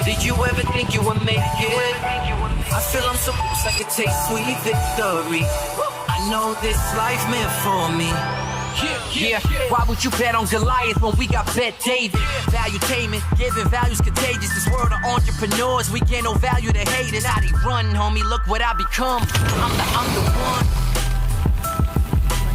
Did you ever think you would make it? I feel I'm so close I could taste sweet victory. I know this life meant for me. Yeah, why would you bet on Goliath when we got Bet David? Valuetainment, giving values contagious. This world of entrepreneurs, we get no value to haters. How they run, homie, look what I become. I'm the one.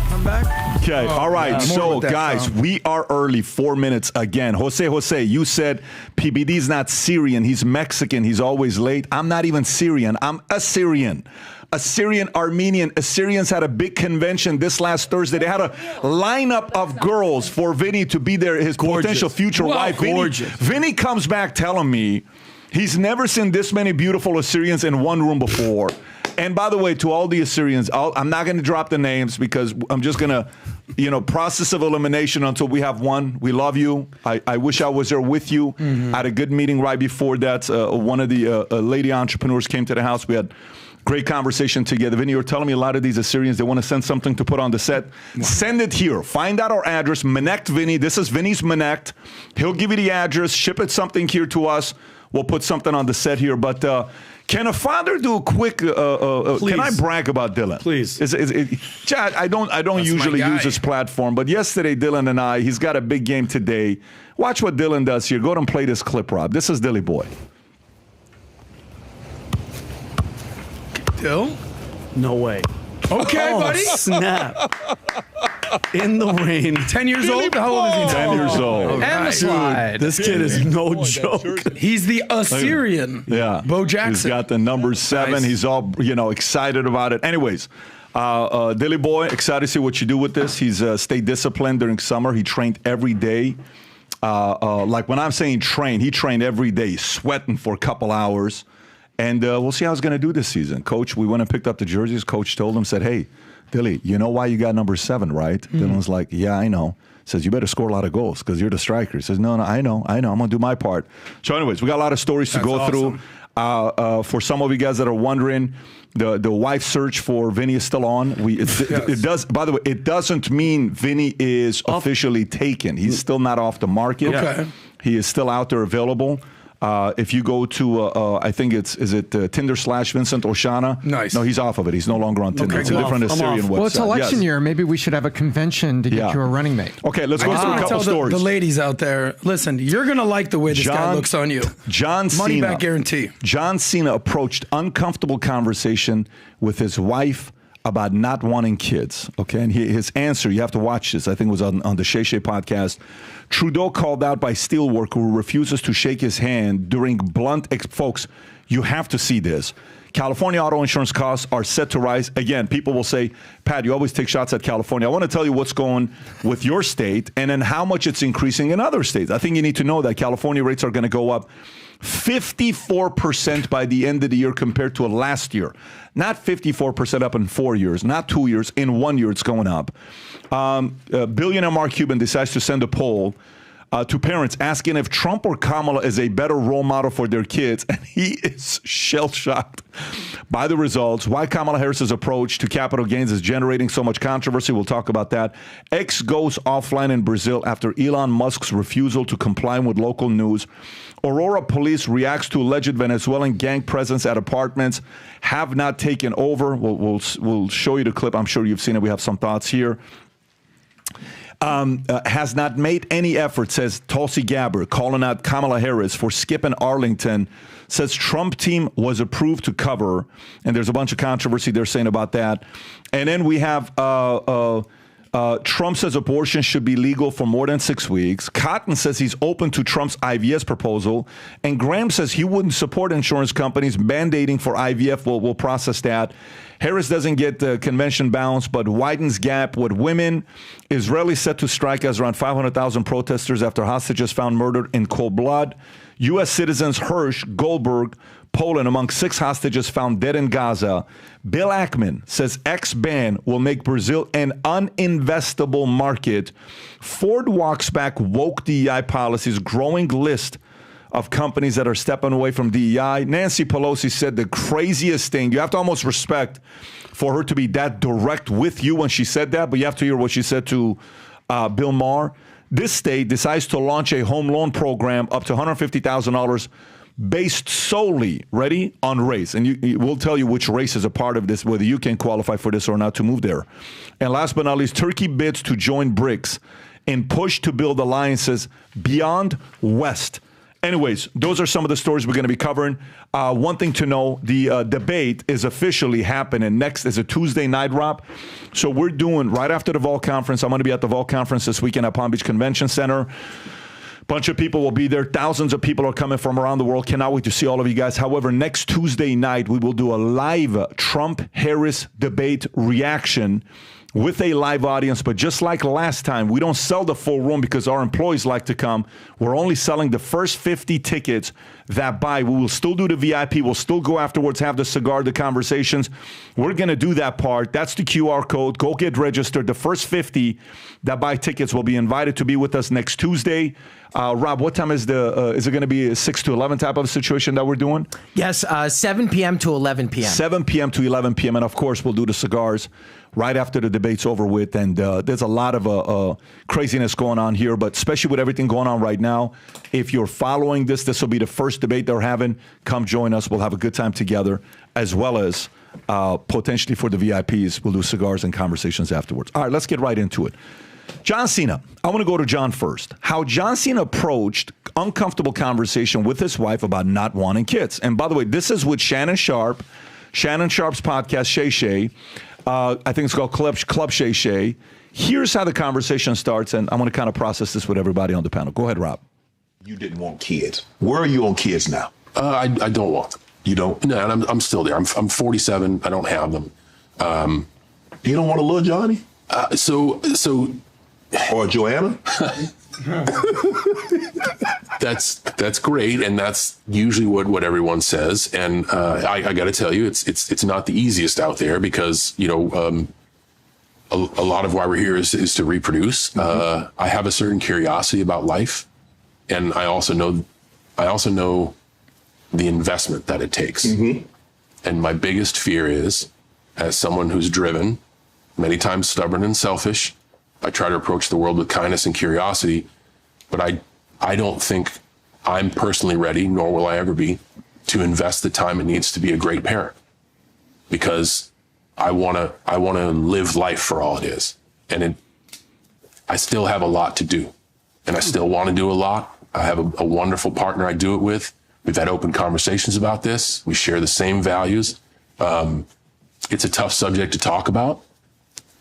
Come back. Okay, all right. Yeah, so, guys, we are early, 4 minutes again. Jose, you said PBD's not Syrian. He's Mexican. He's always late. I'm not even Syrian. I'm Assyrian. Assyrian, Armenian. Assyrians had a big convention this last Thursday. They had a lineup of girls for Vinny to be there, his potential future wife. Vinny comes back telling me he's never seen this many beautiful Assyrians in one room before. And by the way, to all the Assyrians, I'm not going to drop the names because I'm just going to, process of elimination until we have one. We love you. I wish I was there with you. I had a good meeting right before that. One of the lady entrepreneurs came to the house. We had great conversation together. Vinny, you're telling me a lot of these Assyrians, they want to send something to put on the set. Send it here. Find out our address. Menect Vinny. This is Vinny's Menect. He'll give you the address. Ship it something here to us. We'll put something on the set here. But can a father do a quick? Can I brag about Dylan? Please. Chad, I don't usually use this platform, but yesterday Dylan and he's got a big game today. Watch what Dylan does here. Go ahead and play this clip, Rob. This is Dilly Boy. Dill? No way. Okay, buddy. Snap. In the rain. 10 years old? How old is he now? 10 years old. And the slide. This kid is no joke. He's the Assyrian. Yeah. Bo Jackson. He's got the number 7. Nice. He's all, excited about it. Anyways, Dilly Boy, excited to see what you do with this. He's stayed disciplined during summer. He trained every day. Like when I'm saying train, he trained every day, sweating for a couple hours. And we'll see how he's going to do this season. Coach, we went and picked up the jerseys. Coach told him, said, hey, Dilly, you know why you got number 7, right? Dylan's like, yeah, I know. Says, you better score a lot of goals because you're the striker. He says, no, I know. I'm going to do my part. So anyways, we got a lot of stories to go through. For some of you guys that are wondering, the wife search for Vinny is still on. It does. By the way, it doesn't mean Vinny is officially taken. He's still not off the market. Okay. He is still out there available. If you go to, I think Tinder/Vincent Oshana? Nice. No, he's off of it. He's no longer on Tinder. Okay, it's a different Assyrian website. Well, it's election year. Maybe we should have a convention to get you a running mate. Okay, let's go through a couple stories. The ladies out there, listen, you're going to like the way this guy looks on you. John Cena. Money back guarantee. John Cena approached uncomfortable conversation with his wife about not wanting kids, okay? And his answer, you have to watch this, I think it was on the Shay Shay podcast. Trudeau called out by steelworker who refuses to shake his hand during blunt, folks, you have to see this. California auto insurance costs are set to rise. Again, people will say, Pat, you always take shots at California. I want to tell you what's going with your state and then how much it's increasing in other states. I think you need to know that California rates are going to go up 54% by the end of the year compared to last year. Not 54% up in 4 years, not 2 years. In 1 year, it's going up. Billionaire Mark Cuban decides to send a poll to parents asking if Trump or Kamala is a better role model for their kids. And he is shell-shocked by the results. Why Kamala Harris's approach to capital gains is generating so much controversy. We'll talk about that. X goes offline in Brazil after Elon Musk's refusal to comply with local news. Aurora police reacts to alleged Venezuelan gang presence at apartments have not taken over. We'll show you the clip. I'm sure you've seen it. We have some thoughts here. Has not made any effort, says Tulsi Gabbard, calling out Kamala Harris for skipping Arlington, says Trump team was approved to cover, and there's a bunch of controversy they're saying about that. And then we have Trump says abortion should be legal for more than 6 weeks. Cotton says he's open to Trump's IVF proposal. And Graham says he wouldn't support insurance companies mandating for IVF. We'll process that. Harris doesn't get the convention bounce, but widens gap with women. Israeli set to strike as around 500,000 protesters after hostages found murdered in cold blood. U.S. citizens Hirsch, Goldberg, Poland among 6 hostages found dead in Gaza. Bill Ackman says X-ban will make Brazil an uninvestable market. Ford walks back woke DEI policies, growing list of companies that are stepping away from DEI. Nancy Pelosi said the craziest thing. You have to almost respect for her to be that direct with you when she said that, but you have to hear what she said to Bill Maher. This state decides to launch a home loan program up to $150,000 based solely, ready, on race. And we'll tell you which race is a part of this, whether you can qualify for this or not to move there. And last but not least, Turkey bids to join BRICS and push to build alliances beyond West. Anyways, those are some of the stories we're going to be covering. One thing to know, the debate is officially happening. Next is a Tuesday night, Rob. So we're doing right after the Vol Conference. I'm going to be at the Vol Conference this weekend at Palm Beach Convention Center. Bunch of people will be there. Thousands of people are coming from around the world. Cannot wait to see all of you guys. However, next Tuesday night, we will do a live Trump-Harris debate reaction with a live audience. But just like last time, we don't sell the full room because our employees like to come. We're only selling the first 50 tickets that buy. We will still do the VIP. We'll still go afterwards, have the cigar, the conversations. We're going to do that part. That's the QR code. Go get registered. The first 50 that buy tickets will be invited to be with us next Tuesday. Rob, what time is is it going to be a 6 to 11 type of situation that we're doing? Yes, 7 p.m. to 11 p.m. 7 p.m. to 11 p.m. And, of course, we'll do the cigars right after the debate's over with. And there's a lot of craziness going on here, but especially with everything going on right now, if you're following this will be the first debate they're having. Come join us. We'll have a good time together, as well as potentially for the VIPs, we'll do cigars and conversations afterwards. All right, let's get right into it. John Cena. I want to go to John first. How John Cena approached uncomfortable conversation with his wife about not wanting kids. And by the way, this is with Shannon Sharp. Shannon Sharp's podcast, Shay Shay. I think it's called Club Shay Shay. Here's how the conversation starts, and I'm going to kind of process this with everybody on the panel. Go ahead, Rob. You didn't want kids. Where are you on kids now? I don't want them. You don't? No, and I'm still there. I'm 47. I don't have them. You don't want a little Johnny? So. Or Joanna? That's great, and that's usually what everyone says. And I got to tell you, it's not the easiest out there because a lot of why we're here is to reproduce. I have a certain curiosity about life, and I also know the investment that it takes. And my biggest fear is, as someone who's driven, many times stubborn and selfish, I try to approach the world with kindness and curiosity, but I don't think I'm personally ready, nor will I ever be, to invest the time it needs to be a great parent, because I want to live life for all it is. And I still have a lot to do, and I still want to do a lot. I have a wonderful partner I do it with. We've had open conversations about this. We share the same values. It's a tough subject to talk about,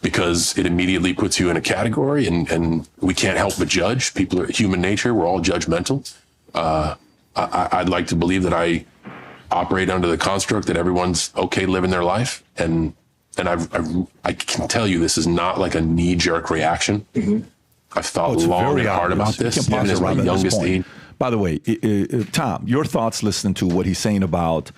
because it immediately puts you in a category, and we can't help but judge. People are human nature. We're all judgmental. I'd like to believe that I operate under the construct that everyone's okay living their life. And I can tell you, this is not like a knee-jerk reaction. I've thought long and hard about this, even as my youngest age. By the way, Tom, your thoughts listening to what he's saying about,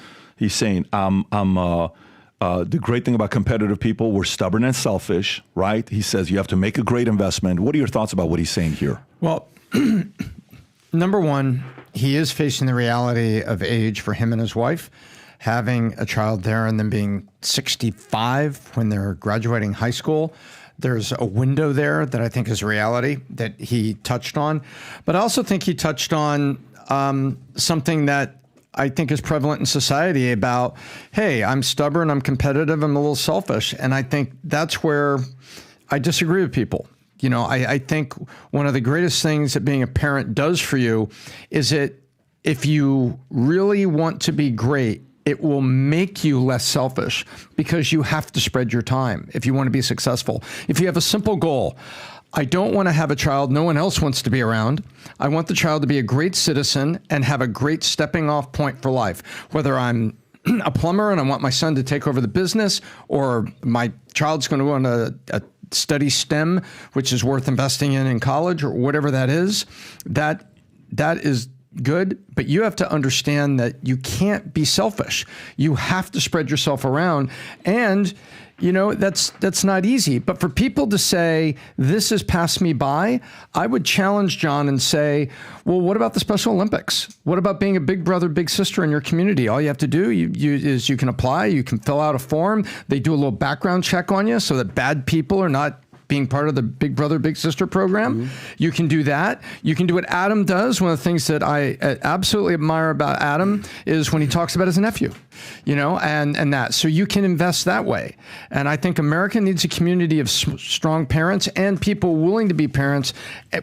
the great thing about competitive people, we're stubborn and selfish, right? He says you have to make a great investment. What are your thoughts about what he's saying here? Well, number one, he is facing the reality of age for him and his wife, having a child there and then being 65 when they're graduating high school. There's a window there that I think is a reality that he touched on. But I also think he touched on something that I think is prevalent in society about, hey, I'm stubborn, I'm competitive, I'm a little selfish. And I think that's where I disagree with people. You know, I think one of the greatest things that being a parent does for you is if you really want to be great, it will make you less selfish because you have to spread your time if you want to be successful. If you have a simple goal, I don't want to have a child no one else wants to be around. I want the child to be a great citizen and have a great stepping off point for life. Whether I'm a plumber and I want my son to take over the business, or my child's going to go on a study STEM, which is worth investing in college, or whatever that is, that is good. But you have to understand that you can't be selfish. You have to spread yourself around. And you know, that's not easy. But for people to say, this has passed me by, I would challenge John and say, well, what about the Special Olympics? What about being a big brother, big sister in your community? All you have to do is you can apply, you can fill out a form. They do a little background check on you so that bad people are not being part of the Big Brother, Big Sister program. You can do that. You can do what Adam does. One of the things that I absolutely admire about Adam is when he talks about his nephew, you know, and that. So you can invest that way. And I think America needs a community of strong parents and people willing to be parents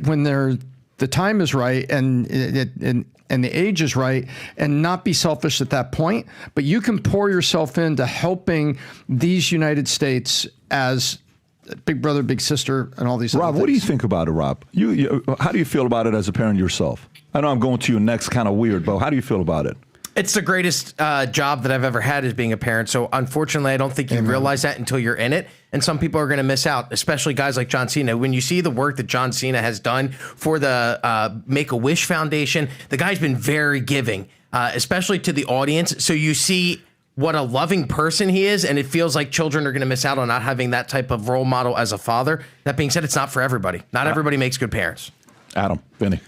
when the time is right and the age is right, and not be selfish at that point. But you can pour yourself into helping these United States as Big Brother, Big Sister, and all these Rob, other what do you things. think about it, Rob? How do you feel about it as a parent yourself? I know I'm going to you next, kind of weird, but how do you feel about it? It's the greatest job that I've ever had as being a parent. So unfortunately, I don't think you realize that until you're in it. And some people are going to miss out, especially guys like John Cena. When you see the work that John Cena has done for the Make-A-Wish Foundation, the guy's been very giving, especially to the audience. So you see what a loving person he is, and it feels like children are going to miss out on not having that type of role model as a father. That being said, it's not for everybody. Not everybody makes good parents. Adam, Vinny.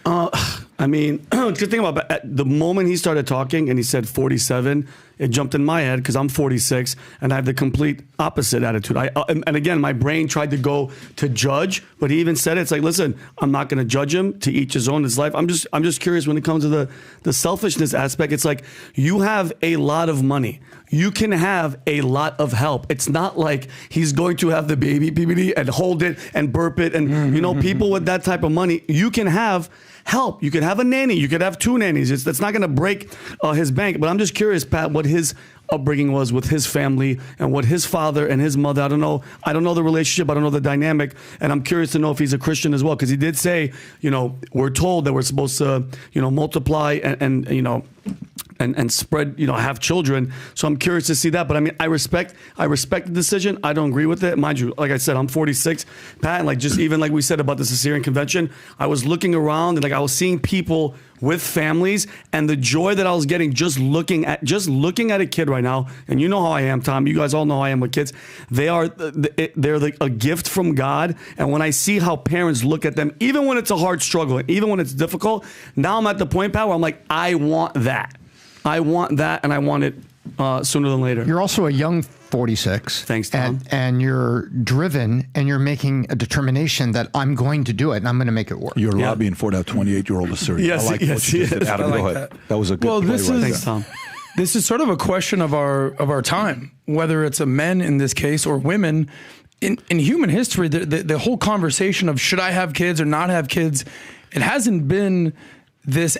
I mean, just think about it. The moment he started talking and he said 47, it jumped in my head because I'm 46 and I have the complete opposite attitude. And again, my brain tried to go to judge, but he even said it's like, listen, I'm not going to judge him, to each his own, his life. I'm just curious when it comes to the selfishness aspect. It's like you have a lot of money. You can have a lot of help. It's not like he's going to have the baby PBD and hold it and burp it. And, you know, people with that type of money, you can have help. You could have a nanny. You could have two nannies. That's not going to break his bank. But I'm just curious, Pat, what his upbringing was with his family and what his father and his mother. I don't know the relationship. I don't know the dynamic. And I'm curious to know if he's a Christian as well, because he did say, you know, we're told that we're supposed to, you know, multiply and you know, and spread, you know, have children. So I'm curious to see that. But I mean, I respect the decision. I don't agree with it. Mind you, like I said, I'm 46, Pat, and like just even like we said about the Caesarean convention, I was looking around and like I was seeing people with families, and the joy that I was getting just looking at a kid right now. And you know how I am, Tom. You guys all know how I am with kids. They're a gift from God. And when I see how parents look at them, even when it's a hard struggle, and even when it's difficult, now I'm at the point, Pat, where I'm like, I want that. I want that, and I want it sooner than later. You're also a young 46. Thanks, Tom. And you're driven, and you're making a determination that I'm going to do it, and I'm going to make it work. You're lobbying for that 28-year-old Assyrian. Yes, I like yes, what you just did. yes. Adam, I go like ahead. that. That was a good Well, play this right is- there. Thanks, Tom. This is sort of a question of our time, whether it's a men in this case or women. In human history, the whole conversation of should I have kids or not have kids, it hasn't been this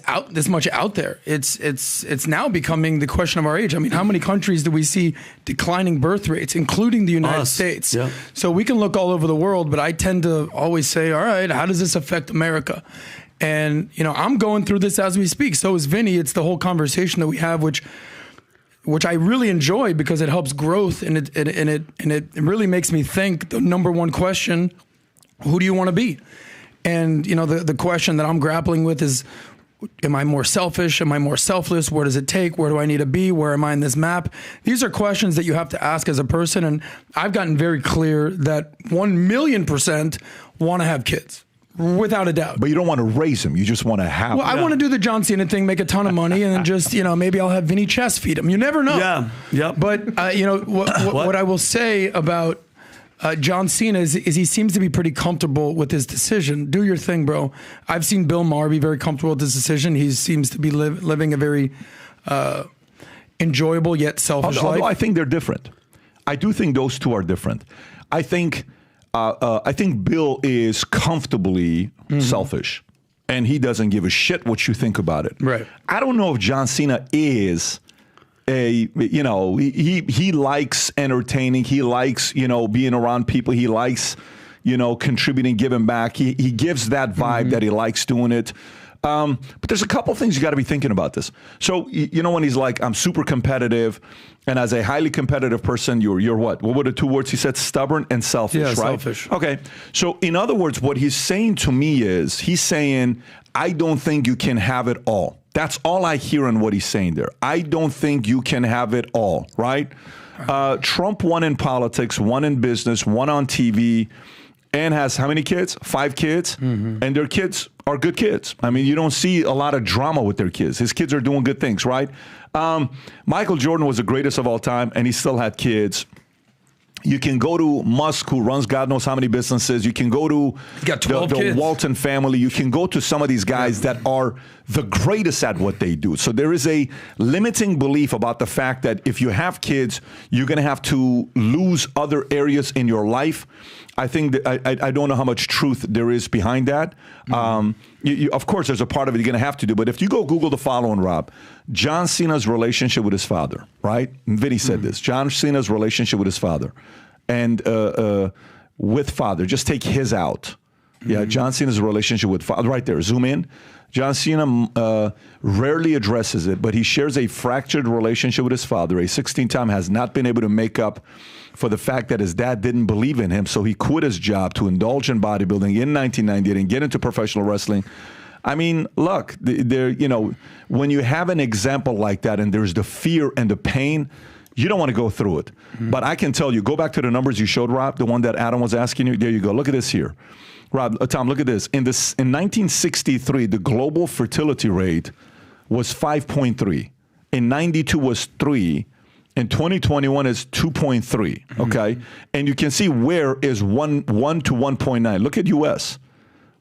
much out there. It's now becoming the question of our age. I mean, how many countries do we see declining birth rates, including the United States? Yeah. So we can look all over the world, but I tend to always say, all right, how does this affect America? And, you know, I'm going through this as we speak. So is Vinny. It's the whole conversation that we have, which I really enjoy because it helps growth, and it really makes me think the number one question, who do you want to be? And, you know, the question that I'm grappling with is, am I more selfish? Am I more selfless? Where does it take? Where do I need to be? Where am I in this map? These are questions that you have to ask as a person. And I've gotten very clear that 1,000,000% want to have kids. Without a doubt. But you don't want to raise them. You just want to have Well, them. I want to do the John Cena thing, make a ton of money, and then just, you know, maybe I'll have Vinny Chess feed him. You never know. Yeah. Yep. But, you know, what I will say about John Cena is he seems to be pretty comfortable with his decision. Do your thing, bro. I've seen Bill Maher be very comfortable with his decision. He seems to be living a very enjoyable yet selfish Although life. I think they're different. I do think those two are different. I think Bill is comfortably selfish, and he doesn't give a shit what you think about it. Right. I don't know if John Cena is he likes entertaining. He likes, being around people. He likes, contributing, giving back. He gives that vibe that he likes doing it. But there's a couple things you got to be thinking about this. So, when he's like, I'm super competitive, and as a highly competitive person, you're what? What were the two words he said? Stubborn and selfish, right? Selfish. Okay. So, in other words, what he's saying to me is, he's saying, I don't think you can have it all. That's all I hear in what he's saying there. I don't think you can have it all, right? Trump won in politics, won in business, won on TV, and has how many kids? 5 kids. And their kids are good kids. I mean, you don't see a lot of drama with their kids. His kids are doing good things, right? Michael Jordan was the greatest of all time, and he still had kids. You can go to Musk, who runs God knows how many businesses. You can go to got 12 the kids. Walton family. You can go to some of these guys that are the greatest at what they do. So there is a limiting belief about the fact that if you have kids, you're going to have to lose other areas in your life. I think that I don't know how much truth there is behind that. Of course, there's a part of it you're going to have to do. But if you go Google the following, Rob, John Cena's relationship with his father, right? Vinny said this. John Cena's relationship with his father. And with father, just take his out. Yeah, John Cena's relationship with father. Right there, zoom in. John Cena rarely addresses it, but he shares a fractured relationship with his father. A 16-time has not been able to make up for the fact that his dad didn't believe in him, so he quit his job to indulge in bodybuilding in 1998 and get into professional wrestling. I mean, look, when you have an example like that and there's the fear and the pain, you don't want to go through it. But I can tell you, go back to the numbers you showed, Rob, the one that Adam was asking you. There you go. Look at this here. Rob, Tom, look at this. In 1963, the global fertility rate was 5.3. In 92 was 3. In 2021 is 2.3. Okay, and you can see where is 1 to 1.9. Look at U.S.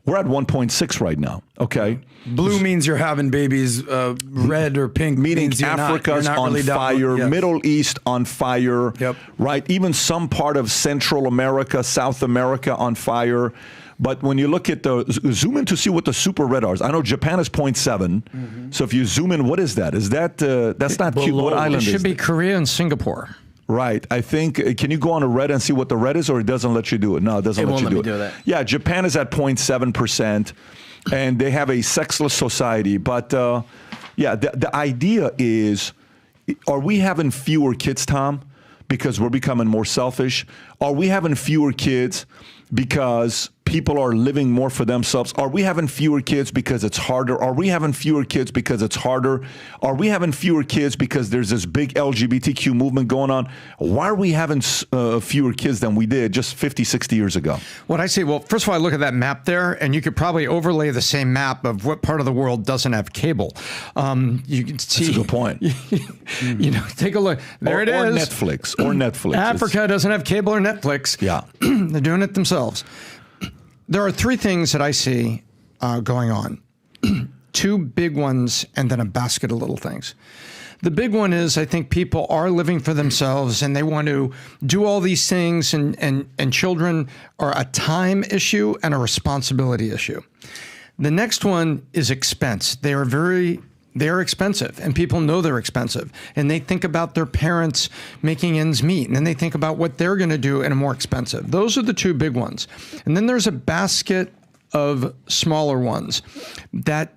We're at 1.6 right now. Okay, blue means you're having babies. Red or pink meaning means Africa's you're not on really fire, yes. Middle East on fire. Yep. Right, even some part of Central America, South America on fire. But when you look at zoom in to see what the super red are. I know Japan is 0.7. So if you zoom in, what is that? Is that that's not Cuba? What island It is should be it? Korea and Singapore. Right. I think, can you go on a red and see what the red is, or it doesn't let you do it? No, it doesn't let you do it. do that. Yeah, Japan is at 0.7%, and they have a sexless society. But, the idea is, are we having fewer kids, Tom, because we're becoming more selfish? Are we having fewer kids because people are living more for themselves? Are we having fewer kids because it's harder? Are we having fewer kids because it's harder? Are we having fewer kids because there's this big LGBTQ movement going on? Why are we having fewer kids than we did just 50, 60 years ago? What I say, well, first of all, I look at that map there, and you could probably overlay the same map of what part of the world doesn't have cable. You can see. That's a good point. Take a look. There it is. Or Netflix. Africa doesn't have cable or Netflix. Yeah. They're doing it themselves. There are three things that I see going on. Two big ones and then a basket of little things. The big one is I think people are living for themselves and they want to do all these things, and children are a time issue and a responsibility issue. The next one is expense. They're expensive, and people know they're expensive, and they think about their parents making ends meet, and then they think about what they're going to do and are more expensive. Those are the two big ones. And then there's a basket of smaller ones that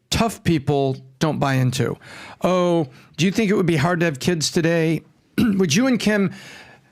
tough people don't buy into. Oh, do you think it would be hard to have kids today? Would you and Kim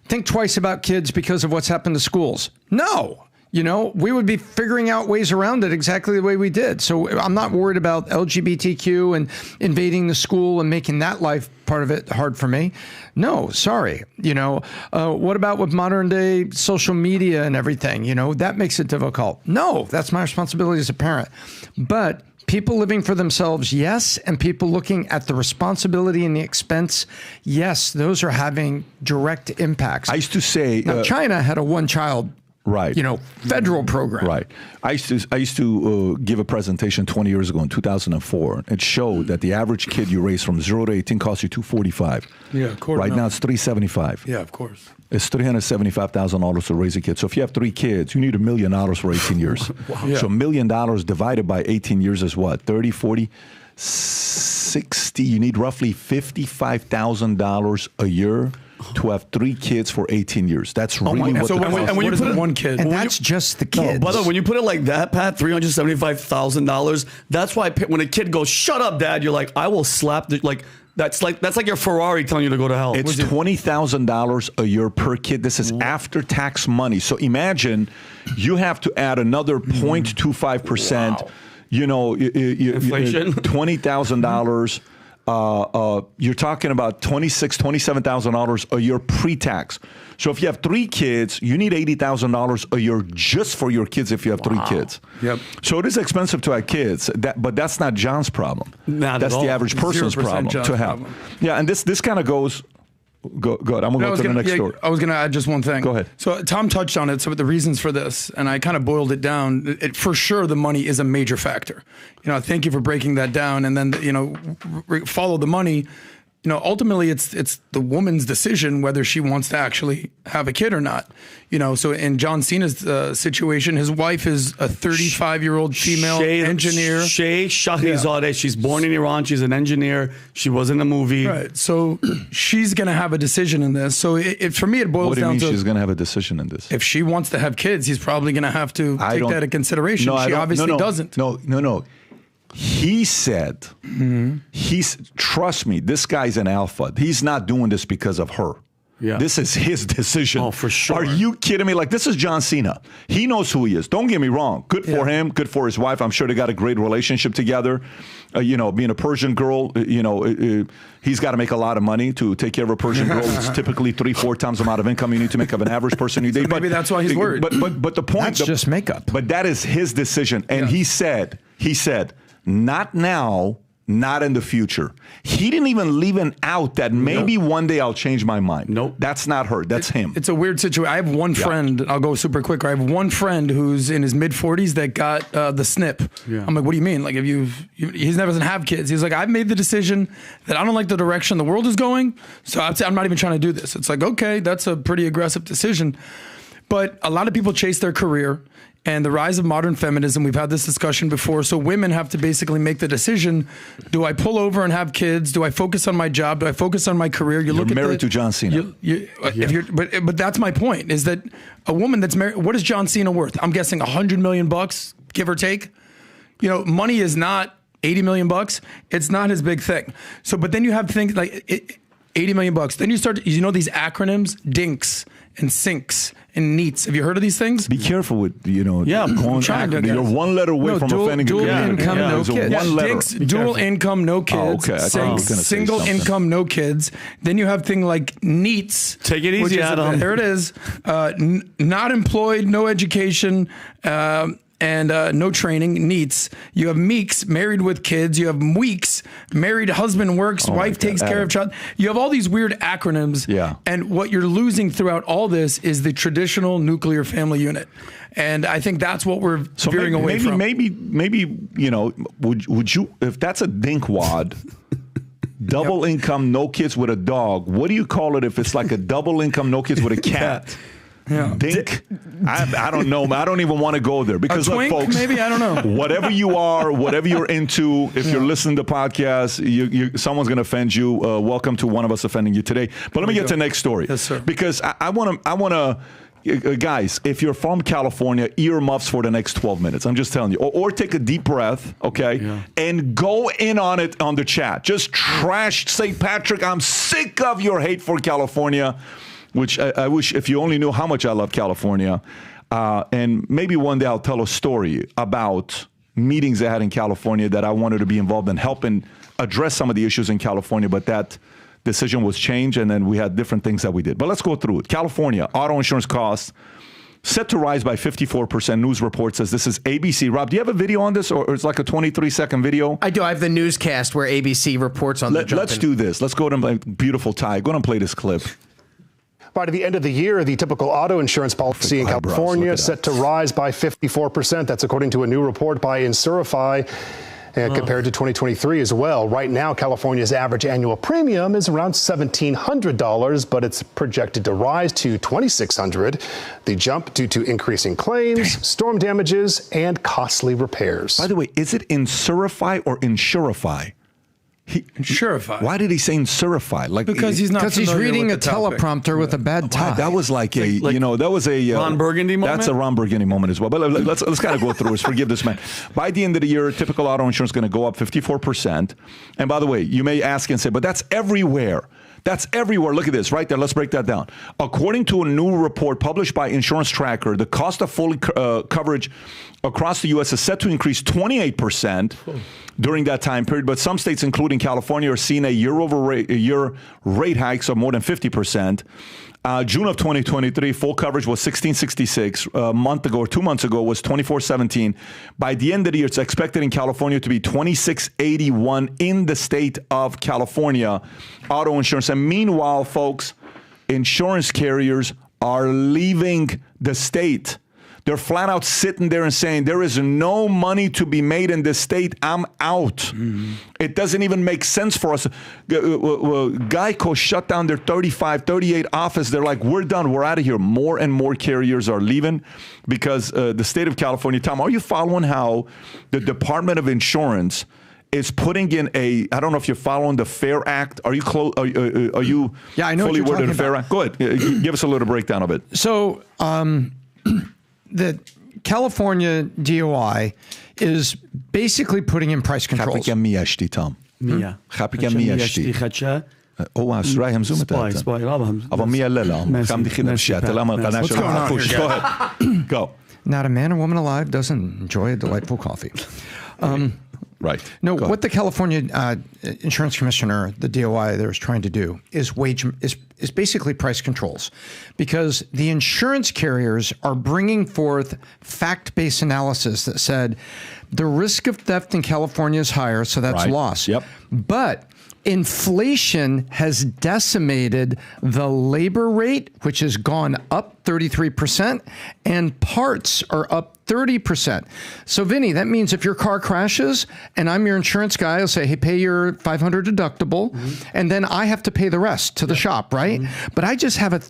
think twice about kids because of what's happened to schools? No. We would be figuring out ways around it exactly the way we did. So I'm not worried about LGBTQ and invading the school and making that life part of it hard for me. No, sorry. What about with modern day social media and everything? That makes it difficult. No, that's my responsibility as a parent. But people living for themselves, yes, and people looking at the responsibility and the expense, yes, those are having direct impacts. I used to say... Now, China had a one-child federal program. Right. I used to give a presentation 20 years ago in 2004. It showed that the average kid you raise from 0 to 18 costs you $245. Yeah, of course. Right now it's $375. Yeah, of course. It's $375,000 to raise a kid. So if you have 3 kids, you need $1 million for 18 years. Wow. Yeah. So $1 million divided by 18 years is what? 30, 40, 60. You need roughly $55,000 a year to have 3 kids for 18 years. That's really what so the when, cost when you is. put one kid, And that's just the kids. By the way, when you put it like that, Pat, $375,000, that's why when a kid goes, "Shut up, Dad," you're like, "I will slap the," that's like your Ferrari telling you to go to hell. It's $20,000 a year per kid. This is after tax money. So imagine you have to add another 0.25%. Wow. Inflation. $20,000. You're talking about $27,000 a year pre-tax. So if you have 3 kids, you need $80,000 a year just for your kids if you have 3 kids. Yep. So it is expensive to have kids, but that's not John's problem. Not that's at the all. average person's 0% problem John's to have. problem. Yeah, and this kind of goes Go ahead. I'm going to go to the next story. I was going to add just one thing. Go ahead. So Tom touched on it. So the reasons for this, and I kind of boiled it down. For sure, the money is a major factor. Thank you for breaking that down. And then, follow the money. Ultimately, it's the woman's decision whether she wants to actually have a kid or not. So in John Cena's situation, his wife is a 35-year-old female engineer. Shay Shahizadeh. She's born in Iran. She's an engineer. She was in a movie. Right. So she's going to have a decision in this. So for me, it boils down to... What do you mean she's going to have a decision in this? If she wants to have kids, he's probably going to have to take that into consideration. She obviously doesn't. No. He said, trust me, this guy's an alpha. He's not doing this because of her. Yeah. This is his decision. Oh, for sure. Are you kidding me? Like, this is John Cena. He knows who he is. Don't get me wrong. Good for him. Good for his wife. I'm sure they got a great relationship together. Being a Persian girl, he's got to make a lot of money to take care of a Persian girl. It's typically 3-4 times the amount of income you need to make of an average person you date. Maybe that's why he's worried. But the point... That's just makeup. But that is his decision. And he said, not now, not in the future. He didn't even leave an out that maybe one day I'll change my mind. Nope. That's not her. That's him. It's a weird situation. I have one friend, I'll go super quick. I have one friend who's in his mid-40s that got the SNP. Yeah. I'm like, what do you mean? Like, he's never going to have kids. He's like, I've made the decision that I don't like the direction the world is going, so I'm not even trying to do this. It's like, okay, that's a pretty aggressive decision. But a lot of people chase their career. And the rise of modern feminism, we've had this discussion before. So women have to basically make the decision: do I pull over and have kids? Do I focus on my job? Do I focus on my career? You're married to John Cena. But that's my point: is that a woman that's married? What is John Cena worth? I'm guessing $100 million, give or take. Money is not $80 million. It's not his big thing. So, but then you have things like $80 million. Then you start. These acronyms: DINKs and SINKs and NEETs. Have you heard of these things? Be careful with, Yeah, you're one letter away from offending dual income, no kids. One letter. DINKs, dual income, no kids. Okay. SINKs, single income, no kids. Then you have thing like NEETs. Take it easy, Adam. There it is. Not employed, no education, and no training, NEETs. You have MEEKs, married with kids. You have MWEEKs, married, husband works, wife takes care of child. You have all these weird acronyms. Yeah. And what you're losing throughout all this is the traditional nuclear family unit. And I think that's what we're veering away from. Maybe, would you, if that's a dinkwad, double income, no kids with a dog, what do you call it if it's like a double income, no kids with a cat? Yeah. Dink? I don't know. I don't even want to go there because, look, folks, maybe, I don't know. Whatever you are, whatever you're into, if you're listening to podcasts, someone's going to offend you. Welcome to one of us offending you today. But let me get to the next story. Yes, sir. Because I want to, guys, if you're from California, earmuffs for the next 12 minutes. I'm just telling you. Or take a deep breath, okay? Yeah. And go in on it on the chat. Just trash St. Patrick. I'm sick of your hate for California. Which I wish, if you only knew how much I love California. And maybe one day I'll tell a story about meetings I had in California that I wanted to be involved in helping address some of the issues in California. But that decision was changed, and then we had different things that we did. But let's go through it. California, auto insurance costs set to rise by 54%. News report says this is ABC. Rob, do you have a video on this, or it's like a 23-second video? I do. I have the newscast where ABC reports on the jump. Let's do this. Let's go to my beautiful Ty. Go and play this clip. By the end of the year, the typical auto insurance policy in California is set to rise by 54%. That's according to a new report by Insurify, compared to 2023 as well. Right now, California's average annual premium is around $1,700, but it's projected to rise to $2,600. The jump due to increasing claims, storm damages, and costly repairs. By the way, is it Insurify or Insurify? Insurify. Why did he say Insurify? Like, because he's reading a teleprompter with a bad tie. That was like a, that was a Ron Burgundy moment. That's a Ron Burgundy moment as well. But let's kind of go through this. Forgive this man. By the end of the year, typical auto insurance is going to go up 54%. And by the way, you may ask and say, but that's everywhere. That's everywhere. Look at this right there. Let's break that down. According to a new report published by Insurance Tracker, the cost of full coverage across the U.S. is set to increase 28% during that time period. But some states, including including California, are seeing a year-over-year rate hikes of more than 50%. June of 2023, full coverage was $1,666. A month ago or 2 months ago was $2,417. By the end of the year, it's expected in California to be $2,681 in the state of California, auto insurance. And meanwhile, folks, insurance carriers are leaving the state. They're flat out sitting there and saying, there is no money to be made in this state. I'm out. Mm-hmm. It doesn't even make sense for us. Geico shut down their 38 office. They're like, we're done. We're out of here. More and more carriers are leaving because the state of California, Tom, are you following how the Department of Insurance is putting in I don't know if you're following the FAIR Act. Are you Yeah, I know fully what you're worded the talking FAIR about. Act? Go ahead. Give us a little breakdown of it. So the California DOI is basically putting in price controls. Tom. Mia. أسرع هم زومت أبا مية للا خم دي خدمة شات لما قناش Go ahead. Go. Not a man or woman alive doesn't enjoy a delightful coffee. Right. No, what the California Insurance Commissioner, the DOI, there is trying to do is basically price controls, because the insurance carriers are bringing forth fact-based analysis that said the risk of theft in California is higher, so that's loss. Yep. But inflation has decimated the labor rate, which has gone up 33%, and parts are up 30%. So, Vinny, that means if your car crashes and I'm your insurance guy, I'll say, hey, pay your $500 deductible, and then I have to pay the rest to the shop, right? But I just have a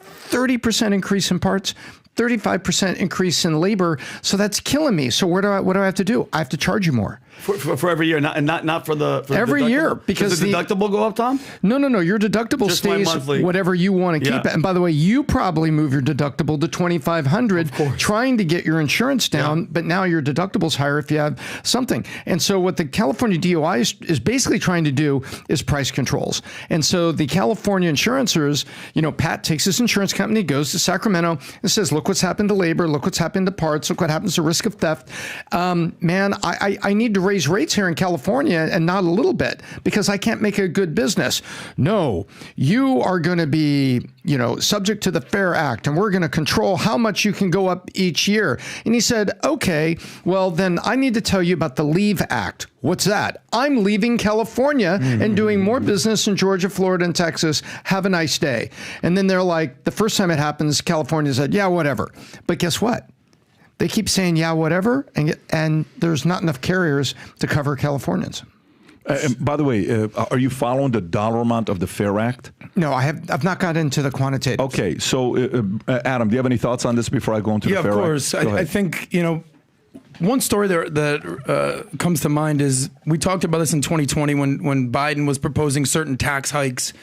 30% increase in parts, 35% increase in labor, so that's killing me. So what do I have to do? I have to charge you more. For every year, not for the every year, because does the deductible go up, Tom? No. Your deductible Just stays whatever you want to keep it. And by the way, you probably move your deductible to $2,500, trying to get your insurance down. But now your deductible's higher if you have something. And so what the California DOI is basically trying to do is price controls. And so the California insurances, Pat takes his insurance company, goes to Sacramento, and says, look what's happened to labor, look what's happened to parts, look what happens to risk of theft. Man, I need to raise rates here in California, and not a little bit, because I can't make a good business. No, you are going to be, subject to the FAIR Act, and we're going to control how much you can go up each year. And he said, okay, well, then I need to tell you about the Leave Act. What's that? I'm leaving California and doing more business in Georgia, Florida, and Texas. Have a nice day. And then they're like, the first time it happens, California said, yeah, whatever. But guess what? They keep saying, yeah, whatever, and there's not enough carriers to cover Californians. And by the way, are you following the dollar amount of the FAIR Act? No, I've not got into the quantitative. Okay, so Adam, do you have any thoughts on this before I go into the FAIR Act? Yeah, of course. I think, one story that comes to mind is we talked about this in 2020 when Biden was proposing certain tax hikes,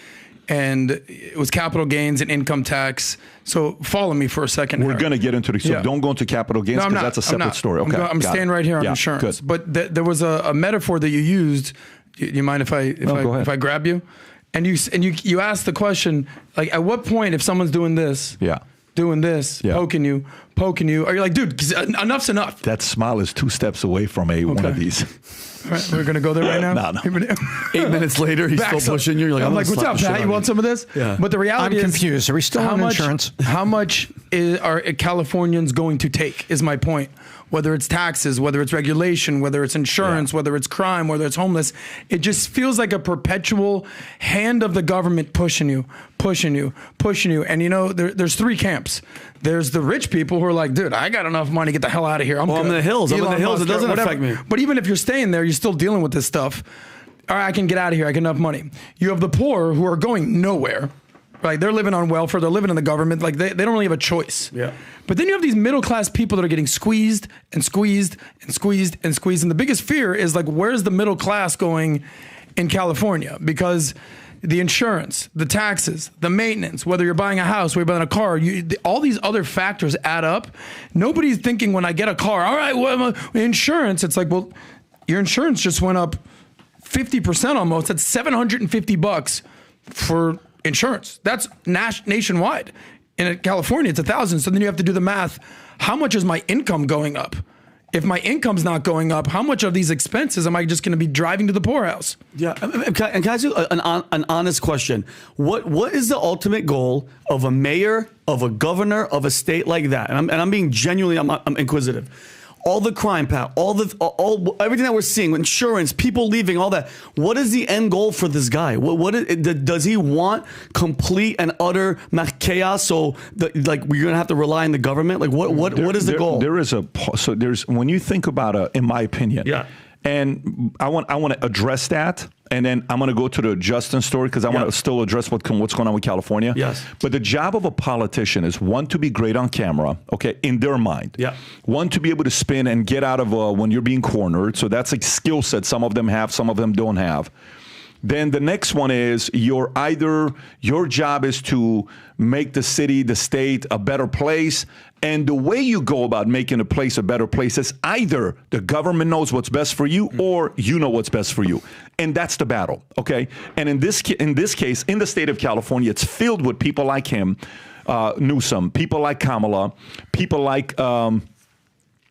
and it was capital gains and income tax. So follow me for a second. We're going to get into this. So don't go into capital gains, because that's a separate story. Okay, I'm staying right here on insurance. Good. But there was a metaphor that you used. You mind if I grab you? And you asked the question, like, at what point, if someone's doing this, poking you, are you like, dude, enough's enough? That smile is 2 steps away from one of these. All right, we're going to go there right now? No. 8 minutes later, he's still pushing you. You're like, I'm like, what's up, Pat? You want some of this? Yeah. But the reality is, I'm confused. Are we still on insurance? How much are Californians going to take is my point. Whether it's taxes, whether it's regulation, whether it's insurance, whether it's crime, whether it's homeless, it just feels like a perpetual hand of the government pushing you. And there's 3 camps. There's the rich people who are like, dude, I got enough money, get the hell out of here. I'm in the hills. Elon I'm in the hills. Musk, It doesn't whatever. affect me. But even if you're staying there, you're still dealing with this stuff. All right, I can get out of here. I get enough money. You have the poor who are going nowhere. Right, they're living on welfare. They're living in the government. Like they don't really have a choice. Yeah. But then you have these middle class people that are getting squeezed and squeezed and squeezed and squeezed. And the biggest fear is like, where's the middle class going in California? Because the insurance, the taxes, the maintenance, whether you're buying a house, whether you're buying a car, all these other factors add up. Nobody's thinking when I get a car, all right, well, insurance. It's like, well, your insurance just went up 50% almost. That's $750 for insurance. That's nationwide. In California, it's $1,000. So then you have to do the math. How much is my income going up? if my income's not going up, how much of these expenses am I just going to be driving to the poorhouse? Yeah, and can I ask you an honest question? What is the ultimate goal of a mayor, of a governor, of a state like that? And I'm being genuinely, I'm inquisitive. All the crime, Pat, all everything that we're seeing, insurance, people leaving, all that. What is the end goal for this guy? Does he want complete and utter chaos? So like we're gonna have to rely on the government. Like what is the goal? There's when you think about in my opinion. Yeah. And I want to address that, and then I'm going to go to the Justin story because I want to still address what's going on with California. Yes. But the job of a politician is one, to be great on camera, okay, in their mind. Yeah. One, to be able to spin and get out of when you're being cornered. So that's a skill set some of them have, some of them don't have. Then the next one is your job is to make the city, the state a better place. And the way you go about making a place a better place is either the government knows what's best for you or you know what's best for you. And that's the battle, okay? And in this case, in the state of California, it's filled with people like him, Newsom, people like Kamala, people like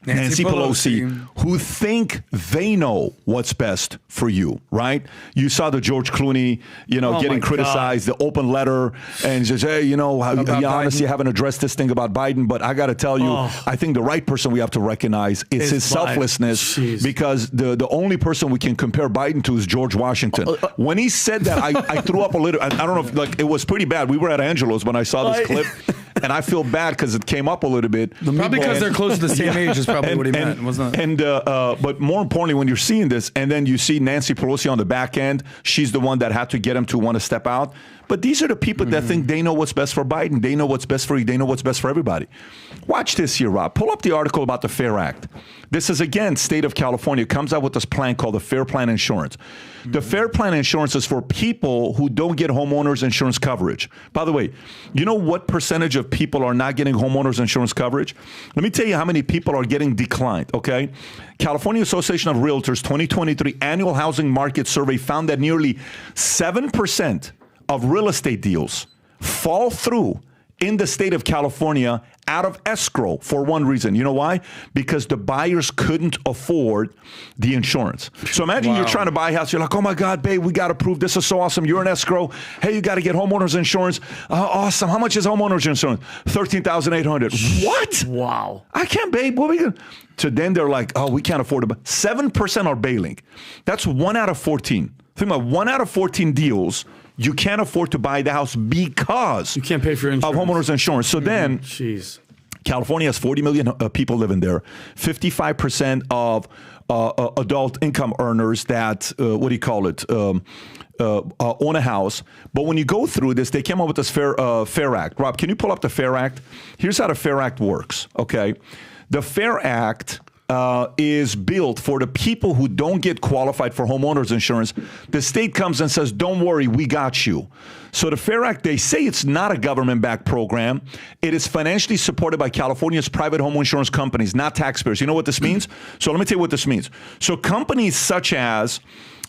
Nancy Pelosi, who think they know what's best for you, right? You saw the George Clooney, getting criticized, the open letter, and says, hey, honestly, haven't addressed this thing about Biden, but I got to tell you, I think the right person we have to recognize is his selflessness, because the only person we can compare Biden to is George Washington. When he said that, I threw up a little. I don't know if it was pretty bad. We were at Angelo's when I saw this clip, and I feel bad because it came up a little bit. Probably because they're close to the same age is probably what he meant, wasn't it? But more importantly, when you're seeing this, and then you see Nancy Pelosi on the back end, she's the one that had to get him to want to step out. But these are the people that think they know what's best for Biden. They know what's best for you. They know what's best for everybody. Watch this here, Rob. Pull up the article about the FAIR Act. This is, again, state of California comes out with this plan called the FAIR Plan Insurance. The FAIR Plan Insurance is for people who don't get homeowners insurance coverage. By the way, you know what percentage of people are not getting homeowners insurance coverage? Let me tell you how many people are getting declined, okay? California Association of Realtors 2023 Annual Housing Market Survey found that nearly 7% of real estate deals fall through in the state of California out of escrow for one reason. You know why? Because the buyers couldn't afford the insurance. So imagine you're trying to buy a house. You're like, oh my God, babe, we got approved. This is so awesome. You're in escrow. Hey, you got to get homeowners insurance. Awesome. How much is homeowners insurance? $13,800. What? Wow. I can't, babe. What are we going to? So then they're like, oh, we can't afford it. 7% are bailing. That's 1 out of 14. Think about 1 out of 14 deals. You can't afford to buy the house because you can't pay for insurance. Of homeowners insurance. So then, California has 40 million people living there. 55% of adult income earners that own a house. But when you go through this, they came up with this FAIR Act. Rob, can you pull up the FAIR Act? Here's how the FAIR Act works. Okay, the FAIR Act is built for the people who don't get qualified for homeowners insurance. The state comes and says, don't worry, we got you. So the FAIR Act, they say it's not a government-backed program. It is financially supported by California's private home insurance companies, not taxpayers. You know what this means? So let me tell you what this means. So companies such as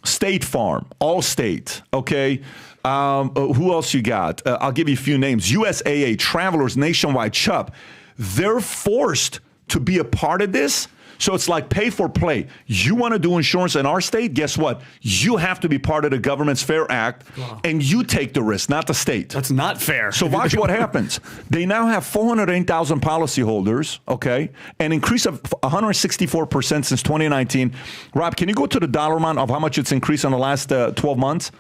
State Farm, Allstate, okay, who else you got? I'll give you a few names. USAA, Travelers, Nationwide, Chubb. They're forced to be a part of this. So it's like pay for play. You want to do insurance in our state? Guess what? You have to be part of the government's FAIR Act, and you take the risk, not the state. That's not fair. So watch what happens. They now have 408,000 policyholders, okay, an increase of 164% since 2019. Rob, can you go to the dollar amount of how much it's increased in the last 12 months?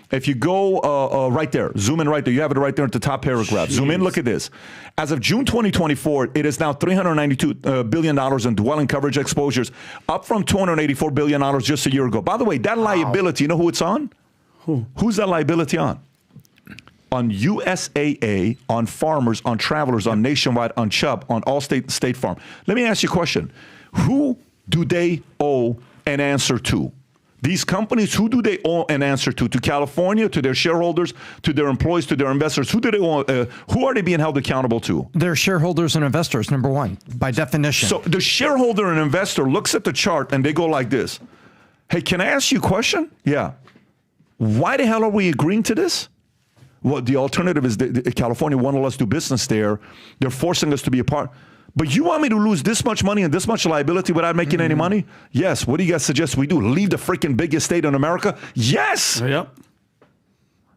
If you go right there, zoom in right there. You have it right there at the top paragraph. Zoom in, look at this. As of June 2024, it is now $392 billion in dwelling coverage exposures, up from $284 billion just a year ago. By the way, that liability, you know who it's on? Who's that liability on? On USAA, on Farmers, on Travelers, on Nationwide, on Chubb, on Allstate, State Farm. Let me ask you a question. Who do they owe an answer to? These companies, who do they owe an answer to? To California, to their shareholders, to their employees, to their investors? Who do they owe, who are they being held accountable to? They're shareholders and investors, number one, by definition. So the shareholder and investor looks at the chart and they go like this. Hey, can I ask you a question? Yeah. Why the hell are we agreeing to this? Well, the alternative is California won't let us do business there. They're forcing us to be a part. But you want me to lose this much money and this much liability without making any money? Yes. What do you guys suggest we do? Leave the freaking biggest state in America? Yes. Yep.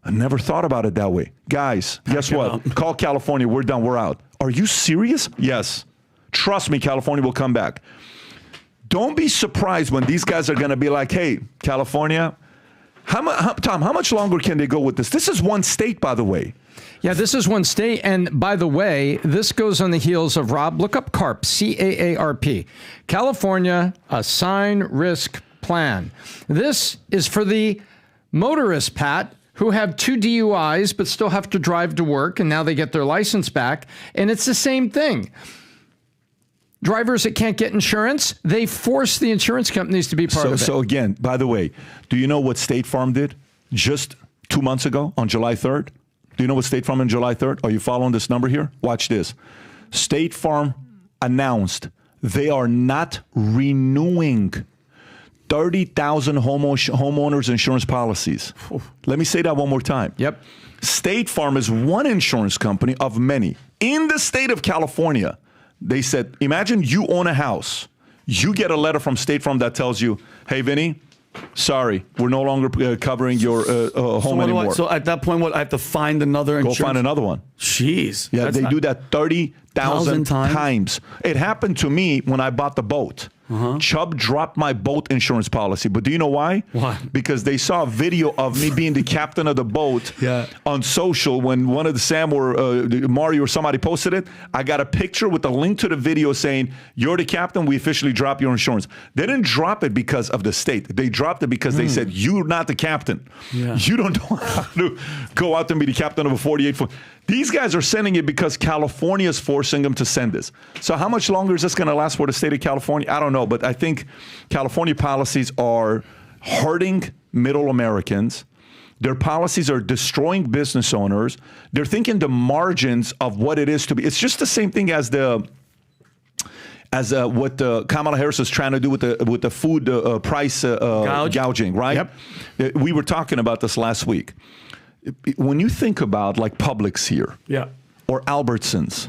I never thought about it that way. Guys, guess what? Call California. We're done. We're out. Are you serious? Yes. Trust me, California will come back. Don't be surprised when these guys are going to be like, hey, California, Tom, how much longer can they go with this? This is one state, by the way. Yeah, this is one state. And by the way, this goes on the heels of, Rob, look up CARP, C-A-A-R-P, California Assign Risk Plan. This is for the motorists, Pat, who have 2 DUIs but still have to drive to work, and now they get their license back. And it's the same thing. Drivers that can't get insurance, they force the insurance companies to be part of it. So again, by the way, do you know what State Farm did just 2 months ago on July 3rd? Do you know what State Farm on July 3rd? Are you following this number here? Watch this. State Farm announced they are not renewing 30,000 homeowners insurance policies. Let me say that one more time. Yep. State Farm is one insurance company of many in the state of California. They said, imagine you own a house. You get a letter from State Farm that tells you, hey, Vinny, sorry, we're no longer covering your home anymore. So at that point, what, I have to find another insurance? Go find another one. Jeez. Yeah, they do that 30,000 times. It happened to me when I bought the boat. Chubb dropped my boat insurance policy. But do you know why? Why? Because they saw a video of me being the captain of the boat on social when one of the Sam or Mario or somebody posted it. I got a picture with a link to the video saying, you're the captain, we officially drop your insurance. They didn't drop it because of the state. They dropped it because they said, you're not the captain. You don't know how to go out and be the captain of a 48-foot. These guys are sending it because California is forcing them to send this. So how much longer is this going to last for the state of California? I don't know, but I think California policies are hurting middle Americans. Their policies are destroying business owners. They're thinking the margins of what it is to be. It's just the same thing as what Kamala Harris is trying to do with the food price gouging, right? Yep. We were talking about this last week. When you think about like Publix here, or Albertsons,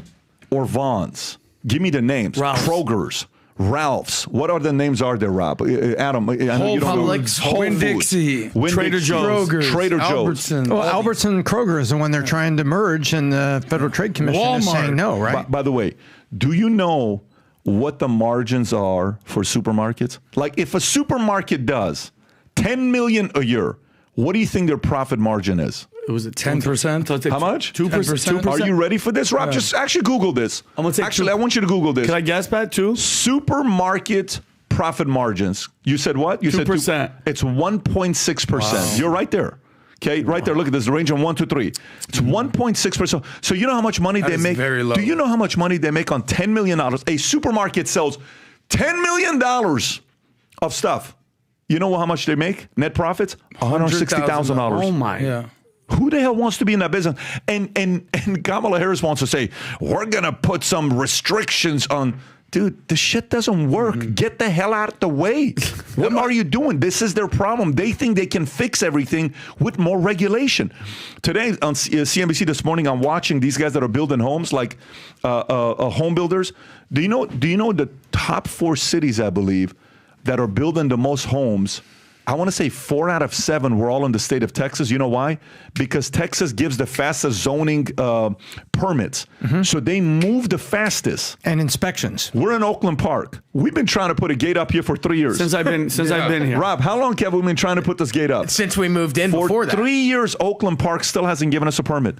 or Vaughn's, give me the names. Ralph's. Kroger's, Ralph's. What are the names are there, Rob? Adam, I know you don't know. Publix, Winn-Dixie, Trader Joe's, Trader Joe's. Albertsons. Well, Albertson and Kroger is the one they're trying to merge, and the Federal Trade Commission is saying no, right? By the way, do you know what the margins are for supermarkets? Like if a supermarket does $10 million a year, what do you think their profit margin is? It was 10%. How much? 2%. Are you ready for this, Rob? Just actually Google this. I'm gonna take I want you to Google this. Can I guess, Pat, 2? Supermarket profit margins. You said what? You 2%. said 2%. It's 1.6%. Wow. You're right there. Okay, right there. Look at this. The range of 1 to 3. It's 1.6%. So you know how much money they make? Very low. Do you know how much money they make on $10 million? A supermarket sells $10 million of stuff. You know how much they make? Net profits? $160,000. Oh my! Yeah. Who the hell wants to be in that business? And Kamala Harris wants to say, we're going to put some restrictions on. Dude, the shit doesn't work. Get the hell out of the way. What are you doing? This is their problem. They think they can fix everything with more regulation. Today on CNBC this morning, I'm watching these guys that are building homes, like home builders. Do you know the top 4 cities, I believe, that are building the most homes? I want to say 4 out of 7 were all in the state of Texas. You know why? Because Texas gives the fastest zoning permits. So they move the fastest. And inspections. We're in Oakland Park. We've been trying to put a gate up here for 3 years. Since I've been here. Rob, how long have we been trying to put this gate up? Since we moved in before that. For 3 years, Oakland Park still hasn't given us a permit.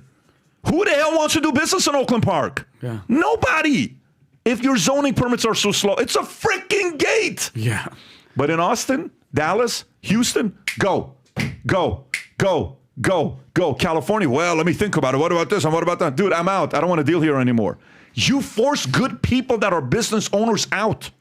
Who the hell wants to do business in Oakland Park? Yeah. Nobody. If your zoning permits are so slow, it's a freaking gate. Yeah. But in Austin, Dallas, Houston, go. California, well, let me think about it. What about this and what about that? Dude, I'm out. I don't want to deal here anymore. You force good people that are business owners out.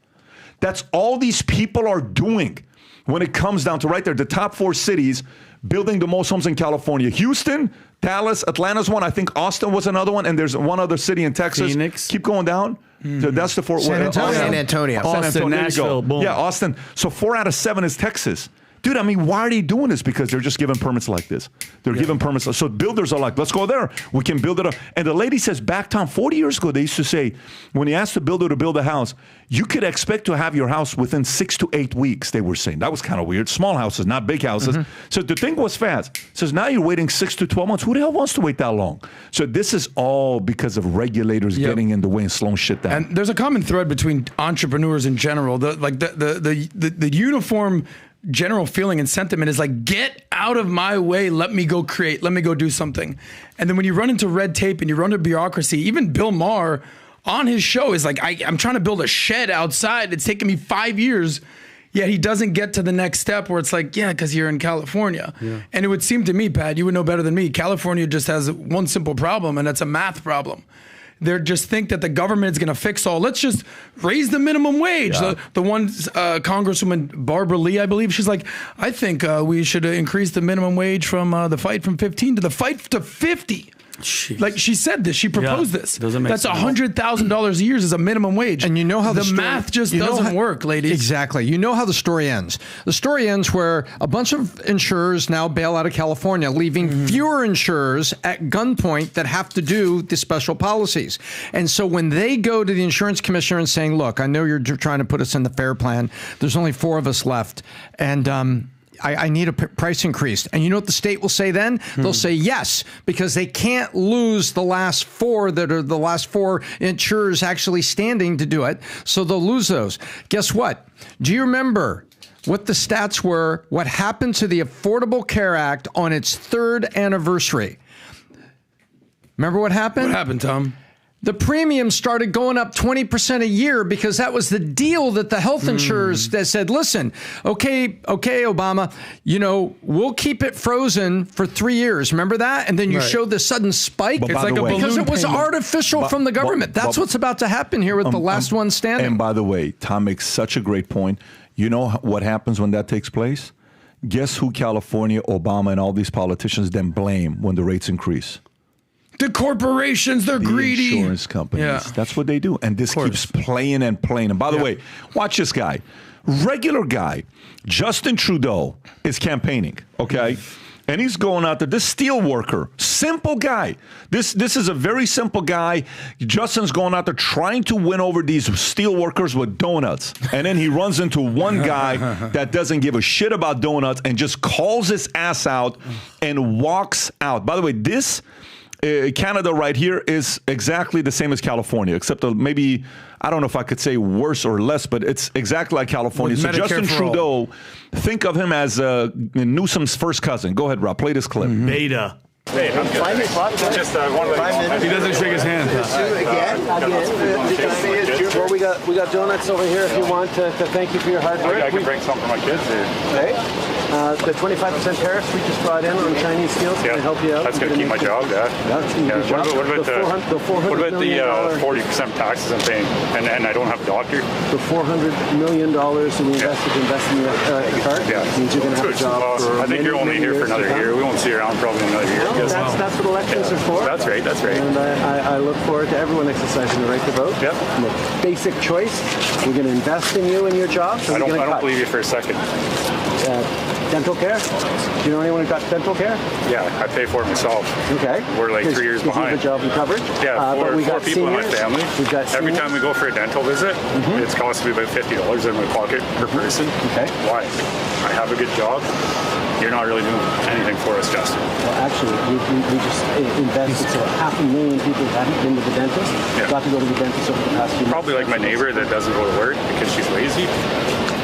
That's all these people are doing when it comes down to right there, the top 4 cities building the most homes in California. Houston, Dallas, Atlanta's one. I think Austin was another one. And there's one other city in Texas. Phoenix. Keep going down. So that's the 4. San Antonio. Austin, There you go. Nashville, boom. Yeah, Austin. So 4 out of 7 is Texas. Dude, I mean, why are they doing this? Because they're just giving permits like this. They're giving permits. So builders are like, let's go there. We can build it up. And the lady says back down 40 years ago, they used to say, when you asked the builder to build a house, you could expect to have your house within 6 to 8 weeks, they were saying. That was kind of weird. Small houses, not big houses. So the thing was fast. Says now you're waiting 6 to 12 months. Who the hell wants to wait that long? So this is all because of regulators getting in the way and slowing shit down. And there's a common thread between entrepreneurs in general. The uniform general feeling and sentiment is like, get out of my way, let me go create, let me go do something. And then when you run into red tape and you run into bureaucracy, even Bill Maher on his show is like, I'm trying to build a shed outside. It's taken me 5 years. Yet he doesn't get to the next step where it's like, yeah, because you're in California. Yeah. And it would seem to me, Pat, you would know better than me, California just has one simple problem, and that's a math problem. They just think that the government is going to fix all. Let's just raise the minimum wage. Yeah. The one Congresswoman, Barbara Lee, I believe, she's like, I think we should increase the minimum wage from the fight from 15 to the fight to 50. Jeez. Like she said this, she proposed this. That's $100,000 a year is a minimum wage. And you know how the math just doesn't work, ladies. Exactly. You know how the story ends. The story ends where a bunch of insurers now bail out of California, leaving fewer insurers at gunpoint that have to do the special policies. And so when they go to the insurance commissioner and saying, look, I know you're trying to put us in the FAIR plan. There's only 4 of us left. And I need a price increase. And you know what the state will say then? They'll say yes, because they can't lose the last 4 that are the last 4 insurers actually standing to do it. So they'll lose those. Guess what? Do you remember what the stats were? What happened to the Affordable Care Act on its 3rd anniversary? Remember what happened? What happened, Tom? The premium started going up 20% a year because that was the deal that the health insurers that said, listen, okay, Obama, we'll keep it frozen for 3 years. Remember that? And then you showed this sudden spike. It's like a balloon because it was payment. Artificial from the government. That's what's about to happen here with the last one standing. And by the way, Tom makes such a great point. You know what happens when that takes place? Guess who California, Obama, and all these politicians then blame when the rates increase? The corporations, they're greedy. Insurance companies. Yeah. That's what they do. And this keeps playing and playing. And by the way, watch this guy. Regular guy. Justin Trudeau is campaigning, okay? And he's going out there. This steel worker, simple guy. This is a very simple guy. Justin's going out there trying to win over these steel workers with donuts. And then he runs into one guy that doesn't give a shit about donuts and just calls his ass out and walks out. By the way, this... Canada right here is exactly the same as California, except maybe, I don't know if I could say worse or less, but it's exactly like California. So Justin Trudeau, think of him as Newsom's first cousin. Go ahead, Rob. Play this clip. Beta. Hey, I'm just one He doesn't shake his hand. Well, we got donuts over here if you want to thank you for your hard work. I can bring some for my kids here. Okay. The 25% tariffs we just brought in on Chinese steel to help you out. That's going to keep my job, That's going to keep your job. What about the 40% taxes I'm paying, and I don't have a doctor? The $400 million in the invest in your car means you're going to have a job for I think you're only here for another year. We won't see you around probably another year. That's what elections are for. That's right. And I look forward to everyone exercising the right to vote. Yep. The basic choice, we're going to invest in you and your job. I don't believe you for a second. Dental care? Do you know anyone who got dental care? Yeah, I pay for it myself. Okay. We're like 3 years behind. You have a job and coverage? Yeah, four people in my seniors. family. Every seniors. time we go for a dental visit, it's costing me about $50 in my pocket per person. Okay. Why? I have a good job. You're not really doing anything for us, Justin. Well, actually, we just invested so 500,000 people hadn't been to the dentist. Got to go to the dentist over the past few months. Probably like my neighbor that doesn't go to work because she's lazy.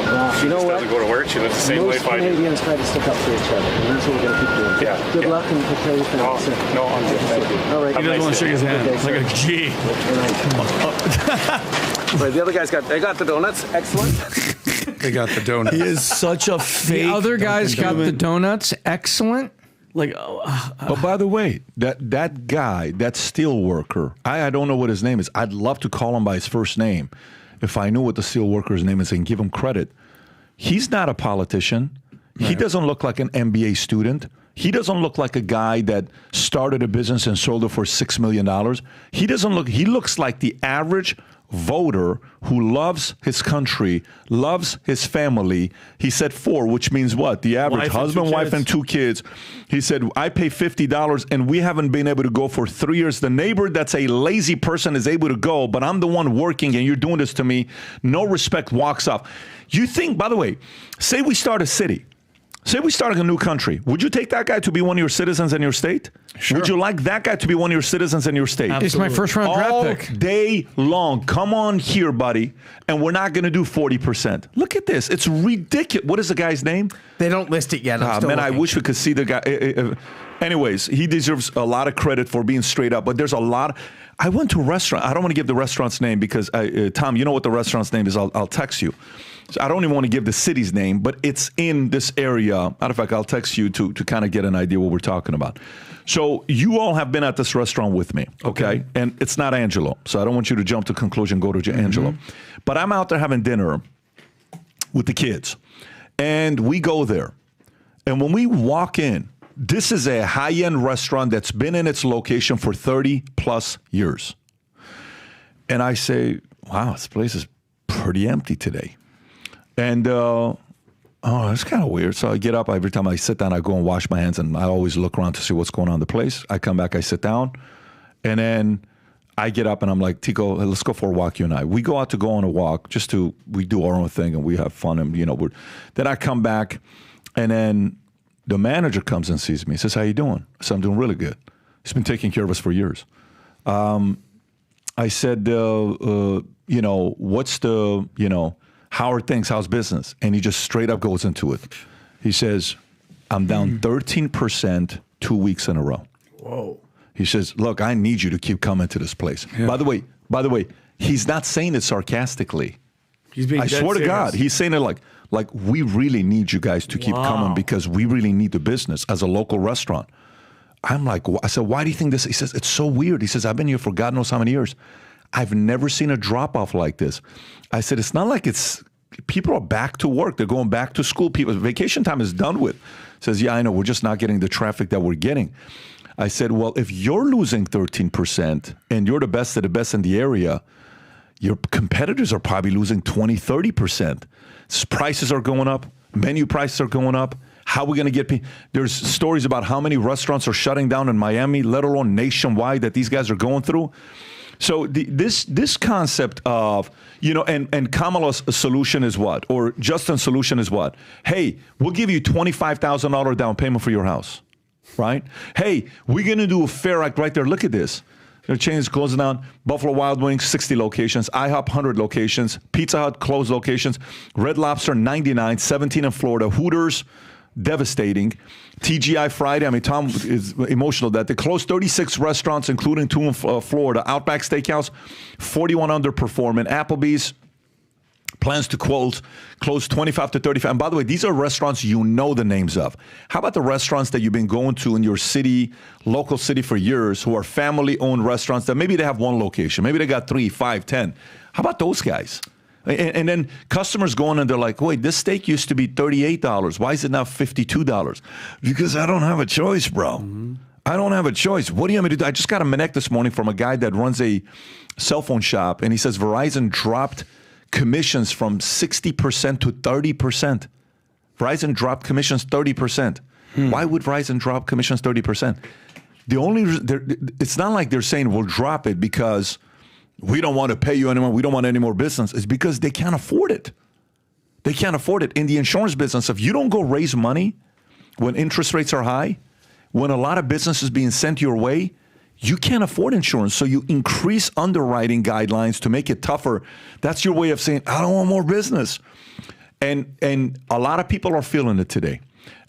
You know what? Doesn't go to work. She lives the same way. Most Canadians try to stick up for each other, and that's what we're going to keep doing. Yeah. Good luck and prepare you for next year. No, I'm good. Thank you. All right. He doesn't want to shake his hand. It's like a G. Right, the other guys got the donuts. Excellent. They got the donuts. He is such a fake. The other guys got the donuts. Excellent. But by the way, that guy, that steel worker, I don't know what his name is. I'd love to call him by his first name if I knew what the steel worker's name is and give him credit. He's not a politician. Right. He doesn't look like an MBA student. He doesn't look like a guy that started a business and sold it for $6 million. He looks like the average voter who loves his country, loves his family. He said 4, which means what? The average husband, wife, and 2 kids. He said, I pay $50 and we haven't been able to go for 3 years. The neighbor that's a lazy person is able to go, but I'm the one working and you're doing this to me. No respect, walks off. You think, by the way, say we start a city. Say we start a new country. Would you take that guy to be one of your citizens in your state? Sure. Would you like that guy to be one of your citizens in your state? Absolutely. It's my first round draft pick. All day long. Come on here, buddy. And we're not going to do 40%. Look at this. It's ridiculous. What is the guy's name? They don't list it yet. Man, looking. I wish we could see the guy. Anyways, he deserves a lot of credit for being straight up. But there's a lot. I went to a restaurant. I don't want to give the restaurant's name because, Tom, you know what the restaurant's name is. I'll text you. So I don't even want to give the city's name, but it's in this area. Matter of fact, I'll text you to kind of get an idea what we're talking about. So you all have been at this restaurant with me, okay? And it's not Angelo, so I don't want you to jump to conclusion, go to Angelo. But I'm out there having dinner with the kids, and we go there. And when we walk in, this is a high-end restaurant that's been in its location for 30-plus years. And I say, wow, this place is pretty empty today. And, it's kind of weird. So I get up. Every time I sit down, I go and wash my hands, and I always look around to see what's going on in the place. I come back, I sit down, and then I get up, and I'm like, Tico, let's go for a walk, you and I. We go out to go on a walk, we do our own thing, and we have fun, and, then I come back, and then the manager comes and sees me. He says, how you doing? I said, I'm doing really good. He's been taking care of us for years. I said, what's the, how are things? How's business? And he just straight up goes into it. He says, I'm down 13% 2 weeks in a row. Whoa. He says, look, I need you to keep coming to this place. Yeah. By the way, he's not saying it sarcastically. He's being I swear to God, he's saying it like we really need you guys to keep coming because we really need the business as a local restaurant. I'm like, I said, why do you think this? He says, it's so weird. He says, I've been here for God knows how many years. I've never seen a drop-off like this. I said, it's not like people are back to work. They're going back to school. Vacation time is done with. Says, yeah, I know. We're just not getting the traffic that we're getting. I said, well, if you're losing 13% and you're the best of the best in the area, your competitors are probably losing 20, 30%. Prices are going up. Menu prices are going up. How are we going to get people? There's stories about how many restaurants are shutting down in Miami, let alone nationwide, that these guys are going through. So this concept of, and Kamala's solution is what? Or Justin's solution is what? Hey, we'll give you $25,000 down payment for your house, right? Hey, we're going to do a fair act right there. Look at this. Their chain is closing down. Buffalo Wild Wings, 60 locations. IHOP, 100 locations. Pizza Hut, closed locations. Red Lobster, 99, 17 in Florida. Hooters, devastating. TGI Friday, I mean, Tom is emotional that they closed 36 restaurants, including 2 in Florida. Outback Steakhouse, 41 underperforming. Applebee's plans to close 25 to 35. And by the way, these are restaurants you know the names of. How about the restaurants that you've been going to in your city, local city for years, who are family-owned restaurants that maybe they have 1 location. Maybe they got 3, 5, 10. How about those guys? And then customers go in and they're like, wait, this steak used to be $38. Why is it now $52? Because I don't have a choice, bro. Mm-hmm. I don't have a choice. What do you want me to do? I just got a minute this morning from a guy that runs a cell phone shop, and he says Verizon dropped commissions from 60% to 30%. Verizon dropped commissions 30%. Why would Verizon drop commissions 30%? It's not like they're saying we'll drop it because we don't want to pay you anymore. We don't want any more business. It's because they can't afford it. They can't afford it. In the insurance business, if you don't go raise money when interest rates are high, when a lot of business is being sent your way, you can't afford insurance. So you increase underwriting guidelines to make it tougher. That's your way of saying, I don't want more business. And a lot of people are feeling it today.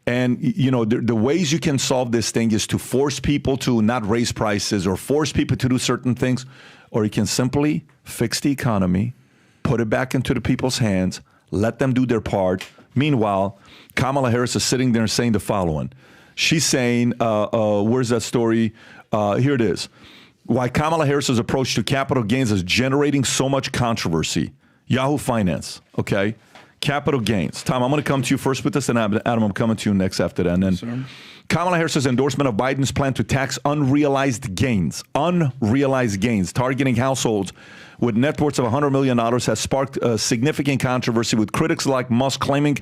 And, the ways you can solve this thing is to force people to not raise prices or force people to do certain things. Or you can simply fix the economy, put it back into the people's hands, let them do their part. Meanwhile, Kamala Harris is sitting there saying the following. She's saying, where's that story? Here it is. Why Kamala Harris's approach to capital gains is generating so much controversy. Yahoo Finance, okay? Capital gains. Tom, I'm going to come to you first with this, and Adam, I'm coming to you next after that. And then Kamala Harris's endorsement of Biden's plan to tax unrealized gains, targeting households with net worths of $100 million has sparked a significant controversy, with critics like Musk claiming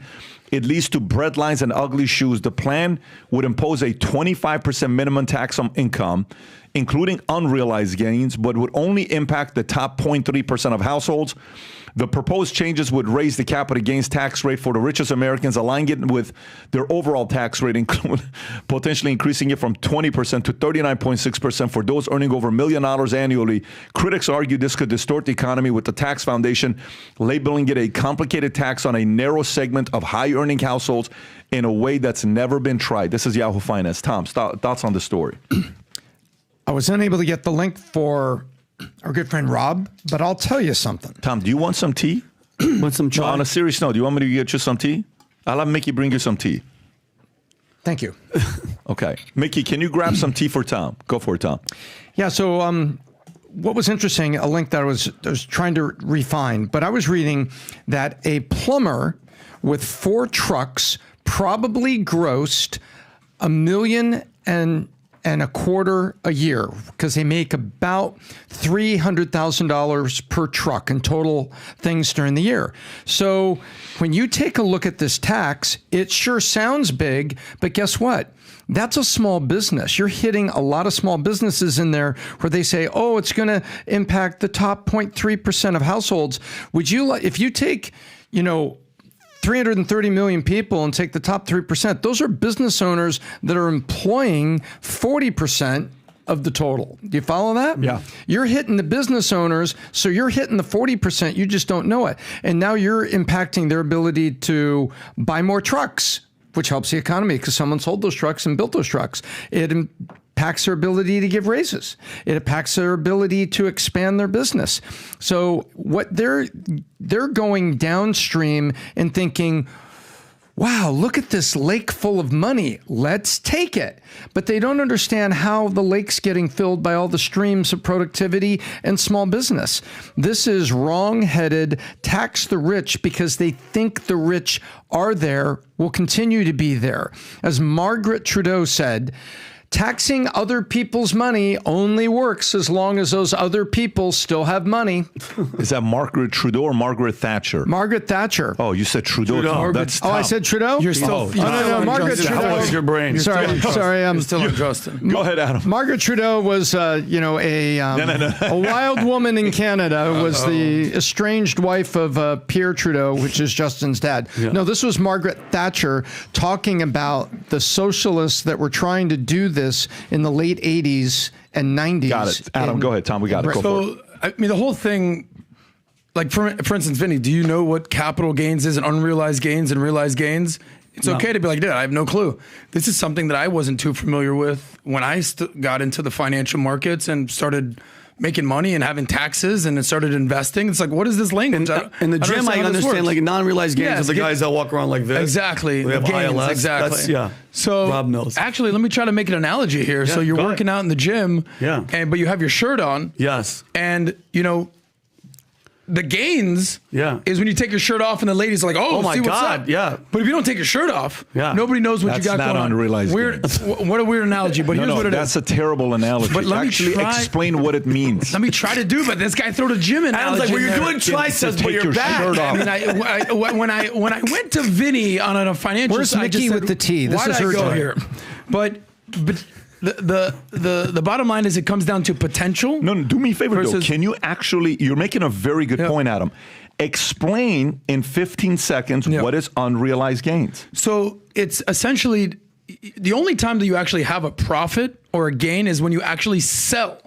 it leads to breadlines and ugly shoes. The plan would impose a 25% minimum tax on income, including unrealized gains, but would only impact the top 0.3% of households. The proposed changes would raise the capital gains tax rate for the richest Americans, aligning it with their overall tax rate, potentially increasing it from 20% to 39.6% for those earning over $1 million annually. Critics argue this could distort the economy, with the tax foundation labeling it a complicated tax on a narrow segment of high-earning households in a way that's never been tried. This is Yahoo Finance. Tom, thoughts on the story? I was unable to get the link for our good friend Rob, but I'll tell you something. Tom, do you want some tea? Want some chai? No, on a serious note, do you want me to get you some tea? I'll have Mickey bring you some tea. Thank you. Okay. Mickey, can you grab some tea for Tom? Go for it, Tom. Yeah, so what was interesting, a link that I was trying to refine, but I was reading that a plumber with 4 trucks probably grossed $1.25 million a year, because they make about $300,000 per truck in total things during the year. So when you take a look at this tax, it sure sounds big, but guess what? That's a small business. You're hitting a lot of small businesses in there where they say, oh, it's going to impact the top 0.3% of households. Would you, if you take, 330 million people and take the top 3%, those are business owners that are employing 40% of the total. Do you follow that? Yeah. You're hitting the business owners, so you're hitting the 40%, you just don't know it. And now you're impacting their ability to buy more trucks, which helps the economy because someone sold those trucks and built those trucks. It impacts their ability to give raises. It impacts their ability to expand their business. So what they're going downstream and thinking, wow, look at this lake full of money. Let's take it. But they don't understand how the lake's getting filled by all the streams of productivity and small business. This is wrong-headed, tax the rich because they think the rich are there, will continue to be there. As Margaret Trudeau said, taxing other people's money only works as long as those other people still have money. Is that Margaret Trudeau or Margaret Thatcher? Margaret Thatcher. Oh, you said Trudeau. That's I said Trudeau? You're still... no, Margaret Trudeau. How was your brain? Sorry, I'm still on Justin. Go ahead, Adam. Margaret Trudeau was, a wild woman in Canada, was the estranged wife of Pierre Trudeau, which is Justin's dad. Yeah. No, this was Margaret Thatcher talking about the socialists that were trying to do this in the late 80s and 90s. Got it. Adam, go ahead. Tom, we got it. Go for it. I mean, the whole thing, like, for instance, Vinny, do you know what capital gains is and unrealized gains and realized gains? It's okay to be like, dude, I have no clue. This is something that I wasn't too familiar with when I got into the financial markets and started making money and having taxes and then started investing. It's like, what is this language? In the gym, I understand like non-realized gains of the guys that walk around like this. Exactly. We have gains, ILS. exactly. That's, So Rob knows. Actually, let me try to make an analogy here. Yeah, so you're go working ahead. out in the gym, but you have your shirt on. Yes. And, the gains is when you take your shirt off and the ladies are like, oh my see what's God, up. Yeah. But if you don't take your shirt off, nobody knows what you got going on. Unrealized weird. What a weird analogy, but here's what it is. That's a terrible analogy. But let me explain what it means. Let me try to do, but this guy threw the gym analogy. I was like, well, you're doing triceps, but you're back. I mean, when I went to Vinny on a financial Where's Mickey with the tea? This is why did I go urgent. here? But the bottom line is it comes down to potential. No, do me a favor, though. Can you actually, you're making a very good point, Adam. Explain in 15 seconds what is unrealized gains. So it's essentially the only time that you actually have a profit or a gain is when you actually sell.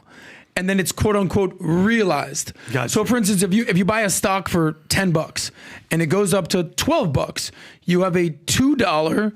And then it's quote unquote realized. Gotcha. So for instance, if you buy a stock for $10 and it goes up to $12, you have a $2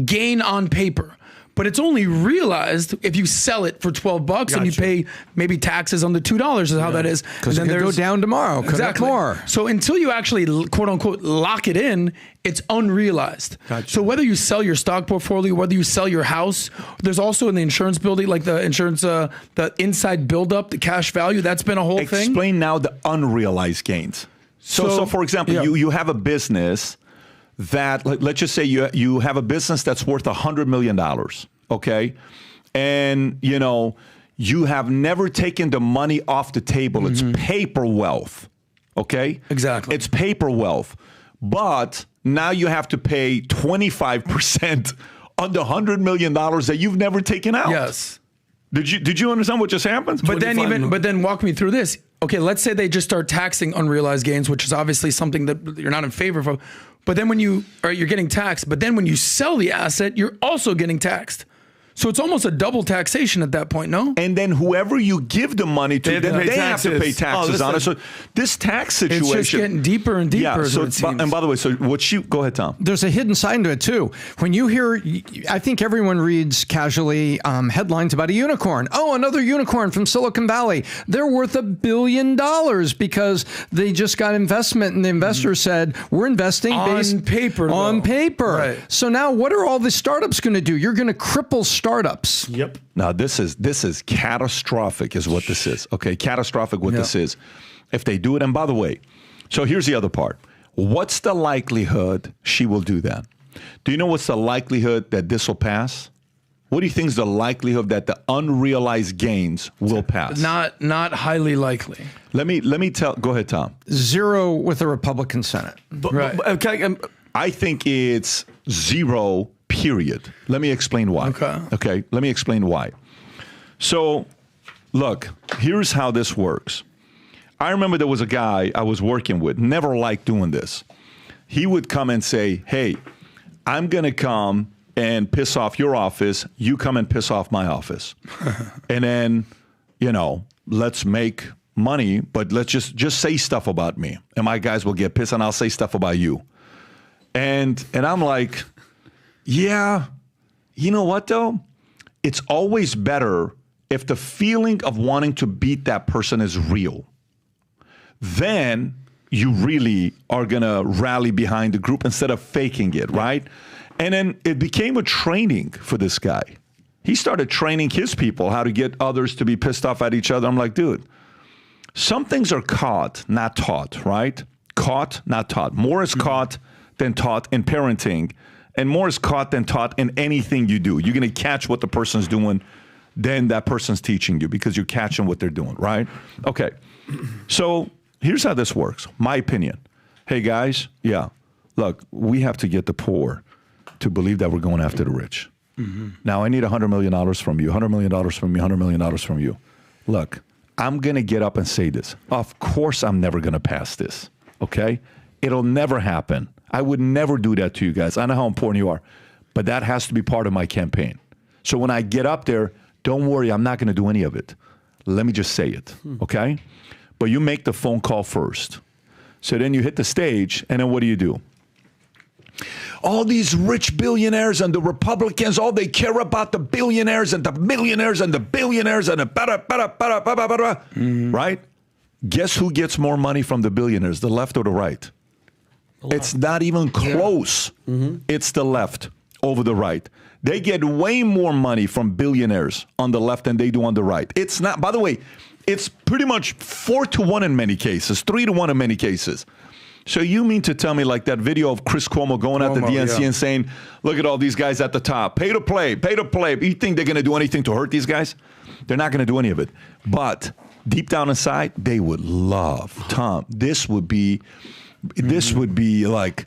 gain on paper. But it's only realized if you sell it for $12 and you pay maybe taxes on the $2 is how that is. Because it could go down tomorrow. Exactly. More. So until you actually quote unquote lock it in, it's unrealized. Gotcha. So whether you sell your stock portfolio, whether you sell your house, there's also in the insurance building, like the insurance, the inside buildup, the cash value. That's been a whole thing. Explain now the unrealized gains. So for example, you have a business that, let's just say you have a business that's worth $100 million, okay? And, you have never taken the money off the table. It's paper wealth, okay? Exactly. It's paper wealth. But now you have to pay 25% on the $100 million that you've never taken out. Yes. Did you understand what just happened? But then walk me through this. Okay, let's say they just start taxing unrealized gains, which is obviously something that you're not in favor of. But then you're getting taxed. But then when you sell the asset, you're also getting taxed. So it's almost a double taxation at that point, no? And then whoever you give the money to, they have to pay taxes on it. So this tax situation, it's just getting deeper and deeper. Yeah. So and by the way, go ahead, Tom. There's a hidden side to it too. When you hear, I think everyone reads casually headlines about a unicorn. Oh, another unicorn from Silicon Valley. They're worth $1 billion because they just got investment, and the investor said we're investing on paper. Right. So now, what are all the startups going to do? You're going to cripple startups. Yep. Now this is catastrophic, is what this is. Okay, catastrophic. What this is, if they do it. And by the way, so here's the other part. What's the likelihood she will do that? Do you know what's the likelihood that this will pass? What do you think is the likelihood that the unrealized gains will pass? Not highly likely. Let me tell. Go ahead, Tom. 0 with the Republican Senate. Right. I think it's 0. Period. Let me explain why. Okay. Let me explain why. So, look, here's how this works. I remember there was a guy I was working with, never liked doing this. He would come and say, hey, I'm going to come and piss off your office. You come and piss off my office. And then, let's make money, but let's just say stuff about me. And my guys will get pissed and I'll say stuff about you. And I'm like, yeah, you know what, though? It's always better if the feeling of wanting to beat that person is real. Then you really are going to rally behind the group instead of faking it, right? And then it became a training for this guy. He started training his people how to get others to be pissed off at each other. I'm like, dude, some things are caught, not taught, right? Caught, not taught. More is caught than taught in parenting. And more is caught than taught in anything you do. You're going to catch what the person's doing, then that person's teaching you because you're catching what they're doing, right? Okay. So here's how this works. My opinion. Hey, guys, look, we have to get the poor to believe that we're going after the rich. Now, I need $100 million from you, $100 million from you, $100 million from you. Look, I'm going to get up and say this. Of course, I'm never going to pass this, okay? It'll never happen. I would never do that to you guys. I know how important you are, but that has to be part of my campaign. So when I get up there, don't worry, I'm not going to do any of it. Let me just say it, okay? But you make the phone call first. So then you hit the stage, and then what do? All these rich billionaires and the Republicans, all they care about the billionaires and the millionaires and the billionaires and the right? Guess who gets more money from the billionaires, the left or the right? It's not even close. It's the left over the right. They get way more money from billionaires on the left than they do on the right. It's not, by the way, it's pretty much 4-1 in many cases, 3-1 in many cases. So you mean to tell me like that video of Chris Cuomo going at the DNC and saying, look at all these guys at the top, pay to play. You think they're going to do anything to hurt these guys? They're not going to do any of it. But deep down inside, they would love, Tom, this would be like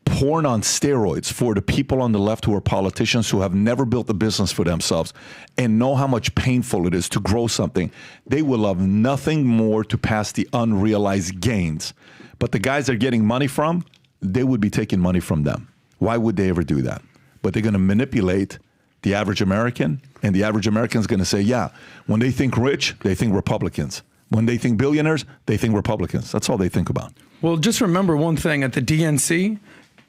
porn on steroids for the people on the left who are politicians who have never built a business for themselves and know how much painful it is to grow something. They will love nothing more to pass the unrealized gains. But the guys they're getting money from, they would be taking money from them. Why would they ever do that? But they're going to manipulate the average American, and the average American is going to say, yeah, when they think rich, they think Republicans. When they think billionaires, they think Republicans. That's all they think about. Well, just remember one thing at the DNC.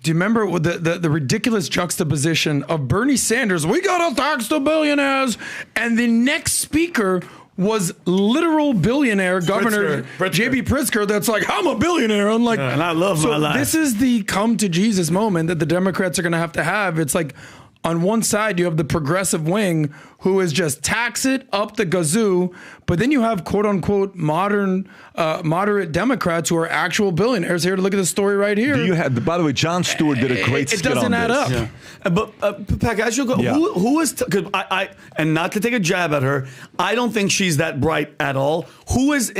Do you remember the ridiculous juxtaposition of Bernie Sanders? We got to tax the billionaires. And the next speaker was literal billionaire Governor J.B. Pritzker. That's like, I'm a billionaire. I'm like, and I love my life. This is the come to Jesus moment that the Democrats are going to have. It's like, on one side, you have the progressive wing who is just tax it up the gazoo, but then you have quote unquote moderate Democrats who are actual billionaires. Here to look at the story right here. Do you have? By the way, Jon Stewart did a great skit on this. It doesn't add up. Yeah. But Pac, as you go, who is? Because I and not to take a jab at her, I don't think she's that bright at all. Who is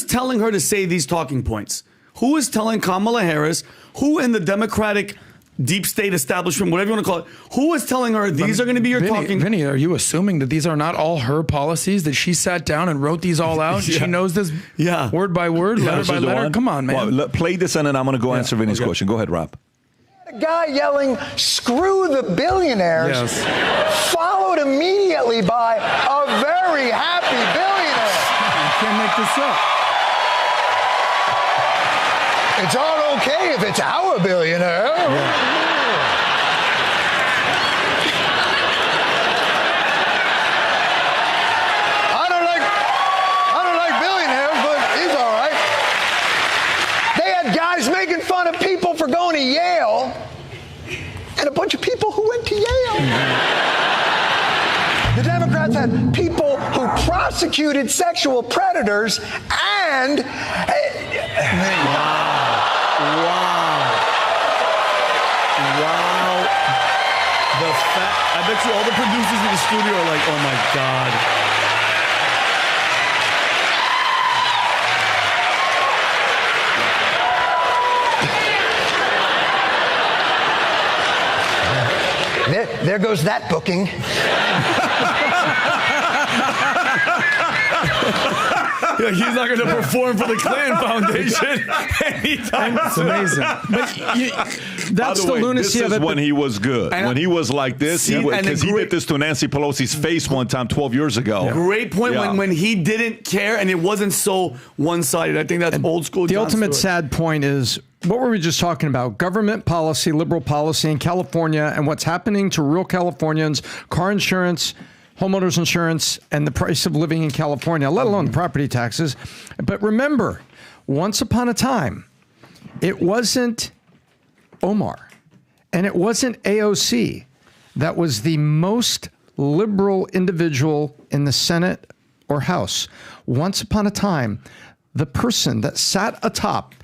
telling her to say these talking points? Who is telling Kamala Harris? Who in the Democratic deep state establishment, whatever you want to call it, who is telling her these are going to be your talking? Vinny, are you assuming that these are not all her policies, that she sat down and wrote these all out? She knows this word by word, letter by letter? Come on, man. Well, play this and then I'm going to go answer Vinny's question. Go ahead, Rob. A guy yelling, "Screw the billionaires," followed immediately by a very happy billionaire. You can't make this up. It's all okay if it's our billionaire. I don't like billionaires, but he's all right. They had guys making fun of people for going to Yale, and a bunch of people who went to Yale. The Democrats had people who prosecuted sexual predators and... Wow. I bet you all the producers in the studio are like, oh my God. There goes that booking. He's not going to perform for the Klan Foundation anytime. It's amazing. But that's the lunacy of it. This is when he was good. When he was like this, because he did this to Nancy Pelosi's face one time 12 years ago. Great point when he didn't care and it wasn't so one-sided. I think that's old school. The ultimate sad point is, what were we just talking about? Government policy, liberal policy in California, and what's happening to real Californians, car insurance, homeowners insurance, and the price of living in California, let alone property taxes. But remember, once upon a time, it wasn't Omar and it wasn't AOC that was the most liberal individual in the Senate or House. Once upon a time, the person that sat atop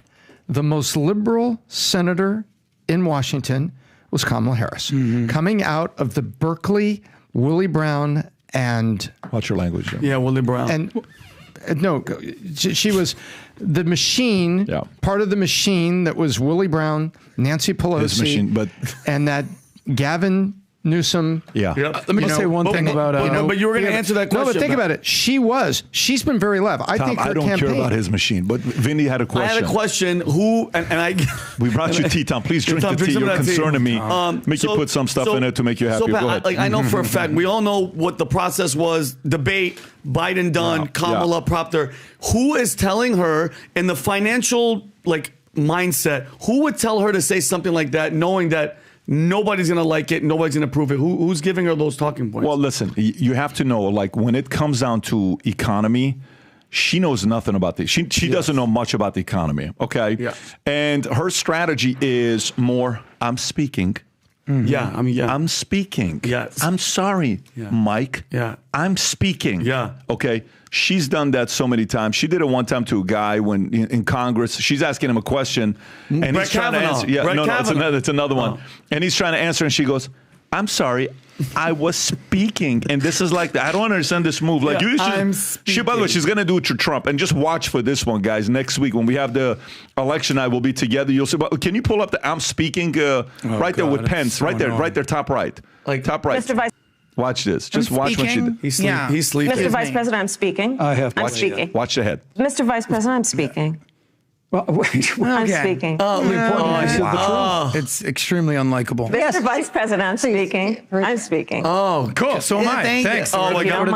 the most liberal senator in Washington was Kamala Harris, coming out of the Berkeley, Willie Brown, and... Watch your language, Jim. Yeah, Willie Brown. And no, she was the machine, part of the machine that was Willie Brown, Nancy Pelosi, his machine, and that Gavin Newsom. Let me just say one thing about... but you were going to answer that question. No, but think about it. She's been very left. I think her I don't campaign, care about his machine, but Vinny had a question. I had a question. We brought you tea, Tom. Please drink the tea. You're concerning me. Make you put some stuff in it to make you happy. Go ahead. I know for a fact, we all know what the process was. Debate, Biden done, Kamala propped her. Who is telling her in the financial mindset, who would tell her to say something like that, knowing that nobody's going to like it, nobody's going to approve it? Who's giving her those talking points? Well, listen, you have to know, when it comes down to economy, she knows nothing about this. She doesn't know much about the economy, okay? Yeah. And her strategy is more, I'm speaking. I'm speaking. Yes. I'm sorry, Mike. I'm speaking. Okay. She's done that so many times. She did it one time to a guy when in Congress. She's asking him a question, and he's trying to answer. It's another one. And he's trying to answer, and she goes, "I'm sorry, I was speaking." And this is I don't understand this move. By the way, she's gonna do it to Trump. And just watch for this one, guys. Next week when we have the election night, we'll be together. You'll see. But can you pull up the "I'm speaking" right there with Pence, right there, top right, top right. Mr. Vice. Watch this. Just watch what she did. He's sleeping. Mr. Vice President, I'm speaking. I'm speaking. Watch the head. Mr. Vice President, I'm speaking. I'm speaking. It's extremely unlikable. Mr. Vice President, I'm speaking. I'm speaking. Oh, cool. So am I. Thanks. Oh, my God.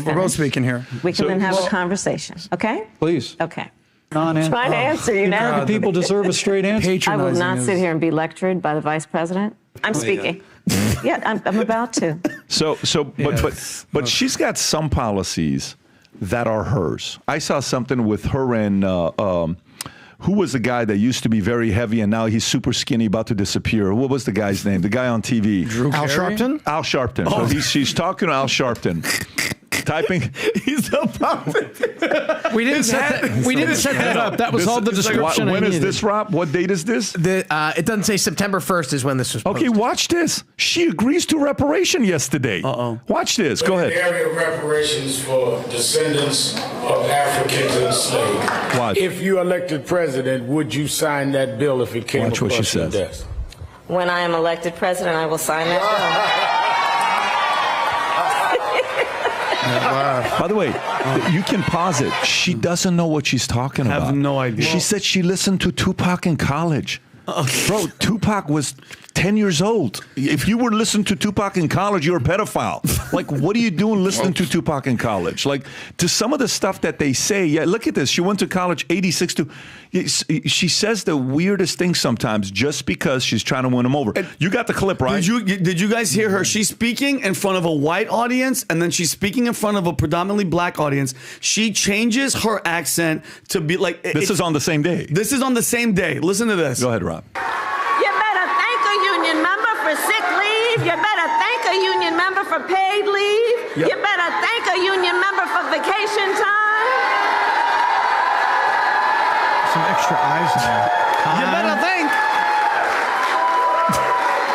We're both speaking here. We can then have a conversation. Okay? Please. Okay. Trying to answer you now. The people deserve a straight answer. I will not sit here and be lectured by the Vice President. I'm speaking. I'm about to. But she's got some policies that are hers. I saw something with her and who was the guy that used to be very heavy and now he's super skinny, about to disappear? What was the guy's name? The guy on TV. Al Sharpton? Al Sharpton. Oh. So she's talking to Al Sharpton. Typing. He's the prophet. We didn't set that up. That was all the description. When is this, Rob? What date is this? It doesn't say September 1st is when this was posted. Okay, watch this. She agrees to reparation yesterday. Watch this. Go ahead. Area of reparations for descendants of Africans enslaved. Watch. If you elected president, would you sign that bill if it came Watch what she across your says. desk? When I am elected president, I will sign that By the way, you can pause it. She doesn't know what she's talking about. I have no idea. She said she listened to Tupac in college. Bro, Tupac was 10 years old. If you were listening to Tupac in college, you're a pedophile. Like, what are you doing listening to Tupac in college? Like, to some of the stuff that they say, yeah, look at this. She went to college 86 to... She says the weirdest things sometimes just because she's trying to win them over. You got the clip, right? Did you guys hear her? She's speaking in front of a white audience, and then she's speaking in front of a predominantly black audience. She changes her accent to be like... This is on the same day. This is on the same day. Listen to this. Go ahead, Rob. You better thank a union member for sick leave. You better thank a union member for paid leave. Yep. You better thank a union member for vacation time. Some extra eyes in there. You better thank.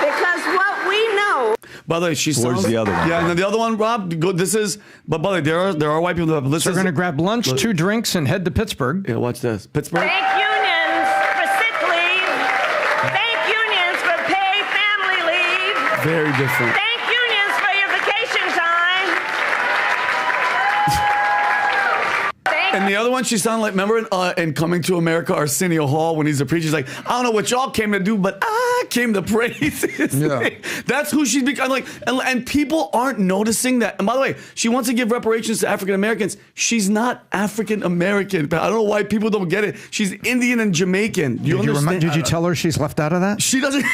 Because what we know. By the way, she Where's sounds, the other one? Yeah, and then the other one, Rob. This is. But by the way, there are white people. That, So we're going to grab lunch, 2 drinks, and head to Pittsburgh. Yeah, watch this. Pittsburgh. Thank unions for sick leave. Thank unions for paid family leave. Very different. Thank unions for your vacation time. And the other one, she sounded like, remember in Coming to America, Arsenio Hall, when he's a preacher, he's like, I don't know what y'all came to do, but I came to praise his name. That's who she's become. Like, and people aren't noticing that. And by the way, she wants to give reparations to African Americans. She's not African American. I don't know why people don't get it. She's Indian and Jamaican. Did you tell her she's left out of that? She doesn't.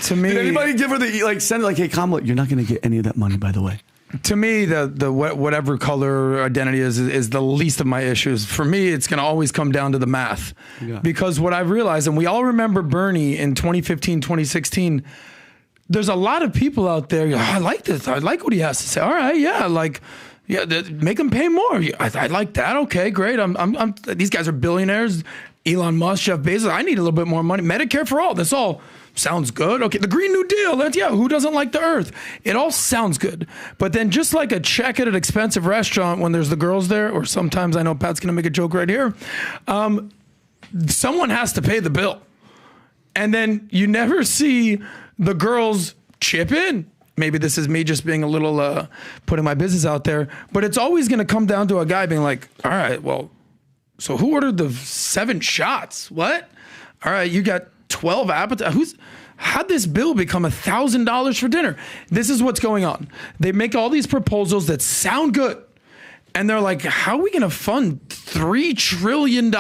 To me, did anybody give her the send it like, hey, Kamala, you're not going to get any of that money, by the way. To me, the whatever color identity is the least of my issues. For me, it's going to always come down to the math. Yeah. Because what I've realized, and we all remember Bernie in 2015, 2016, there's a lot of people out there, I like this. I like what he has to say. All right, yeah, make him pay more. I like that. Okay, great. These guys are billionaires. Elon Musk, Jeff Bezos. I need a little bit more money. Medicare for all. That's all. Sounds good. Okay, the Green New Deal. Who doesn't like the earth? It all sounds good. But then just like a check at an expensive restaurant when there's the girls there, or sometimes I know Pat's going to make a joke right here, someone has to pay the bill. And then you never see the girls chip in. Maybe this is me just being a little putting my business out there, but it's always going to come down to a guy being like, all right, well, so who ordered the 7 shots? What? All right, you got 12 appetizers. How'd this bill become $1,000 for dinner? This is what's going on. They make all these proposals that sound good. And they're like, how are we going to fund $3 trillion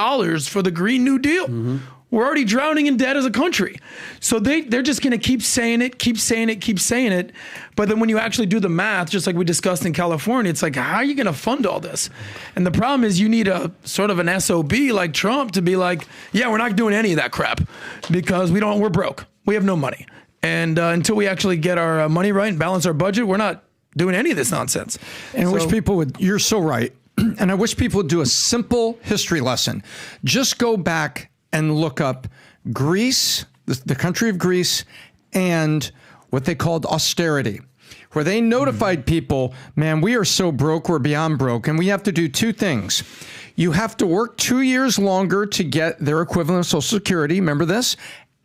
for the Green New Deal? Mm-hmm. We're already drowning in debt as a country. So they're just going to keep saying it. But then when you actually do the math, just like we discussed in California, it's like, how are you going to fund all this? And the problem is you need a sort of an SOB like Trump to be like, yeah, we're not doing any of that crap because we're broke. We have no money. And until we actually get our money right and balance our budget, we're not doing any of this nonsense. And I wish people would, you're so right. And I wish people would do a simple history lesson. Just go back and look up Greece, the country of Greece, and what they called austerity, where they notified people, man, we are so broke, we're beyond broke, and we have to do 2 things. You have to work 2 years longer to get their equivalent of Social Security, remember this?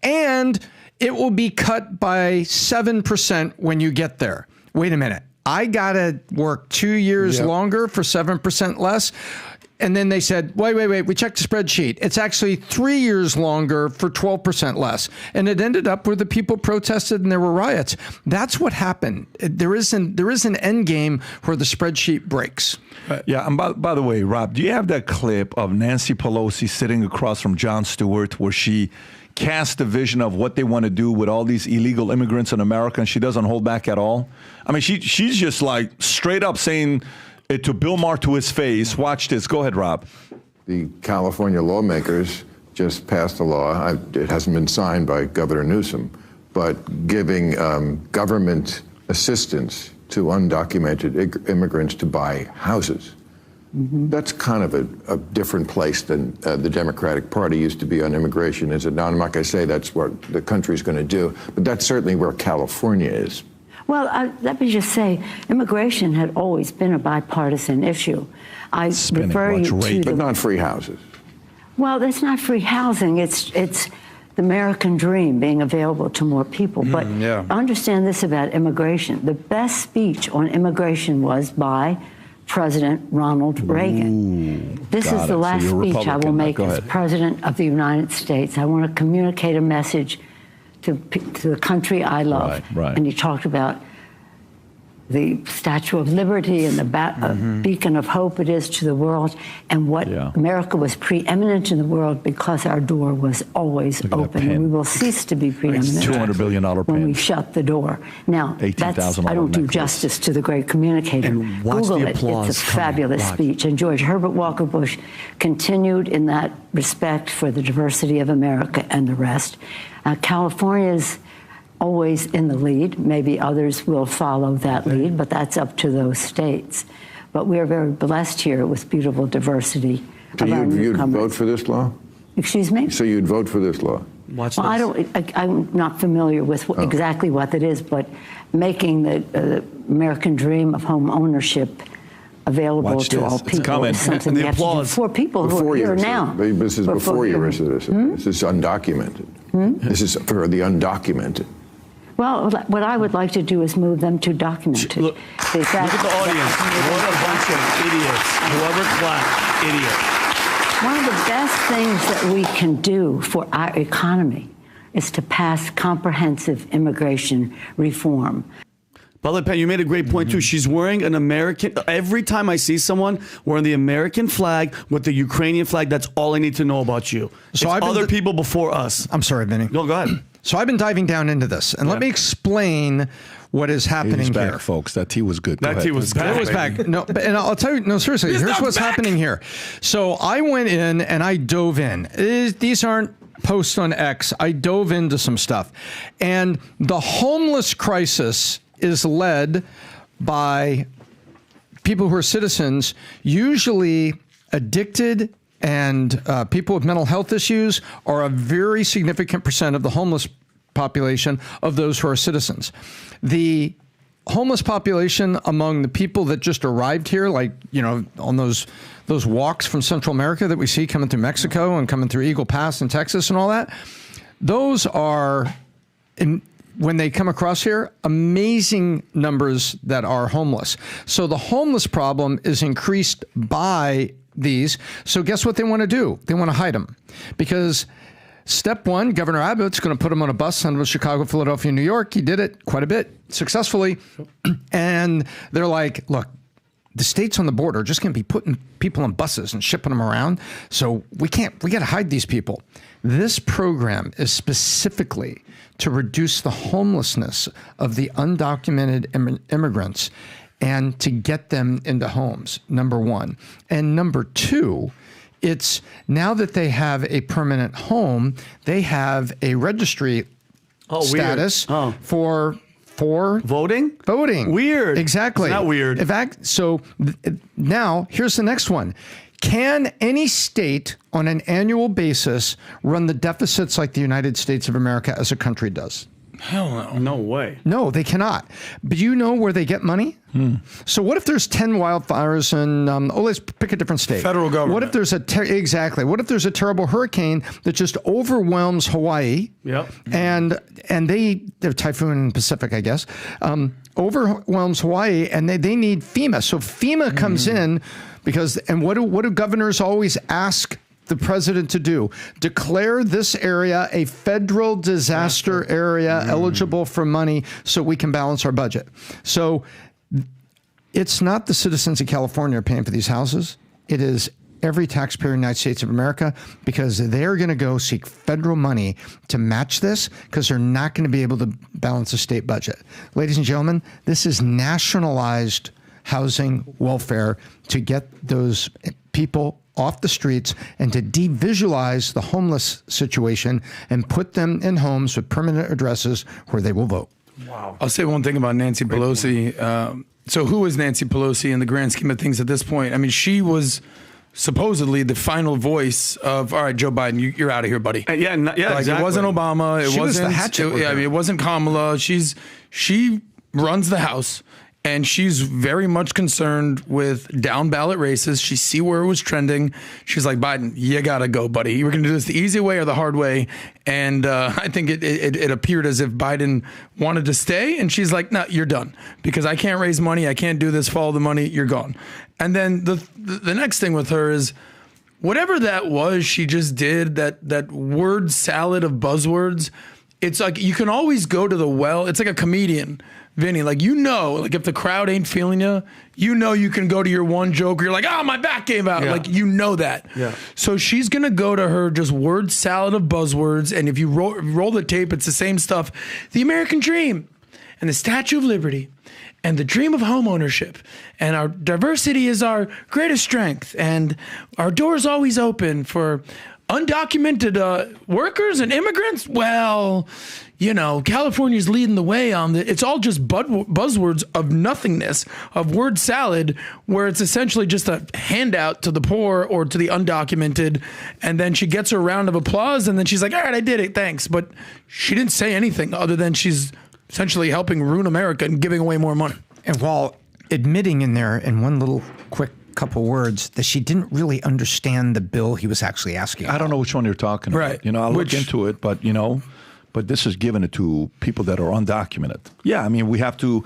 And it will be cut by 7% when you get there. Wait a minute, I gotta work 2 years longer for 7% less? And then they said, wait, we checked the spreadsheet. It's actually 3 years longer for 12% less. And it ended up where the people protested and there were riots. That's what happened. There is an end game where the spreadsheet breaks. Yeah, and by the way, Rob, do you have that clip of Nancy Pelosi sitting across from Jon Stewart where she cast a vision of what they want to do with all these illegal immigrants in America, and she doesn't hold back at all? I mean, she's just like straight up saying it to Bill Maher to his face. Watch this. Go ahead, Rob. The California lawmakers just passed a law. It hasn't been signed by Governor Newsom, but giving government assistance to undocumented immigrants to buy houses. That's kind of a different place than the Democratic Party used to be on immigration, is it not? I'm not going to say that's what the country's going to do, but that's certainly where California is. Well, let me just say, immigration had always been a bipartisan issue. I refer you to but not free houses. Well, that's not free housing. It's the American dream being available to more people. But understand this about immigration. The best speech on immigration was by President Ronald Reagan. This is the last speech I will make as President of the United States. I want to communicate a message to the country I love. And he talked about the Statue of Liberty and the beacon of hope it is to the world, and what America was preeminent in the world because our door was always open. And we will cease to be preeminent $200 billion when we shut the door. Now, that's, I don't do justice to the great communicator. And watch Google the it. applause It's a fabulous speech. And George Herbert Walker Bush continued in that respect for the diversity of America and the rest. California's always in the lead. Maybe others will follow that lead, but that's up to those states. But we are very blessed here with beautiful diversity. So you'd vote for this law? Excuse me? So you'd vote for this law? I'm not familiar with exactly what that is, but making the American dream of home ownership available to all people is something we have to do for people who are here now. This is before you're a citizen. This is undocumented. This is for the undocumented. Well, what I would like to do is move them to documented. Look at the audience. What a bunch of idiots. Whoever clapped, idiots. One of the best things that we can do for our economy is to pass comprehensive immigration reform. Butler Penn, you made a great point, too. She's wearing an American... Every time I see someone wearing the American flag with the Ukrainian flag, that's all I need to know about you. So it's other people before us. I'm sorry, Vinny. Go ahead. So I've been diving down into this, and let me explain what is happening He's back, here. folks. That tea was good. That tea was back. It was back. No, and I'll tell you, no, seriously, here's what's happening here. So I went in and I dove in. These aren't posts on X. I dove into some stuff. And the homeless crisis is led by people who are citizens, usually addicted, and people with mental health issues are a very significant percent of the homeless population of those who are citizens. The homeless population among the people that just arrived here, like, you know, on those walks from Central America that we see coming through Mexico and coming through Eagle Pass in Texas and all that, those are, when they come across here, amazing numbers that are homeless. So the homeless problem is increased by these. So guess what they want to do? They want to hide them. Because step one, Governor Abbott's going to put them on a bus on Chicago, Philadelphia, New York. He did it quite a bit successfully. And they're like, look, the states on the border are just going to be putting people on buses and shipping them around. So we got to hide these people. This program is specifically to reduce the homelessness of the undocumented immigrants and to get them into homes, number one. And number two, it's now that they have a permanent home, they have a registry status for voting? Voting. Weird. Exactly. It's not weird. In fact, so now here's the next one. Can any state on an annual basis run the deficits like the United States of America as a country does? Hell no. No way. No, they cannot. But you know where they get money? So what if there's 10 wildfires in, let's pick a different state. Federal government. What if there's exactly. What if there's a terrible hurricane that just overwhelms Hawaii? Yep. And they're typhoon in the Pacific, I guess, overwhelms Hawaii, and they need FEMA. So FEMA comes in and what do governors always ask the president to do? Declare this area a federal disaster area eligible for money so we can balance our budget. So it's not the citizens of California are paying for these houses. It is every taxpayer in the United States of America, because they're going to go seek federal money to match this because they're not going to be able to balance the state budget. Ladies and gentlemen, this is nationalized housing welfare to get those people off the streets and to devisualize the homeless situation and put them in homes with permanent addresses where they will vote. Wow. I'll say one thing about Nancy Pelosi. So who is Nancy Pelosi in the grand scheme of things at this point? I mean, she was supposedly the final voice of, all right, Joe Biden, you're out of here, buddy. Yeah, like, exactly. It wasn't Obama. It wasn't the hatchet. It wasn't Kamala. She runs the House. And she's very much concerned with down ballot races. She see where it was trending. She's like, Biden, you got to go, buddy. We're going to do this the easy way or the hard way. And I think it appeared as if Biden wanted to stay. And she's like, no, you're done because I can't raise money. I can't do this. Follow the money. You're gone. And then the next thing with her is whatever that was, she just did that word salad of buzzwords. It's like you can always go to the well. It's like a comedian. Vinny, like, if the crowd ain't feeling you, you can go to your one joke where you're like, oh, my back gave out. Yeah. Like, that. Yeah. So she's going to go to her just word salad of buzzwords. And if you roll the tape, it's the same stuff. The American dream and the Statue of Liberty and the dream of home ownership and our diversity is our greatest strength. And our door's always open for undocumented workers and immigrants. Well, California's leading the way on it's all just buzzwords of nothingness, of word salad, where it's essentially just a handout to the poor or to the undocumented. And then she gets her round of applause and then she's like, all right, I did it. Thanks. But she didn't say anything other than she's essentially helping ruin America and giving away more money. And while admitting in there in one little quick couple words that she didn't really understand the bill he was actually asking about. I don't know which one you're talking about. Right. I'll look into it, but but this is given it to people that are undocumented. Yeah, I mean, we have to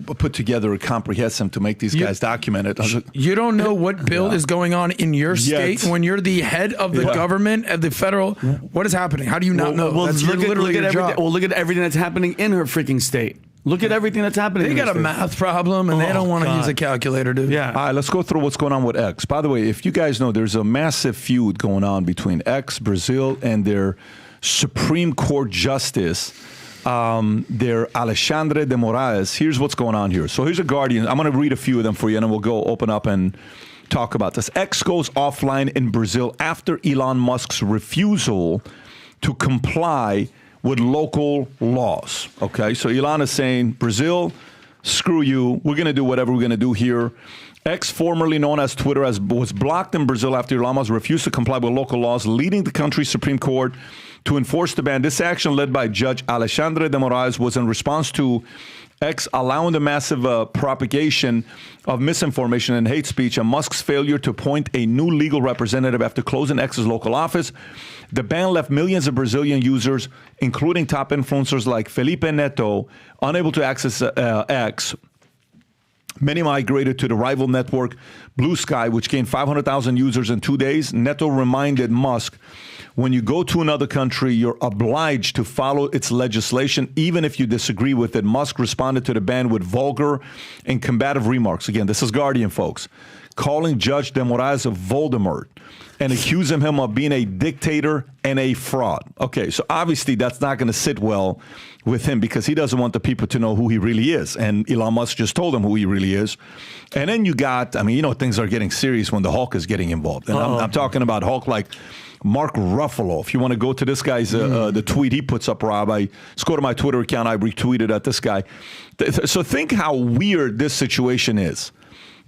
put together a comprehensive to make these guys documented. You don't know what bill is going on in your state when you're the head of the government, of the federal. What is happening? How do you not know? Well, That's look your at everything that's happening in her freaking state. Look at everything that's happening. They got a math problem, and they don't want to use a calculator, dude. Yeah. All right, let's go through what's going on with X. By the way, if you guys know, there's a massive feud going on between X, Brazil, and their Supreme Court Justice, their Alexandre de Moraes. Here's what's going on here. So here's a Guardian. I'm going to read a few of them for you, and then we'll go open up and talk about this. X goes offline in Brazil after Elon Musk's refusal to comply with local laws. Okay, so Elon is saying, Brazil, screw you. We're going to do whatever we're going to do here. X, formerly known as Twitter, was blocked in Brazil after Elon Musk refused to comply with local laws, leading the country's Supreme Court to enforce the ban. This action, led by Judge Alexandre de Moraes, was in response to X allowing the massive propagation of misinformation and hate speech and Musk's failure to appoint a new legal representative after closing X's local office. The ban left millions of Brazilian users, including top influencers like Felipe Neto, unable to access X. Many migrated to the rival network Blue Sky, which gained 500,000 users in 2 days. Neto reminded Musk, when you go to another country, you're obliged to follow its legislation, even if you disagree with it. Musk responded to the ban with vulgar and combative remarks. Again, this is Guardian, folks. Calling Judge de Moraes a Voldemort and accusing him of being a dictator and a fraud. Okay, so obviously that's not going to sit well with him because he doesn't want the people to know who he really is. And Elon Musk just told him who he really is. And then you got, things are getting serious when the Hulk is getting involved. And I'm talking about Hulk like Mark Ruffalo. If you want to go to this guy's, the tweet he puts up, Rob, just go to my Twitter account. I retweeted at this guy. So think how weird this situation is.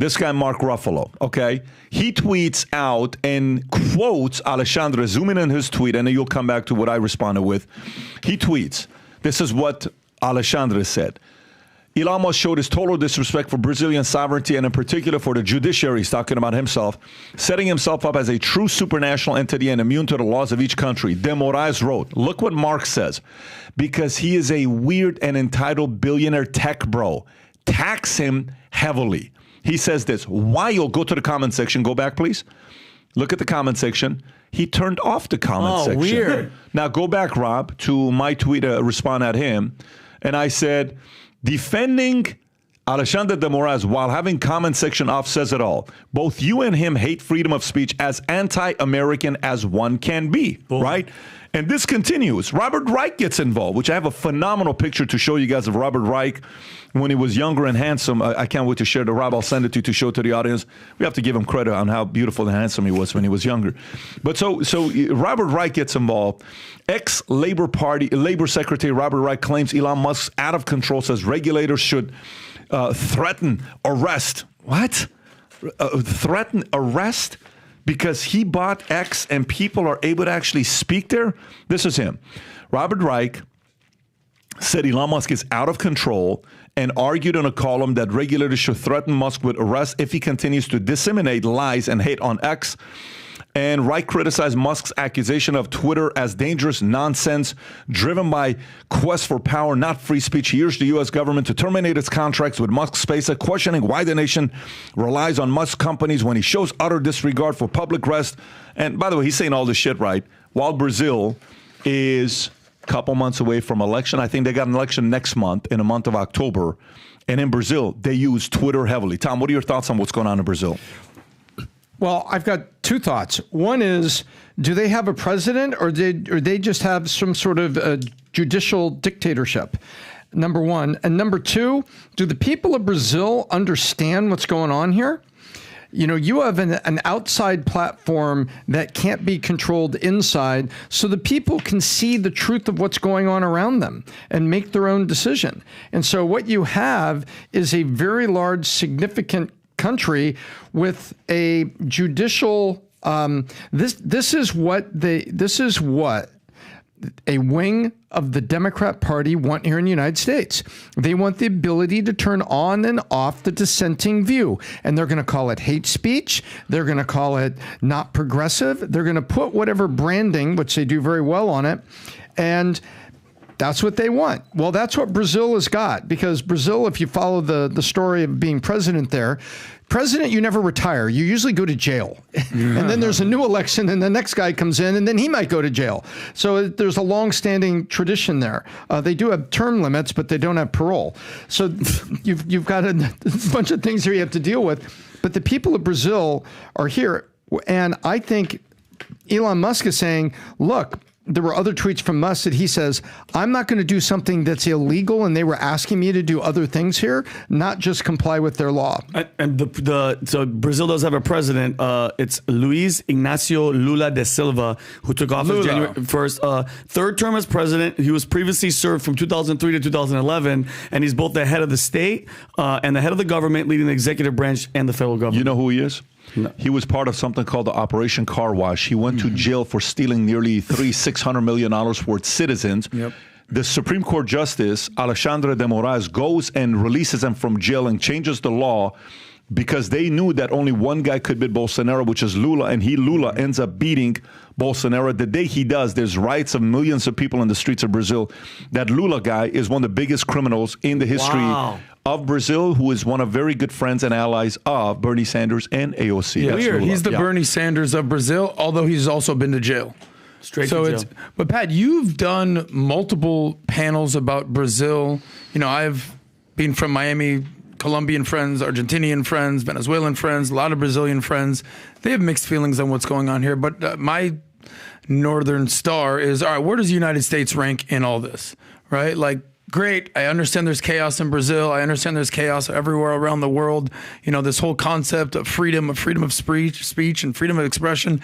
This guy, Mark Ruffalo, okay? He tweets out and quotes Alexandre, zoom in on his tweet, and then you'll come back to what I responded with. He tweets, this is what Alexandre said. Elon Musk showed his total disrespect for Brazilian sovereignty and in particular for the judiciary, he's talking about himself, setting himself up as a true supranational entity and immune to the laws of each country. De Moraes wrote, look what Mark says, because he is a weird and entitled billionaire tech bro. Tax him heavily. He says this, why you'll go to the comment section, go back please. Look at the comment section. He turned off the comment section. Weird. Now go back, Rob, to my tweet, respond at him. And I said, defending Alexandre de Moraes, while having comment section off, says it all. Both you and him hate freedom of speech as anti-American as one can be, right? And this continues. Robert Reich gets involved, which I have a phenomenal picture to show you guys of Robert Reich when he was younger and handsome. I can't wait to share the Rob. I'll send it to show to the audience. We have to give him credit on how beautiful and handsome he was when he was younger. But so Robert Reich gets involved. Labor Secretary Robert Reich claims Elon Musk's out of control, says regulators should threaten arrest. What? Threaten arrest? Because he bought X and people are able to actually speak there? This is him. Robert Reich said Elon Musk is out of control and argued in a column that regulators should threaten Musk with arrest if he continues to disseminate lies and hate on X. And Reich criticized Musk's accusation of Twitter as dangerous nonsense driven by quest for power, not free speech. He urged the U.S. government to terminate its contracts with Musk's SpaceX, questioning why the nation relies on Musk companies when he shows utter disregard for public rest. And by the way, he's saying all this shit right. While Brazil is a couple months away from election, I think they got an election next month, in the month of October. And in Brazil, they use Twitter heavily. Tom, what are your thoughts on what's going on in Brazil? Well, I've got two thoughts. One is, do they have a president or they just have some sort of judicial dictatorship? Number one. And number two, do the people of Brazil understand what's going on here? You know, you have an outside platform that can't be controlled inside, so the people can see the truth of what's going on around them and make their own decision. And so what you have is a very large, significant country with a judicial this is what a wing of the Democrat Party want here in the United States. They want the ability to turn on and off the dissenting view, and they're going to call it hate speech. They're going to call it not progressive. They're going to put whatever branding, which they do very well on it, and that's what they want. Well, that's what Brazil has got, because Brazil, if you follow the story of being president there, you never retire. You usually go to jail. And then there's a new election and the next guy comes in and then he might go to jail. So there's a long-standing tradition there. They do have term limits, but they don't have parole. So you've got a bunch of things here you have to deal with. But the people of Brazil are here. And I think Elon Musk is saying, look, there were other tweets from Musk that he says, I'm not going to do something that's illegal, and they were asking me to do other things here, not just comply with their law. And so Brazil does have a president. It's Luiz Inácio Lula da Silva, who took office January 1st. Third term as president. He was previously served from 2003 to 2011, and he's both the head of the state and the head of the government, leading the executive branch and the federal government. You know who he is? No. He was part of something called the Operation Car Wash. He went to jail for stealing nearly $600 million worth citizens. Yep. The Supreme Court Justice, Alexandre de Moraes, goes and releases him from jail and changes the law because they knew that only one guy could beat Bolsonaro, which is Lula, and Lula ends up beating Bolsonaro. The day he does, there's riots of millions of people in the streets of Brazil. That Lula guy is one of the biggest criminals in the history of Brazil, who is one of very good friends and allies of Bernie Sanders and AOC. Yeah, weird. He's the Bernie Sanders of Brazil, although he's also been to jail. Straight to jail. But Pat, you've done multiple panels about Brazil. You know, I've been from Miami, Colombian friends, Argentinian friends, Venezuelan friends, a lot of Brazilian friends. They have mixed feelings on what's going on here. But my Northern Star is, all right, where does the United States rank in all this, right? Like, great, I understand there's chaos in Brazil. I understand there's chaos everywhere around the world. You know, this whole concept of freedom of speech and freedom of expression.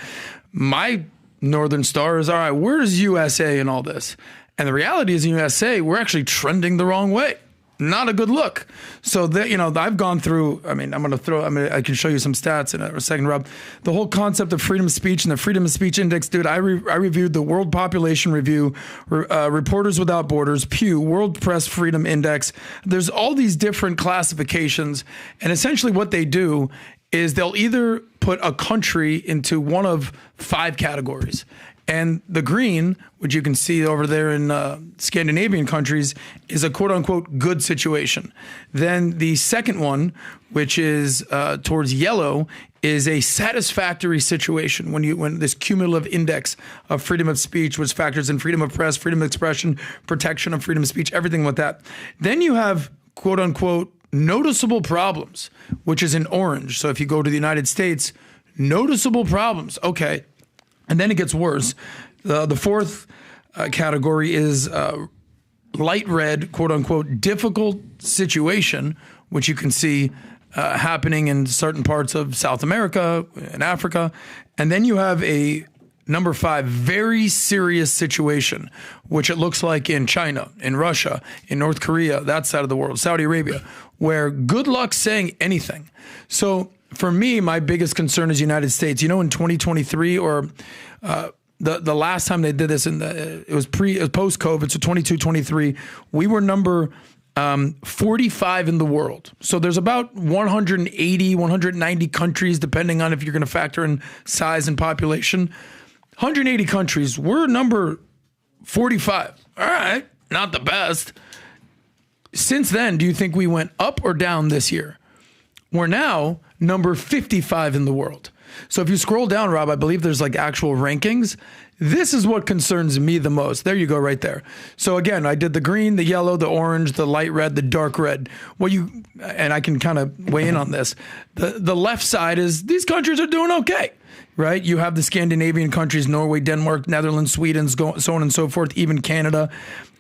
My Northern Star is, all right, where's USA in all this? And the reality is in USA, we're actually trending the wrong way. Not a good look. So that, you know, I've gone through, I can show you some stats in a second, Rob. The whole concept of freedom of speech and the freedom of speech index, dude, I reviewed the World Population Review, Reporters Without Borders, Pew, World Press Freedom Index. There's all these different classifications. And essentially what they do is they'll either put a country into one of 5 categories. And the green, which you can see over there in Scandinavian countries, is a quote-unquote good situation. Then the second one, which is towards yellow, is a satisfactory situation when this cumulative index of freedom of speech, which factors in freedom of press, freedom of expression, protection of freedom of speech, everything with that. Then you have quote-unquote noticeable problems, which is in orange. So if you go to the United States, noticeable problems. Okay. And then it gets worse. The fourth category is light red, quote unquote, difficult situation, which you can see happening in certain parts of South America and Africa. And then you have a number 5, very serious situation, which it looks like in China, in Russia, in North Korea, that side of the world, Saudi Arabia, where good luck saying anything. So for me, my biggest concern is United States. You know, in 2023 or the last time they did this, it was post-COVID, so 22, 23, we were number 45 in the world. So there's about 180, 190 countries, depending on if you're going to factor in size and population. 180 countries. We're number 45. All right, not the best. Since then, do you think we went up or down this year? We're now number 55 in the world. So if you scroll down, Rob, I believe there's like actual rankings. This is what concerns me the most. There you go, right there. So again, I did the green, the yellow, the orange, the light red, the dark red. And I can kind of weigh in on this. The left side is these countries are doing okay, right? You have the Scandinavian countries, Norway, Denmark, Netherlands, Sweden, so on and so forth, even Canada.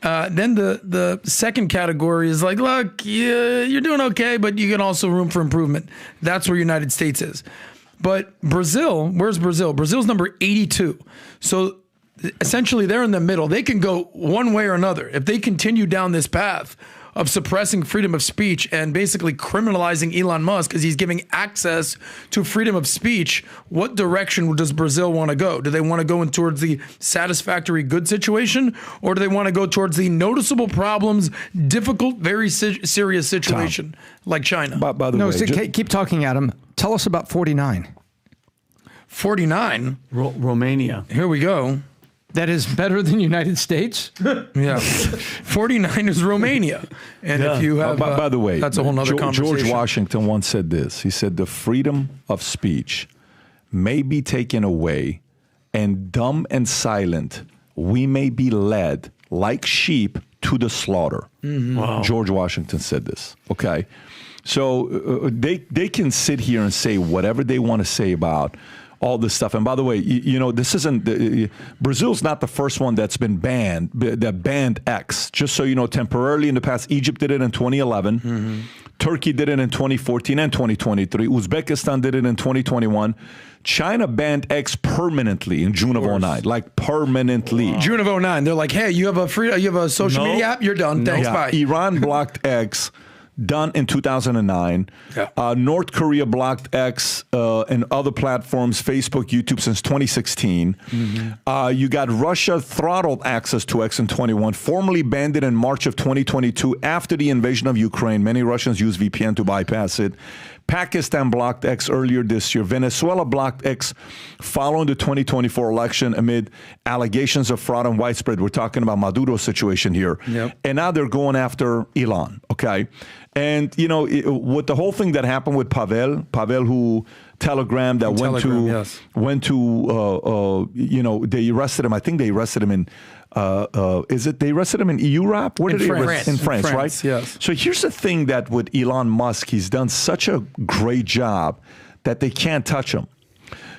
Then the second category is like, look, you're doing okay, but you can also room for improvement. That's where United States is. But Brazil, where's Brazil? Brazil's number 82. So essentially they're in the middle. They can go one way or another. If they continue down this path of suppressing freedom of speech and basically criminalizing Elon Musk because he's giving access to freedom of speech, what direction does Brazil want to go? Do they want to go in towards the satisfactory good situation, or do they want to go towards the noticeable problems, difficult, very serious situation like China? By the way, keep talking, Adam. Tell us about 49. 49? Romania. Here we go. That is better than United States? Yeah. 49 is Romania. And if you have... by the way, that's a whole nother conversation. George Washington once said this. He said, the freedom of speech may be taken away, and dumb and silent, we may be led like sheep to the slaughter. Mm-hmm. Wow. George Washington said this. Okay. So they can sit here and say whatever they want to say about all this stuff. And by the way, you know, this isn't, Brazil's not the first one that's been banned, that banned X. Just so you know, temporarily in the past, Egypt did it in 2011. Mm-hmm. Turkey did it in 2014 and 2023. Uzbekistan did it in 2021. China banned X permanently in June of 09, like permanently. Wow. June of 09, they're like, hey, you have a social media app? You're done. Thanks, bye. Iran blocked X. Done in 2009. Yeah. North Korea blocked X and other platforms, Facebook, YouTube, since 2016. Mm-hmm. You got Russia throttled access to X in 21, formally banned it in March of 2022 after the invasion of Ukraine. Many Russians use VPN to bypass it. Pakistan blocked X earlier this year. Venezuela blocked X following the 2024 election amid allegations of fraud and widespread. We're talking about Maduro's situation here. Yep. And now they're going after Elon, okay? And, you know, with the whole thing that happened with Pavel who telegrammed that went to you know, they arrested him. I think they arrested him in, they arrested him in Europe? Where did they arrest him? In France, right? Yes. So here's the thing that with Elon Musk, he's done such a great job that they can't touch him.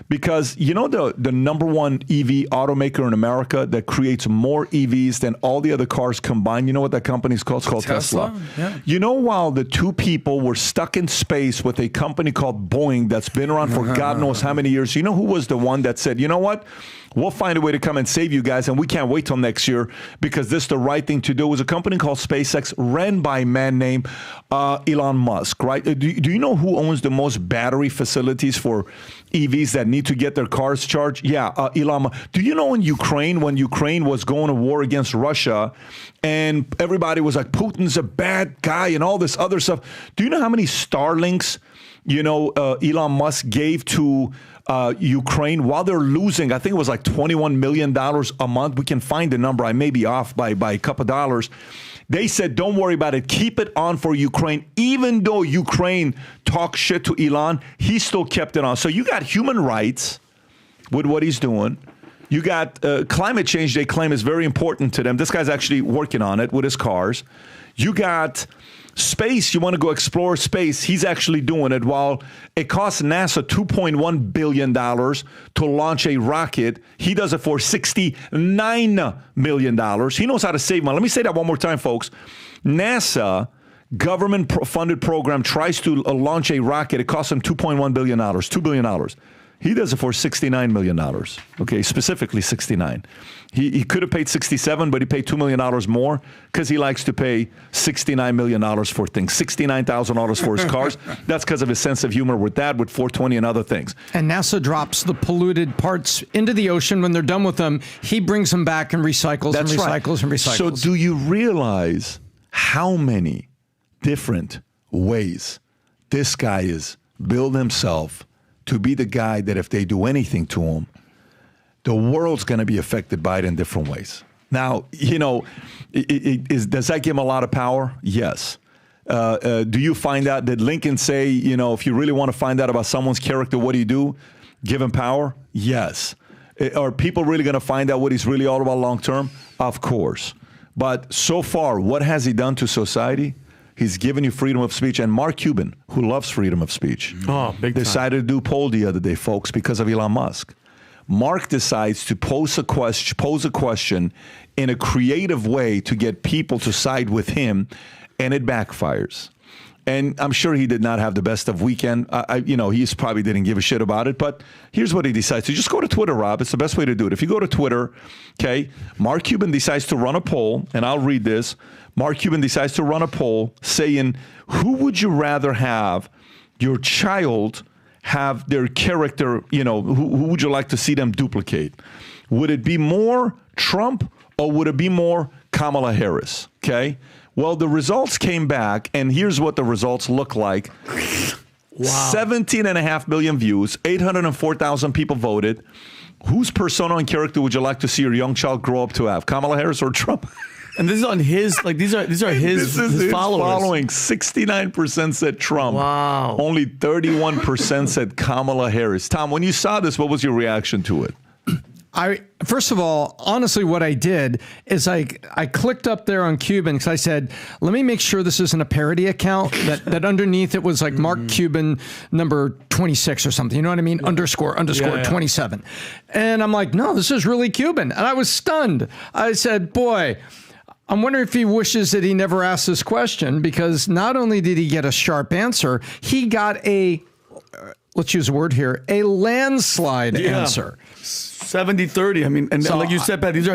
Because you know the number one EV automaker in America that creates more EVs than all the other cars combined, you know what that company is called? It's called Tesla. Yeah. You know, while the two people were stuck in space with a company called Boeing that's been around for God knows how many years, you know who was the one that said, you know what? We'll find a way to come and save you guys, and we can't wait till next year because this is the right thing to do. It was a company called SpaceX, ran by a man named Elon Musk, right? Do you know who owns the most battery facilities for EVs that need to get their cars charged? Yeah, Elon Musk. Do you know when Ukraine was going to war against Russia, and everybody was like, Putin's a bad guy and all this other stuff. Do you know how many Starlinks, you know, Elon Musk gave to Ukraine while they're losing? I think it was like $21 million a month. We can find the number. I may be off by a couple of dollars. They said, don't worry about it. Keep it on for Ukraine. Even though Ukraine talks shit to Elon, he still kept it on. So you got human rights with what he's doing. You got climate change, they claim is very important to them. This guy's actually working on it with his cars. You got space. You want to go explore space. He's actually doing it while it costs NASA $2.1 billion to launch a rocket. He does it for $69 million. He knows how to save money. Let me say that one more time, folks. NASA government-funded program tries to launch a rocket. It costs him $2.1 billion, $2 billion. He does it for $69 million. Okay, specifically 69. He could have paid 67, but he paid $2 million more because he likes to pay $69 million for things. $69,000 for his cars. That's because of his sense of humor with that, with 420 and other things. And NASA drops the polluted parts into the ocean. When they're done with them, he brings them back and recycles and recycles and recycles. So do you realize how many different ways this guy is build himself to be the guy that if they do anything to him, the world's going to be affected by it in different ways. Now, you know, does that give him a lot of power? Yes. Do you find out, did Lincoln say, you know, if you really want to find out about someone's character, what do you do? Give him power? Yes. Are people really going to find out what he's really all about long term? Of course. But so far, what has he done to society? He's given you freedom of speech. And Mark Cuban, who loves freedom of speech, decided to do a poll the other day, folks, because of Elon Musk. Mark decides to pose a question in a creative way to get people to side with him, and it backfires. And I'm sure he did not have the best of weekend. You know, he probably didn't give a shit about it. But here's what he decides to. Just go to Twitter, Rob. It's the best way to do it. If you go to Twitter, okay, Mark Cuban decides to run a poll, and I'll read this. Mark Cuban decides to run a poll saying, who would you rather have your child have their character, you know, who would you like to see them duplicate? Would it be more Trump or would it be more Kamala Harris? Okay. Well, the results came back, and here's what the results look like. Wow. 17.5 million views, 804,000 people voted. Whose persona and character would you like to see your young child grow up to have? Kamala Harris or Trump? And this is on his, like, these are his followers. Following. 69% said Trump. Wow. Only 31% said Kamala Harris. Tom, when you saw this, what was your reaction to it? First of all, honestly, what I did is I clicked up there on Cuban because I said, let me make sure this isn't a parody account, that underneath it was like Mark Cuban number 26 or something. You know what I mean? Yeah. Underscore 27. And I'm like, no, this is really Cuban. And I was stunned. I said, boy, I'm wondering if he wishes that he never asked this question, because not only did he get a sharp answer, he got let's use a word here, a landslide answer. 70-30. I mean, and so, like you said, Pat, these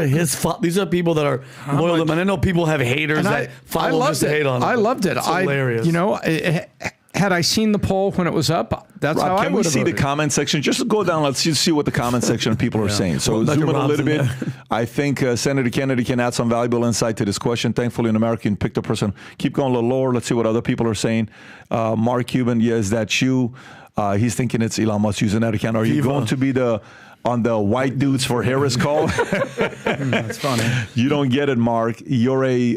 are people that are loyal to him. And I know people have haters that follow just to hate on him. I loved it. It's hilarious. You know, had I seen the poll when it was up, that's Rob, how I would have Can we see voted. the comment section? Just go down. Let's just see what the comment section of people are saying. So zoom in a little bit. I think Senator Kennedy can add some valuable insight to this question. Thankfully, an American picked a person. Keep going a little lower. Let's see what other people are saying. Mark Cuban, is that you? He's thinking it's Elon Musk using that account. Are you going to be on the white dudes for Harris call? That's funny. You don't get it, Mark. You're a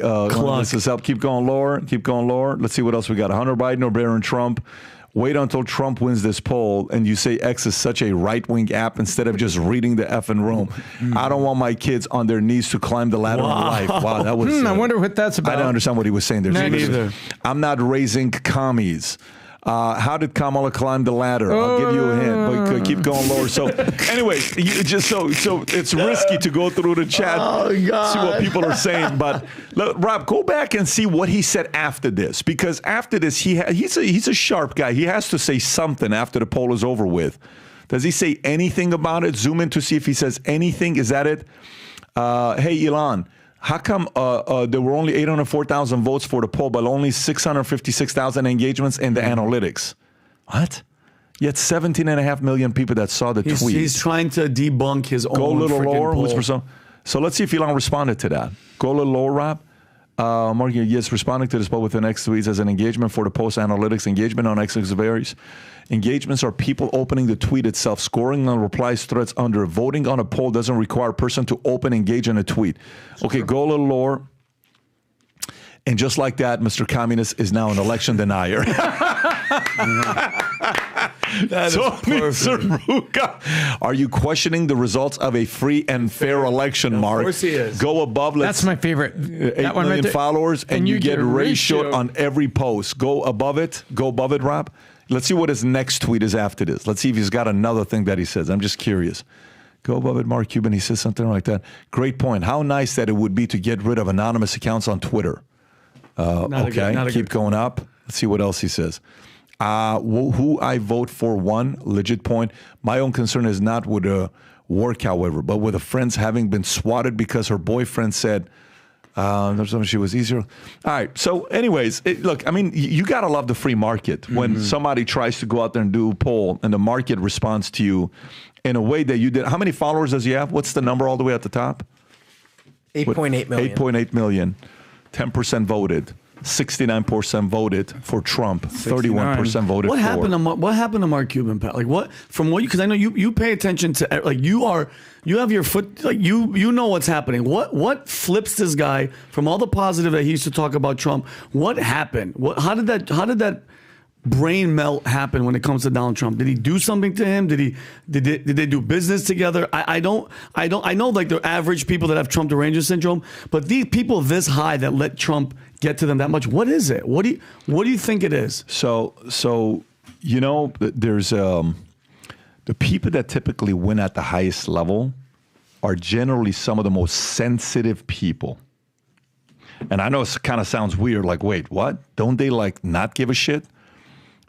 this is help. Keep going lower. Keep going lower. Let's see what else we got. Hunter Biden or Barron Trump? Wait until Trump wins this poll and you say X is such a right-wing app instead of just reading the effing room. I don't want my kids on their knees to climb the ladder of life. Wow, that was... I wonder what that's about. I don't understand what he was saying there. Me neither. I'm not raising commies. How did Kamala climb the ladder? I'll give you a hint, but keep going lower. So, anyway, so it's risky to go through the chat, see what people are saying. But look, Rob, go back and see what he said after this, because after this, he's a sharp guy. He has to say something after the poll is over with. Does he say anything about it? Zoom in to see if he says anything. Is that it? Hey, Elon. How come there were only 804,000 votes for the poll, but only 656,000 engagements in the analytics? What? Yet 17.5 million people that saw the tweet. He's trying to debunk his own. Go a little lower. Poll. So let's see if Elon responded to that. Go a little lower, Rob. Mark, yes, responding to this poll within X tweets as an engagement for the post analytics. Engagement on X varies. Engagements are people opening the tweet itself, scoring on replies, threads under. Voting on a poll doesn't require a person to engage in a tweet. Okay, go a little lower. And just like that, Mr. Communist is now an election denier. That is Tony perfect. Saruka, are you questioning the results of a free and fair election, Mark? Of course he is. Go above. That's my favorite. 8 That one right million there. followers, and you get ratioed ratio. on every post. Go above it. Go above it, Rob. Let's see what his next tweet is after this. Let's see if he's got another thing that he says. I'm just curious. Go above it, Mark Cuban. He says something like that. Great point. How nice that it would be to get rid of anonymous accounts on Twitter. Okay, keep going up. Let's see what else he says. Who I vote for, one, legit point. My own concern is not with work, however, but with a friend's having been swatted because her boyfriend said she was easier. All right. So anyways, look, I mean, you got to love the free market when somebody tries to go out there and do a poll and the market responds to you in a way that you did. How many followers does he have? What's the number all the way at the top? 8.8 million. 8.8 million. 10% voted. 69% voted for Trump. 31% voted What for. What happened to Mark Cuban, Pat? Like what? From what? Because I know you pay attention to. Like you have your foot. Like you know what's happening. What flips this guy from all the positive that he used to talk about Trump? What happened? How did that brain melt happen when it comes to Donald Trump? Did he do something to him? Did they do business together? I know like the average people that have Trump derangement syndrome, but these people this high that let Trump get to them that much, what is it? What do you think it is? So you know, there's the people that typically win at the highest level are generally some of the most sensitive people. And I know it kind of sounds weird, like, wait, what? Don't they like not give a shit?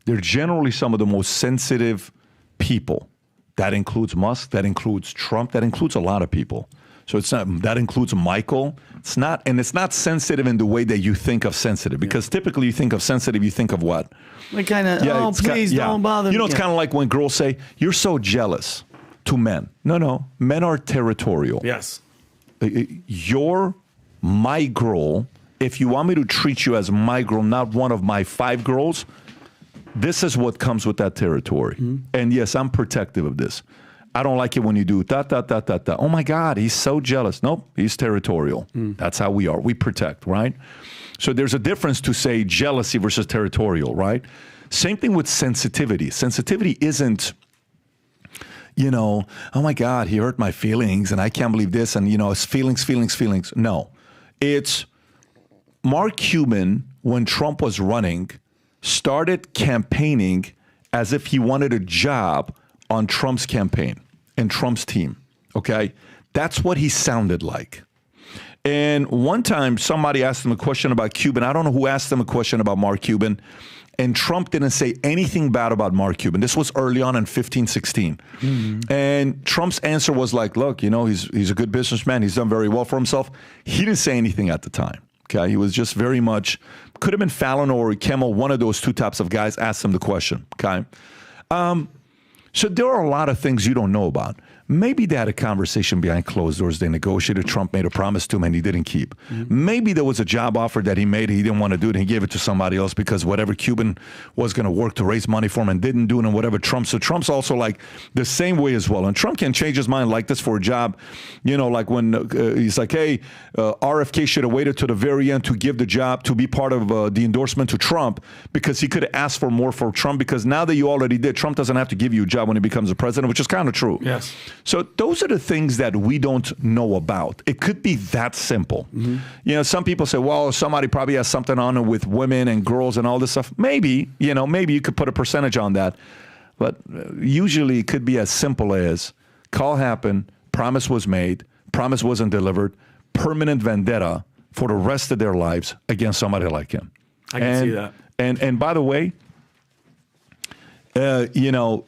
They're generally some of the most sensitive people. That includes Musk, that includes Trump, that includes a lot of people. So it's not, that includes Michael. It's not, and it's not sensitive in the way that you think of sensitive, because typically you think of sensitive, you think of what? Like kind of, please don't bother me. You know, it's kind of like when girls say, you're so jealous to men. No, men are territorial. Yes. You're my girl. If you want me to treat you as my girl, not one of my 5 girls, this is what comes with that territory. And yes, I'm protective of this. I don't like it when you do da. Oh my God, he's so jealous. Nope, he's territorial. That's how we are. We protect, right? So there's a difference to say jealousy versus territorial, right? Same thing with sensitivity. Sensitivity isn't, you know, oh my God, he hurt my feelings and I can't believe this. And, you know, it's feelings. No, it's Mark Cuban, when Trump was running, started campaigning as if he wanted a job on Trump's campaign and Trump's team, okay? That's what he sounded like. And one time somebody asked him a question about Cuban. I don't know who asked him a question about Mark Cuban, and Trump didn't say anything bad about Mark Cuban. This was early on in 15, 16. And Trump's answer was like, look, you know, he's a good businessman. He's done very well for himself. He didn't say anything at the time. Okay, he was just very much, could have been Fallon or Kimmel, one of those two types of guys asked him the question, okay? So there are a lot of things you don't know about. Maybe they had a conversation behind closed doors. They negotiated. Trump made a promise to him and he didn't keep. Maybe there was a job offer that he made. He didn't want to do it. And he gave it to somebody else because whatever Cuban was going to work to raise money for him and didn't do it, and whatever Trump. So Trump's also like the same way as well. And Trump can change his mind like this for a job. You know, like when he's like, hey, RFK should have waited to the very end to give the job, to be part of the endorsement to Trump, because he could have asked for more for Trump, because now that you already did, Trump doesn't have to give you a job when he becomes a president, which is kind of true. Yes. So those are the things that we don't know about. It could be that simple. You know, some people say, well, somebody probably has something on it with women and girls and all this stuff. Maybe, you know, maybe you could put a percentage on that. But usually it could be as simple as call happened, promise was made, promise wasn't delivered, permanent vendetta for the rest of their lives against somebody like him. I can see that. And by the way, you know,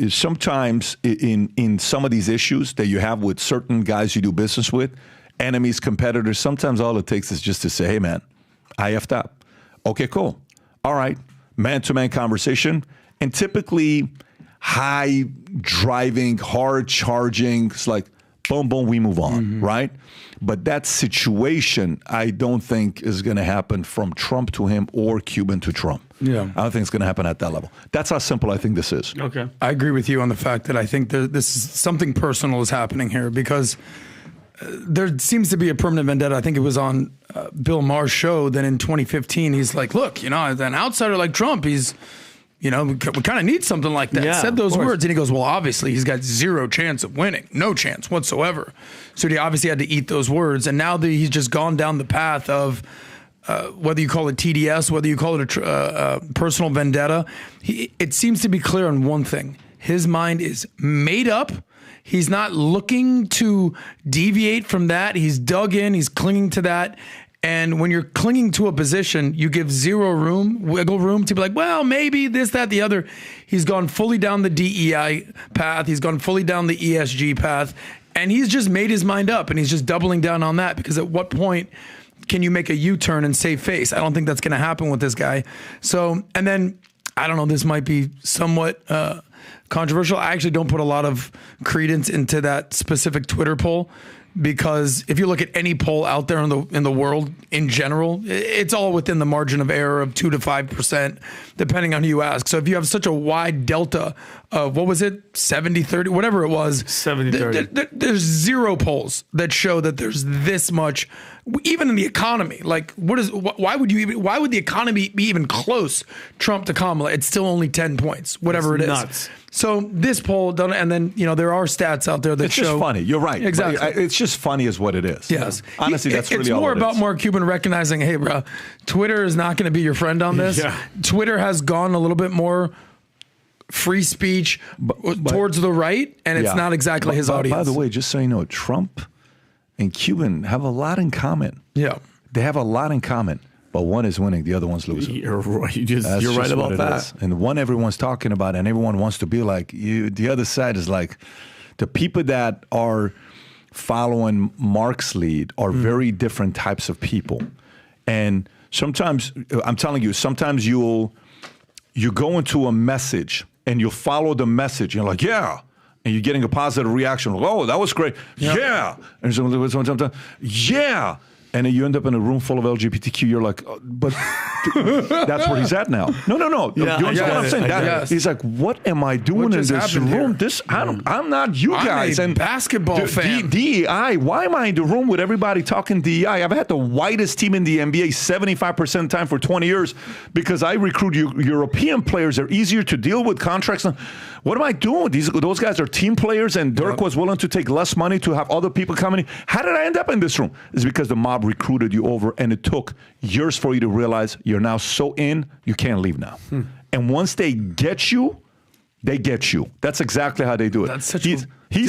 sometimes in some of these issues that you have with certain guys you do business with, enemies, competitors, sometimes all it takes is just to say, hey, man, I effed up. Okay, cool. All right. Man-to-man conversation. And typically high driving, hard charging. It's like, boom, boom, we move on, right? But that situation, I don't think is going to happen from Trump to him or Cuban to Trump. Yeah. I don't think it's going to happen at that level. That's how simple I think this is. Okay. I agree with you on the fact that I think this is something personal is happening here, because there seems to be a permanent vendetta. I think it was on Bill Maher's show that in 2015, he's like, look, you know, an outsider like Trump, he's You know, we kind of need something like that. Yeah, Said those of course. words, and he goes, well, obviously he's got zero chance of winning, no chance whatsoever. So he obviously had to eat those words, and now that he's just gone down the path of whether you call it TDS, whether you call it a personal vendetta, it seems to be clear on one thing. His mind is made up. He's not looking to deviate from that. He's dug in. He's clinging to that. And when you're clinging to a position, you give zero wiggle room to be like, well, maybe this, that, the other. He's gone fully down the DEI path. He's gone fully down the ESG path. And he's just made his mind up, and he's just doubling down on that, because at what point can you make a U-turn and save face? I don't think that's going to happen with this guy. So, and then, I don't know, this might be somewhat controversial. I actually don't put a lot of credence into that specific Twitter poll, because if you look at any poll out there in the world in general, it's all within the margin of error of 2 to 5%, depending on who you ask. So if you have such a wide delta of, what was it, 70-30, whatever it was, 70-30. There's zero polls that show that there's this much, even in the economy. Like, why would the economy be even close, Trump to Kamala? It's still only 10 points, whatever it is. Nuts. So this poll, and then, you know, there are stats out there that show. It's just funny. You're right. Exactly. It's just funny is what it is. Yes. Honestly, that's really all it is. It's more about Mark Cuban recognizing, hey, bro, Twitter is not going to be your friend on this. Yeah. Twitter has gone a little bit more free speech towards the right, and it's not exactly his audience. By the way, just so you know, Trump and Cuban have a lot in common. Yeah. They have a lot in common. But one is winning, the other one's losing. You're right. You're right about that. And one everyone's talking about, and everyone wants to be like you. The other side is like the people that are following Mark's lead are very different types of people. And sometimes, I'm telling you, sometimes you go into a message and you follow the message. You're like, yeah. And you're getting a positive reaction. Oh, that was great. Yeah. And so, yeah. And then you end up in a room full of LGBTQ. You're like, oh, but that's where he's at now. No. You understand what I'm saying? He's like, what am I doing in this room? I'm not you guys. I'm a basketball fan. DEI. Why am I in the room with everybody talking DEI? I've had the whitest team in the NBA 75% of the time for 20 years because I recruit European players. They're easier to deal with contracts. What am I doing? Those guys are team players, and Dirk was willing to take less money to have other people coming in. How did I end up in this room? It's because the mob recruited you over, and it took years for you to realize you're now so in, you can't leave now. And once they get you, they get you. That's exactly how they do it. That's such he's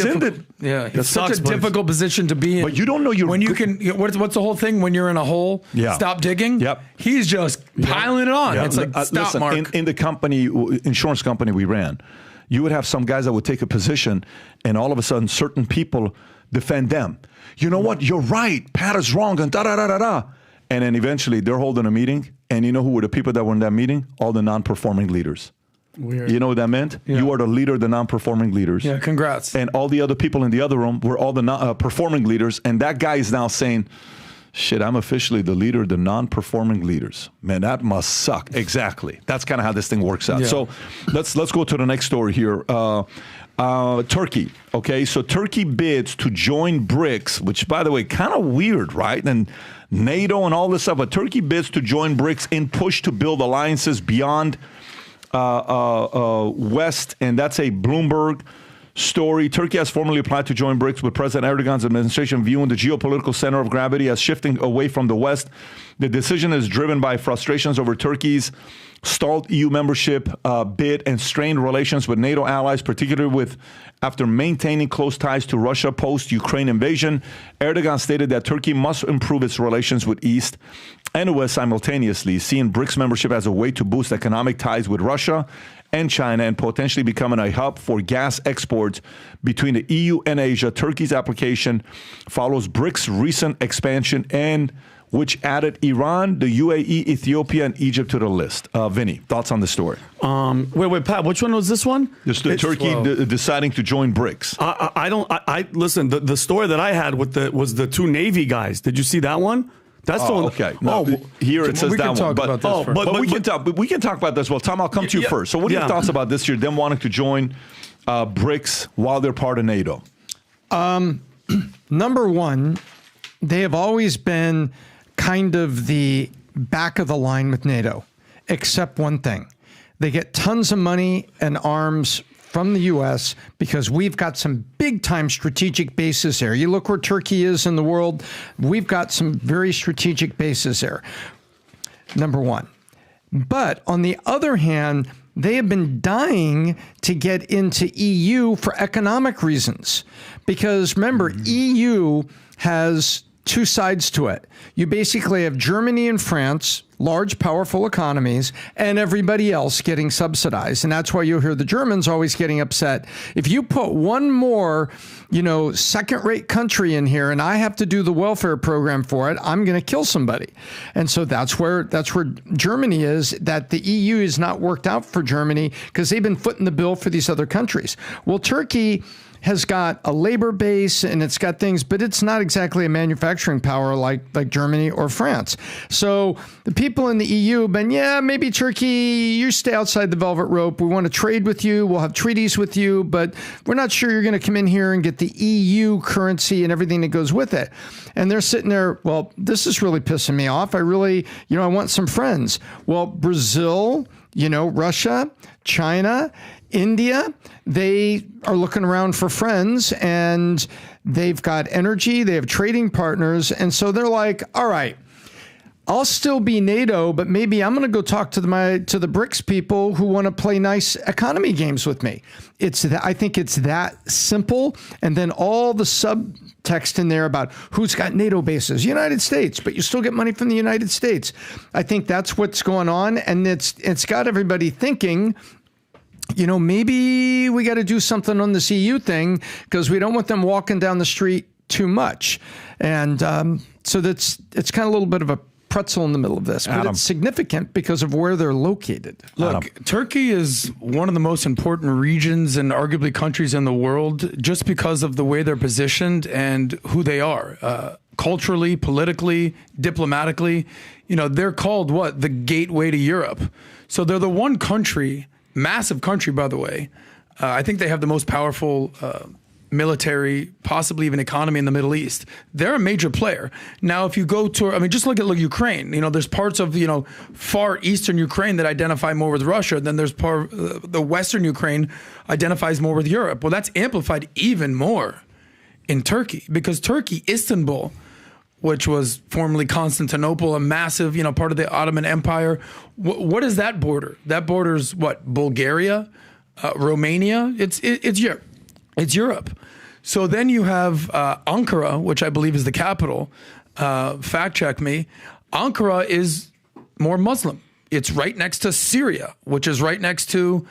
in the it's such a difficult position to be in. But you don't know when you can. What's the whole thing? When you're in a hole, stop digging. Yep. He's just piling it on. It's like stop, listen, Mark. In the company, insurance company we ran, you would have some guys that would take a position, and all of a sudden, certain people defend them. You know what? You're right. Pat is wrong, and da-da-da-da-da. And then eventually, they're holding a meeting, and you know who were the people that were in that meeting? All the non-performing leaders. Weird. You know what that meant? Yeah. You are the leader of the non-performing leaders. Yeah, congrats. And all the other people in the other room were all the performing leaders, and that guy is now saying, shit, I'm officially the leader of the non-performing leaders. Man, that must suck. Exactly. That's kind of how this thing works out. Yeah. So let's go to the next story here. Turkey. Okay, so Turkey bids to join BRICS, which, by the way, kind of weird, right? And NATO and all this stuff. But Turkey bids to join BRICS in push to build alliances beyond West, and that's a Bloomberg story. Turkey has formally applied to join BRICS, with President Erdogan's administration viewing the geopolitical center of gravity as shifting away from the West. The decision is driven by frustrations over Turkey's stalled EU membership bid and strained relations with NATO allies, particularly after maintaining close ties to Russia post-Ukraine invasion. Erdogan stated that Turkey must improve its relations with East and West simultaneously, seeing BRICS membership as a way to boost economic ties with Russia and China and potentially becoming a hub for gas exports between the EU and Asia. Turkey's application follows BRICS' recent expansion, and which added Iran, the UAE, Ethiopia, and Egypt to the list. Vinny, thoughts on the story? Wait, Pat, which one was this one? Turkey deciding to join BRICS. Listen, the story that I had was the two Navy guys. Did you see that one? That's the one. Okay. No, here it says that one. But we can talk about this. Well, Tom, I'll come to you first. So what are your thoughts about this year, them wanting to join BRICS while they're part of NATO? Number one, they have always been kind of the back of the line with NATO, except one thing. They get tons of money and arms from the U.S. because we've got some big-time strategic bases there. You look where Turkey is in the world. We've got some very strategic bases there, number one. But on the other hand, they have been dying to get into EU for economic reasons. Because remember, EU has two sides to it. You basically have Germany and France, large, powerful economies, and everybody else getting subsidized. And that's why you'll hear the Germans always getting upset. If you put one more, second-rate country in here and I have to do the welfare program for it, I'm going to kill somebody. And so that's where Germany is, that the EU is not worked out for Germany because they've been footing the bill for these other countries. Well, Turkey has got a labor base and it's got things, but it's not exactly a manufacturing power like Germany or France. So the people in the EU have been, maybe Turkey, you stay outside the velvet rope. We want to trade with you. We'll have treaties with you, but we're not sure you're going to come in here and get the EU currency and everything that goes with it. And they're sitting there, well, this is really pissing me off. I really, I want some friends. Well, Brazil, Russia, China, India, they are looking around for friends and they've got energy, they have trading partners. And so they're like, all right, I'll still be NATO, but maybe I'm going to go talk to the BRICS people who want to play nice economy games with me. I think it's that simple. And then all the subtext in there about who's got NATO bases, United States, but you still get money from the United States. I think that's what's going on. And it's got everybody thinking, maybe we got to do something on this EU thing because we don't want them walking down the street too much. And so it's kind of a little bit of a pretzel in the middle of this, but it's significant because of where they're located. Look, Turkey is one of the most important regions and arguably countries in the world just because of the way they're positioned and who they are. Culturally, politically, diplomatically, they're called what? The gateway to Europe. So they're the one country, massive country, by the way. I think they have the most powerful military, possibly even economy in the Middle East. They're a major player. Now, if you go to, just look at Ukraine. There's parts of, far eastern Ukraine that identify more with Russia. Then there's the western Ukraine identifies more with Europe. Well, that's amplified even more in Turkey because Turkey, Istanbul, which was formerly Constantinople, a massive, part of the Ottoman Empire. What is that border? That borders what? Bulgaria, Romania. It's Europe. It's Europe. So then you have Ankara, which I believe is the capital. Fact check me. Ankara is more Muslim. It's right next to Syria, which is right next to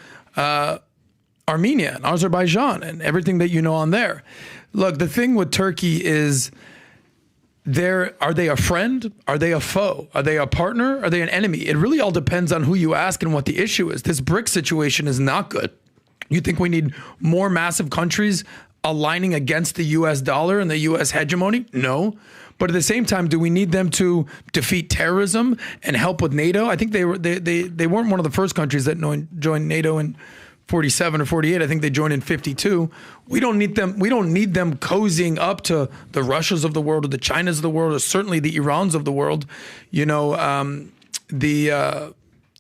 Armenia and Azerbaijan and everything that on there. Look, the thing with Turkey is, are they a friend? Are they a foe? Are they a partner? Are they an enemy? It really all depends on who you ask and what the issue is. This BRICS situation is not good. You think we need more massive countries aligning against the U.S. dollar and the U.S. hegemony? No. But at the same time, do we need them to defeat terrorism and help with NATO? I think they weren't one of the first countries that joined NATO in 47 or 48. I think they joined in 52. We don't need them. We don't need them cozying up to the Russias of the world or the Chinas of the world or certainly the Irans of the world.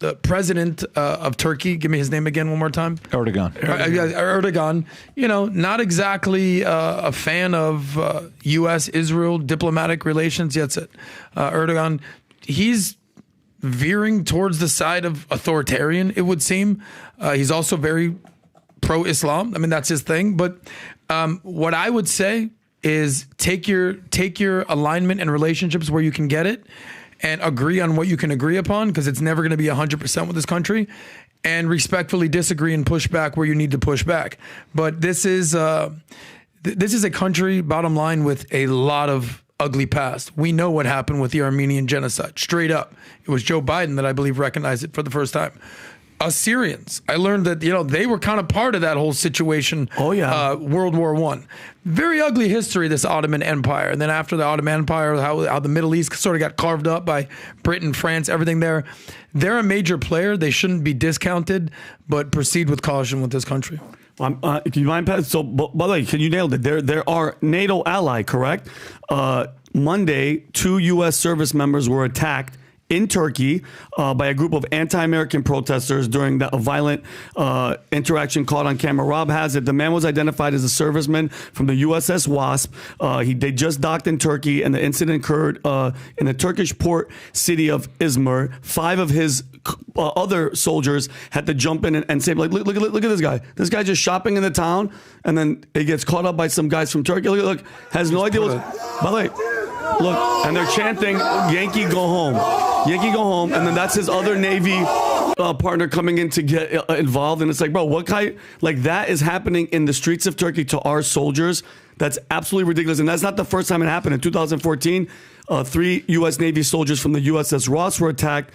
The president of Turkey, give me his name again one more time. Erdogan. Erdogan, not exactly a fan of U.S.-Israel diplomatic relations. That's it. Erdogan, he's veering towards the side of authoritarian, it would seem. He's also very pro-Islam. That's his thing. But what I would say is take your alignment and relationships where you can get it and agree on what you can agree upon, because it's never going to be 100% with this country, and respectfully disagree and push back where you need to push back. But this is a country, bottom line, with a lot of ugly past. We know what happened with the Armenian genocide, straight up. It was Joe Biden that I believe recognized it for the first time. Assyrians, I learned that, they were kind of part of that whole situation. Oh, yeah. World War I. Very ugly history, this Ottoman Empire. And then after the Ottoman Empire, how the Middle East sort of got carved up by Britain, France, everything there. They're a major player. They shouldn't be discounted, but proceed with caution with this country. Can you mind, Pat? So, by the way, you nailed it. There are NATO ally, correct? Monday, 2 U.S. service members were attacked in Turkey by a group of anti-American protesters during a violent interaction caught on camera. Rob has it. The man was identified as a serviceman from the USS Wasp. They just docked in Turkey, and the incident occurred in the Turkish port city of Izmir. 5 of his other soldiers had to jump in and say, like, look at this guy. This guy just shopping in the town, and then he gets caught up by some guys from Turkey. Look, has no idea what's... By the way, look, and they're chanting, Yankee go home. Yankee go home. And then that's his other Navy partner coming in to get involved. And it's like, bro, what kind... Like, that is happening in the streets of Turkey to our soldiers. That's absolutely ridiculous. And that's not the first time it happened. In 2014, 3 U.S. Navy soldiers from the USS Ross were attacked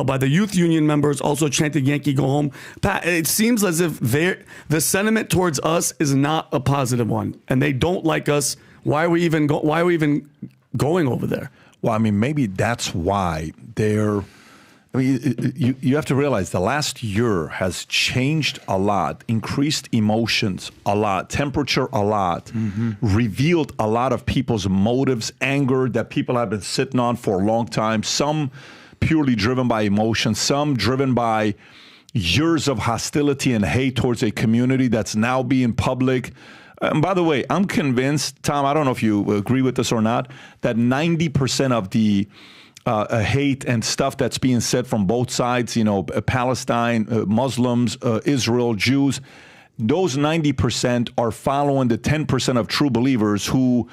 by the youth union members, also chanting Yankee go home. Pat, it seems as if the sentiment towards us is not a positive one. And they don't like us. Why are we even going over there? Well, I mean, maybe that's why they're... I mean, you have to realize the last year has changed a lot, increased emotions a lot, temperature a lot, revealed a lot of people's motives, anger that people have been sitting on for a long time, some purely driven by emotion, some driven by years of hostility and hate towards a community that's now being public. And by the way, I'm convinced, Tom, I don't know if you agree with this or not, that 90% of the hate and stuff that's being said from both sides, you know, Palestine, Muslims, Israel, Jews, those 90% are following the 10% of true believers who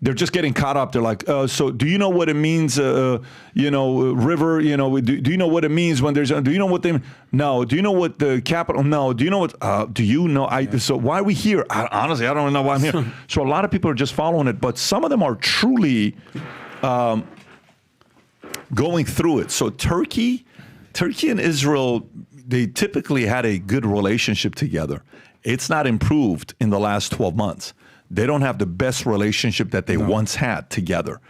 they're just getting caught up. They're like, so do you know what it means, river, do you know what it means when there's, do you know what they, no, do you know what the capital, no, do you know what, do you know, so why are we here? Honestly, I don't know why I'm here. So a lot of people are just following it, but some of them are truly, going through it. So Turkey and Israel, they typically had a good relationship together. It's not improved in the last 12 months. They don't have the best relationship that they once had together.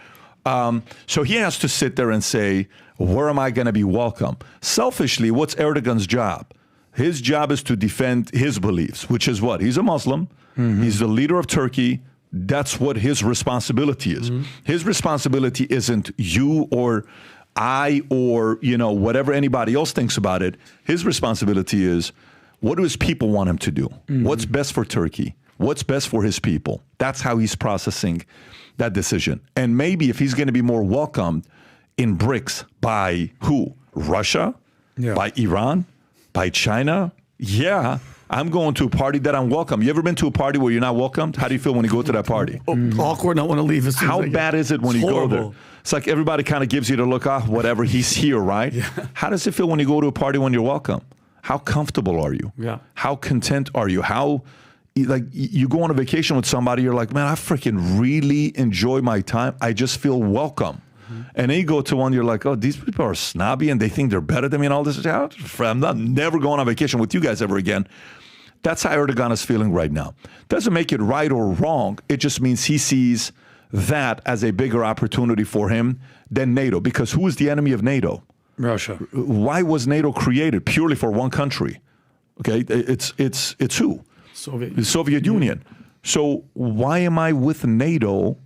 So he has to sit there and say, where am I going to be welcome? Selfishly, what's Erdogan's job? His job is to defend his beliefs, which is what? He's a Muslim. He's the leader of Turkey. That's what his responsibility is. His responsibility isn't you or I or, whatever anybody else thinks about it. His responsibility is, what do his people want him to do? What's best for Turkey? What's best for his people? That's how he's processing that decision. And maybe if he's going to be more welcomed in BRICS by who? Russia? By Iran? By China? Yeah. I'm going to a party that I'm welcome. You ever been to a party where you're not welcomed? How do you feel when you go to that party? Awkward, not want to leave. How bad is it when you go there? It's like everybody kind of gives you the look, whatever, he's here, right? How does it feel when you go to a party when you're welcome? How comfortable are you? How content are you? How, like, you go on a vacation with somebody, you're like, man, I freaking really enjoy my time. I just feel welcome. And then you go to one, you're like, oh, these people are snobby and they think they're better than me and all this. I'm never going on vacation with you guys ever again. That's how Erdogan is feeling right now. Doesn't make it right or wrong. It just means he sees that as a bigger opportunity for him than NATO. Because who is the enemy of NATO? Russia. Why was NATO created? Purely for one country. Okay, it's who? The Soviet Union. So why am I with NATO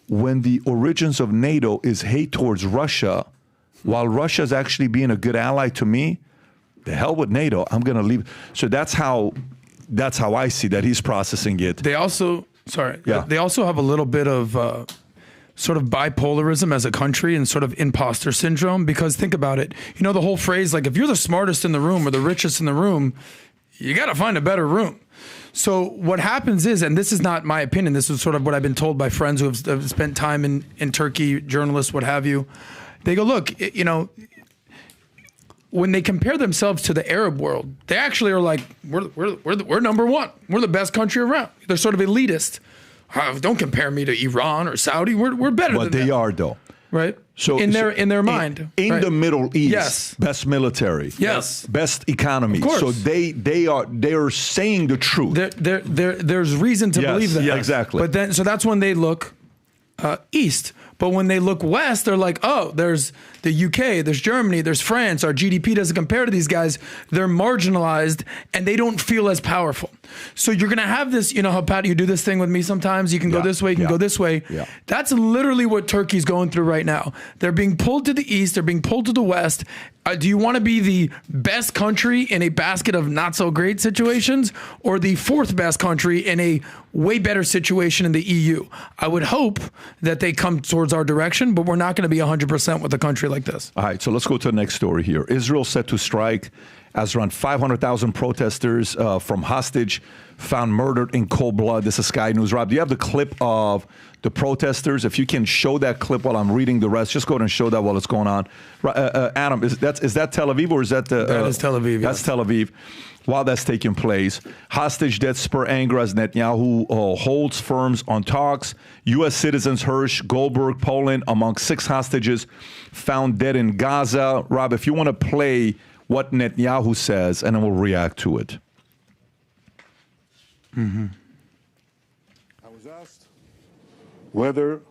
when the origins of NATO is hate towards Russia, while Russia is actually being a good ally to me? The hell with NATO. I'm going to leave. So that's how I see that he's processing it. They also, they also have a little bit of sort of bipolarism as a country and sort of imposter syndrome, because think about it. The whole phrase, like, if you're the smartest in the room or the richest in the room, you got to find a better room. So what happens is, and this is not my opinion, this is sort of what I've been told by friends who have spent time in Turkey, journalists, what have you. They go, look, when they compare themselves to the Arab world, they actually are like, we're number one. We're the best country around. They're sort of elitist. Don't compare me to Iran or Saudi. We're better than them. But they are, though. Right? So in their mind. In the Middle East, best military. Yes. Best economy. Of course. So they are saying the truth. There's reason to believe that. Yeah, exactly. But then, so that's when they look east. But when they look west, they're like, oh, there's the UK, there's Germany, there's France. Our GDP doesn't compare to these guys. They're marginalized and they don't feel as powerful. So you're going to have this, you know how, Pat, you do this thing with me sometimes? You can go this way, you can go this way. Yeah. That's literally what Turkey's going through right now. They're being pulled to the east. They're being pulled to the west. Do you want to be the best country in a basket of not so great situations, or the fourth best country in a way better situation in the EU? I would hope that they come towards our direction, but we're not going to be 100% with a country like this. All right, so let's go to the next story here. Israel set to strike as around 500,000 protesters from hostage found murdered in cold blood. This is Sky News. Rob, do you have the clip of the protesters? If you can show that clip while I'm reading the rest, just go ahead and show that while it's going on. Adam, is that Tel Aviv, or is that the... that is Tel Aviv. That's Tel Aviv. While that's taking place, hostage deaths spur anger as Netanyahu holds firms on talks. U.S. citizens Hirsch, Goldberg, Poland, among 6 hostages found dead in Gaza. Rob, if you want to play what Netanyahu says, and then we'll react to it. Mm-hmm. I was asked whether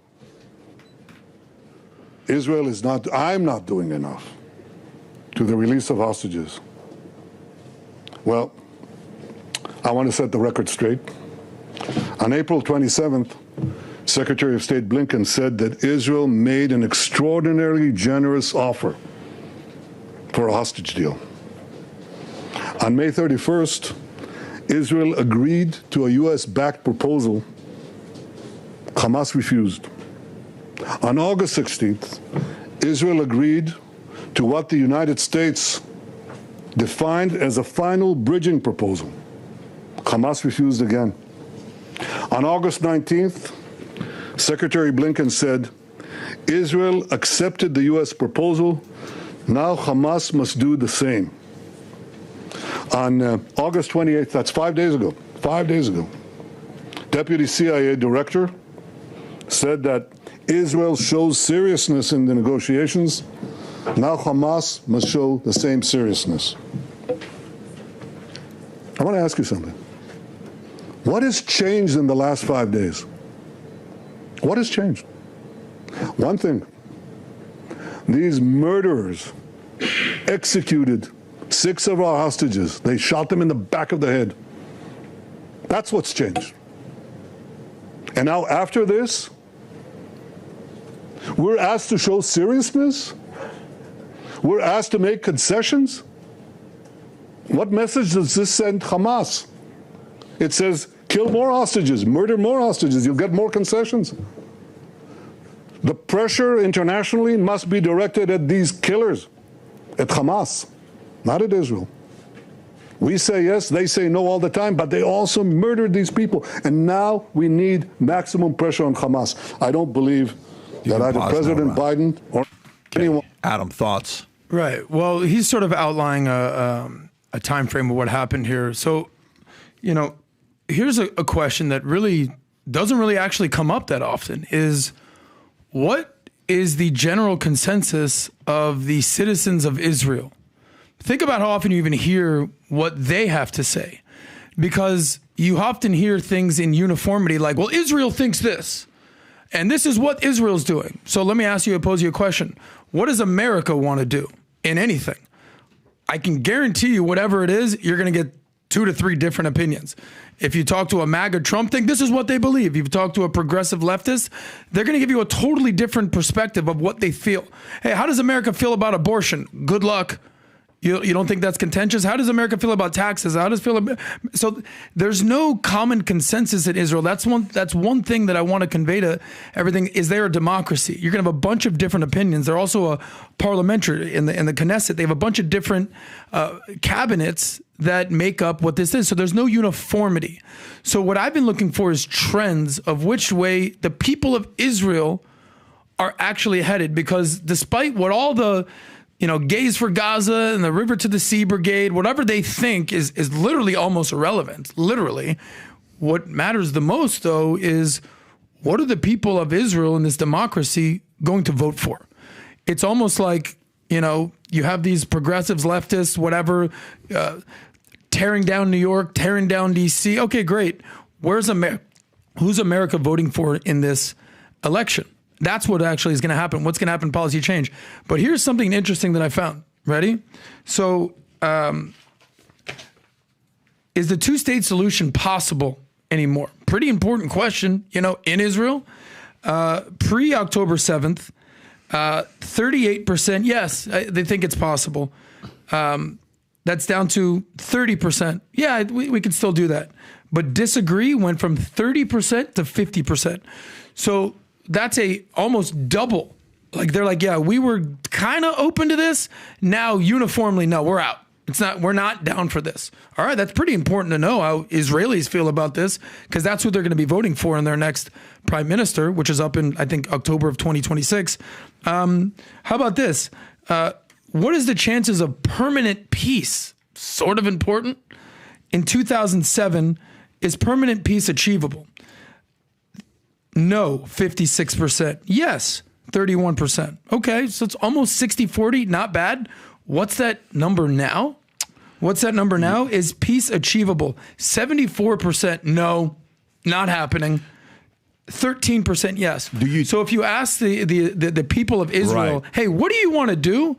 Israel is not, I'm not doing enough to the release of hostages. Well, I want to set the record straight. On April 27th, Secretary of State Blinken said that Israel made an extraordinarily generous offer for a hostage deal. On May 31st, Israel agreed to a U.S.-backed proposal. Hamas refused. On August 16th, Israel agreed to what the United States defined as a final bridging proposal. Hamas refused again. On August 19th, Secretary Blinken said, Israel accepted the U.S. proposal. Now Hamas must do the same. On August 28th, that's 5 days ago, Deputy CIA Director said that Israel shows seriousness in the negotiations. Now Hamas must show the same seriousness. I want to ask you something. What has changed in the last 5 days? What has changed? One thing. These murderers executed 6 of our hostages. They shot them in the back of the head. That's what's changed. And now after this, we're asked to show seriousness? We're asked to make concessions? What message does this send Hamas? It says, kill more hostages, murder more hostages, you'll get more concessions. The pressure internationally must be directed at these killers, at Hamas, not at Israel. We say yes, they say no all the time, but they also murdered these people. And now we need maximum pressure on Hamas. I don't believe that either President Biden or anyone... Adam, thoughts? Right. Well, he's sort of outlining a time frame of what happened here. So, you know, here's a question that really doesn't really actually come up that often is, what is the general consensus of the citizens of Israel? Think about how often you even hear what they have to say, because you often hear things in uniformity like, well, Israel thinks this, and this is what Israel's doing. So let me pose you a question. What does America want to do in anything? I can guarantee you whatever it is, you're going to get 2 to 3 different opinions. If you talk to a MAGA Trump thing, this is what they believe. If you talk to a progressive leftist, they're going to give you a totally different perspective of what they feel. Hey, how does America feel about abortion? Good luck. You don't think that's contentious? How does America feel about taxes? How does it feel about... So there's no common consensus in Israel. That's one thing that I want to convey to everything. Is there a democracy? You're going to have a bunch of different opinions. They're also a parliamentary in the Knesset. They have a bunch of different cabinets that make up what this is. So there's no uniformity. So what I've been looking for is trends of which way the people of Israel are actually headed, because despite what all the Gays for Gaza and the River to the Sea Brigade, whatever they think is literally almost irrelevant. Literally. What matters the most, though, is what are the people of Israel in this democracy going to vote for? It's almost like, you have these progressives, leftists, whatever, tearing down New York, tearing down D.C. Okay, great. Who's America voting for in this election? That's what actually is going to happen. What's going to happen? Policy change. But here's something interesting that I found. Ready? So Is the two-state solution possible anymore? Pretty important question, in Israel. Pre-October 7th, 38%, yes, they think it's possible. That's down to 30%. Yeah, we can still do that. But disagree went from 30% to 50%. So that's almost double. Like they're like, yeah, we were kind of open to this. Now uniformly, no, we're out. We're not down for this. All right, that's pretty important to know how Israelis feel about this, because that's who they're going to be voting for in their next prime minister, which is up in, I think, October of 2026. How about this? What is the chances of permanent peace? Sort of important. In 2007, is permanent peace achievable? No, 56%. Yes, 31%. Okay, so it's almost 60-40, not bad. What's that number now? Is peace achievable? 74% no, not happening. 13% yes. So if you ask the people of Israel, Right. hey, what do you want to do?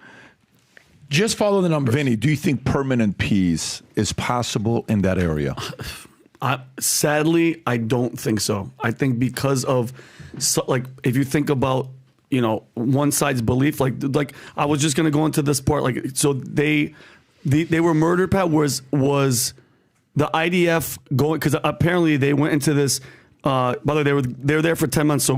Just follow the numbers. Vinny, do you think permanent peace is possible in that area? Sadly, I don't think so. I think because of, if you think about, one side's belief, like I was just going to go into this part, so they were murdered, Pat, was the IDF going, because apparently they went into this, by the way, they were there for 10 months. So,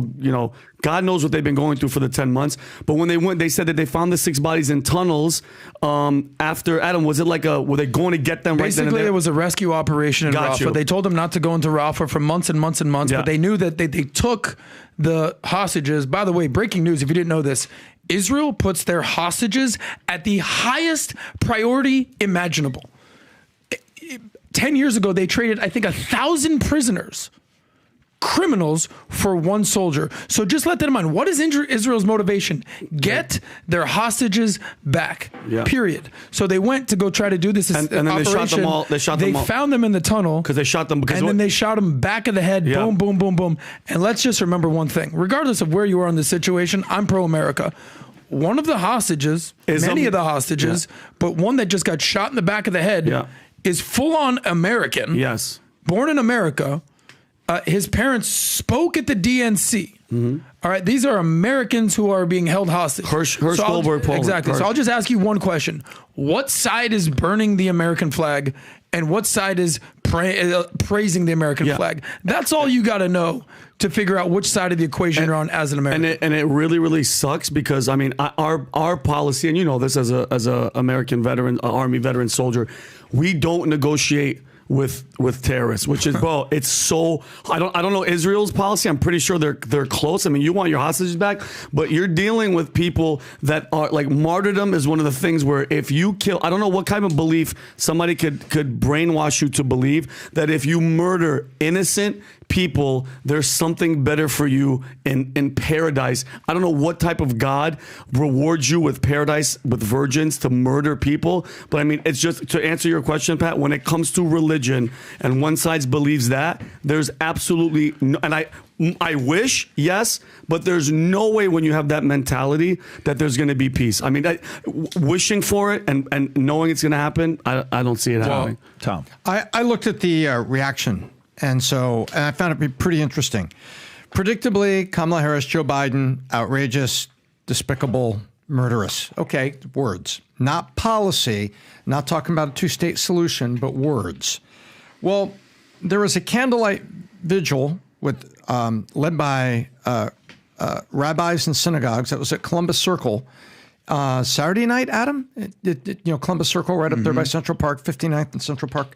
God knows what they've been going through for the 10 months. But when they went, they said that they found the 6 bodies in tunnels. After Adam, was it were they going to get them right then and Basically, there? it was a rescue operation in Got Rafah. you. They told them not to go into Rafah for months and months and months, Yeah. but they knew that they took the hostages. By the way, breaking news, if you didn't know this, Israel puts their hostages at the highest priority imaginable. 10 years ago, they traded, I think, 1,000 criminals for one soldier. So just let that in mind. What is Israel's motivation? Get their hostages back. Yeah. Period. So they went to go try to do this And then operation. they shot them all. They found them in the tunnel. Because they shot them. And then they shot them back of the head. Yeah. Boom, boom, boom, boom. And let's just remember one thing. Regardless of where you are in this situation, I'm pro-America. One of the hostages, many of the hostages, but one that just got shot in the back of the head is full-on American. Yes. Born in America. His parents spoke at the DNC. All right, these are Americans who are being held hostage. Hirsch Goldberg, Poland. Exactly. So I'll just ask you one question: what side is burning the American flag, and what side is praising the American flag? That's all you got to know to figure out which side of the equation you're on as an American. And it really, really sucks because our policy, and you know this as a American veteran, Army veteran soldier, we don't negotiate with terrorists, which is, bro, it's so, I don't know Israel's policy. I'm pretty sure they're close. I mean, you want your hostages back, but you're dealing with people that are like, martyrdom is one of the things where if you kill, I don't know what kind of belief somebody could brainwash you to believe that if you murder innocent people, there's something better for you in paradise. I don't know what type of God rewards you with paradise with virgins to murder people, but I mean, it's just to answer your question, Pat, when it comes to religion and one side believes that, there's absolutely no, and I wish, yes, but there's no way when you have that mentality that there's going to be peace. I mean, wishing for it and knowing it's going to happen, I don't see it happening. Tom. I looked at the reaction, and I found it to be pretty interesting. Predictably, Kamala Harris, Joe Biden, outrageous, despicable, murderous. Okay, words. Not policy, not talking about a two-state solution, but words. Well, there was a candlelight vigil with led by rabbis and synagogues that was at Columbus Circle Saturday night, Adam. Columbus Circle right up there by Central Park, 59th and Central Park.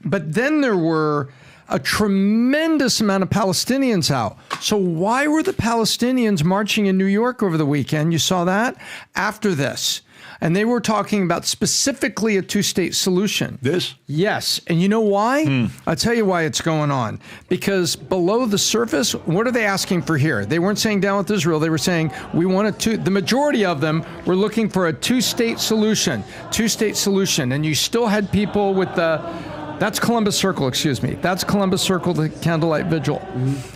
But then there were a tremendous amount of Palestinians out. So why were the Palestinians marching in New York over the weekend? You saw that? After this. And they were talking about specifically a two-state solution. This? Yes. And you know why? I'll tell you why it's going on. Because below the surface, what are they asking for here? They weren't saying down with Israel. They were saying we want the majority of them were looking for a two-state solution. Two-state solution. And you still had people with that's Columbus Circle, excuse me. That's Columbus Circle, the candlelight vigil.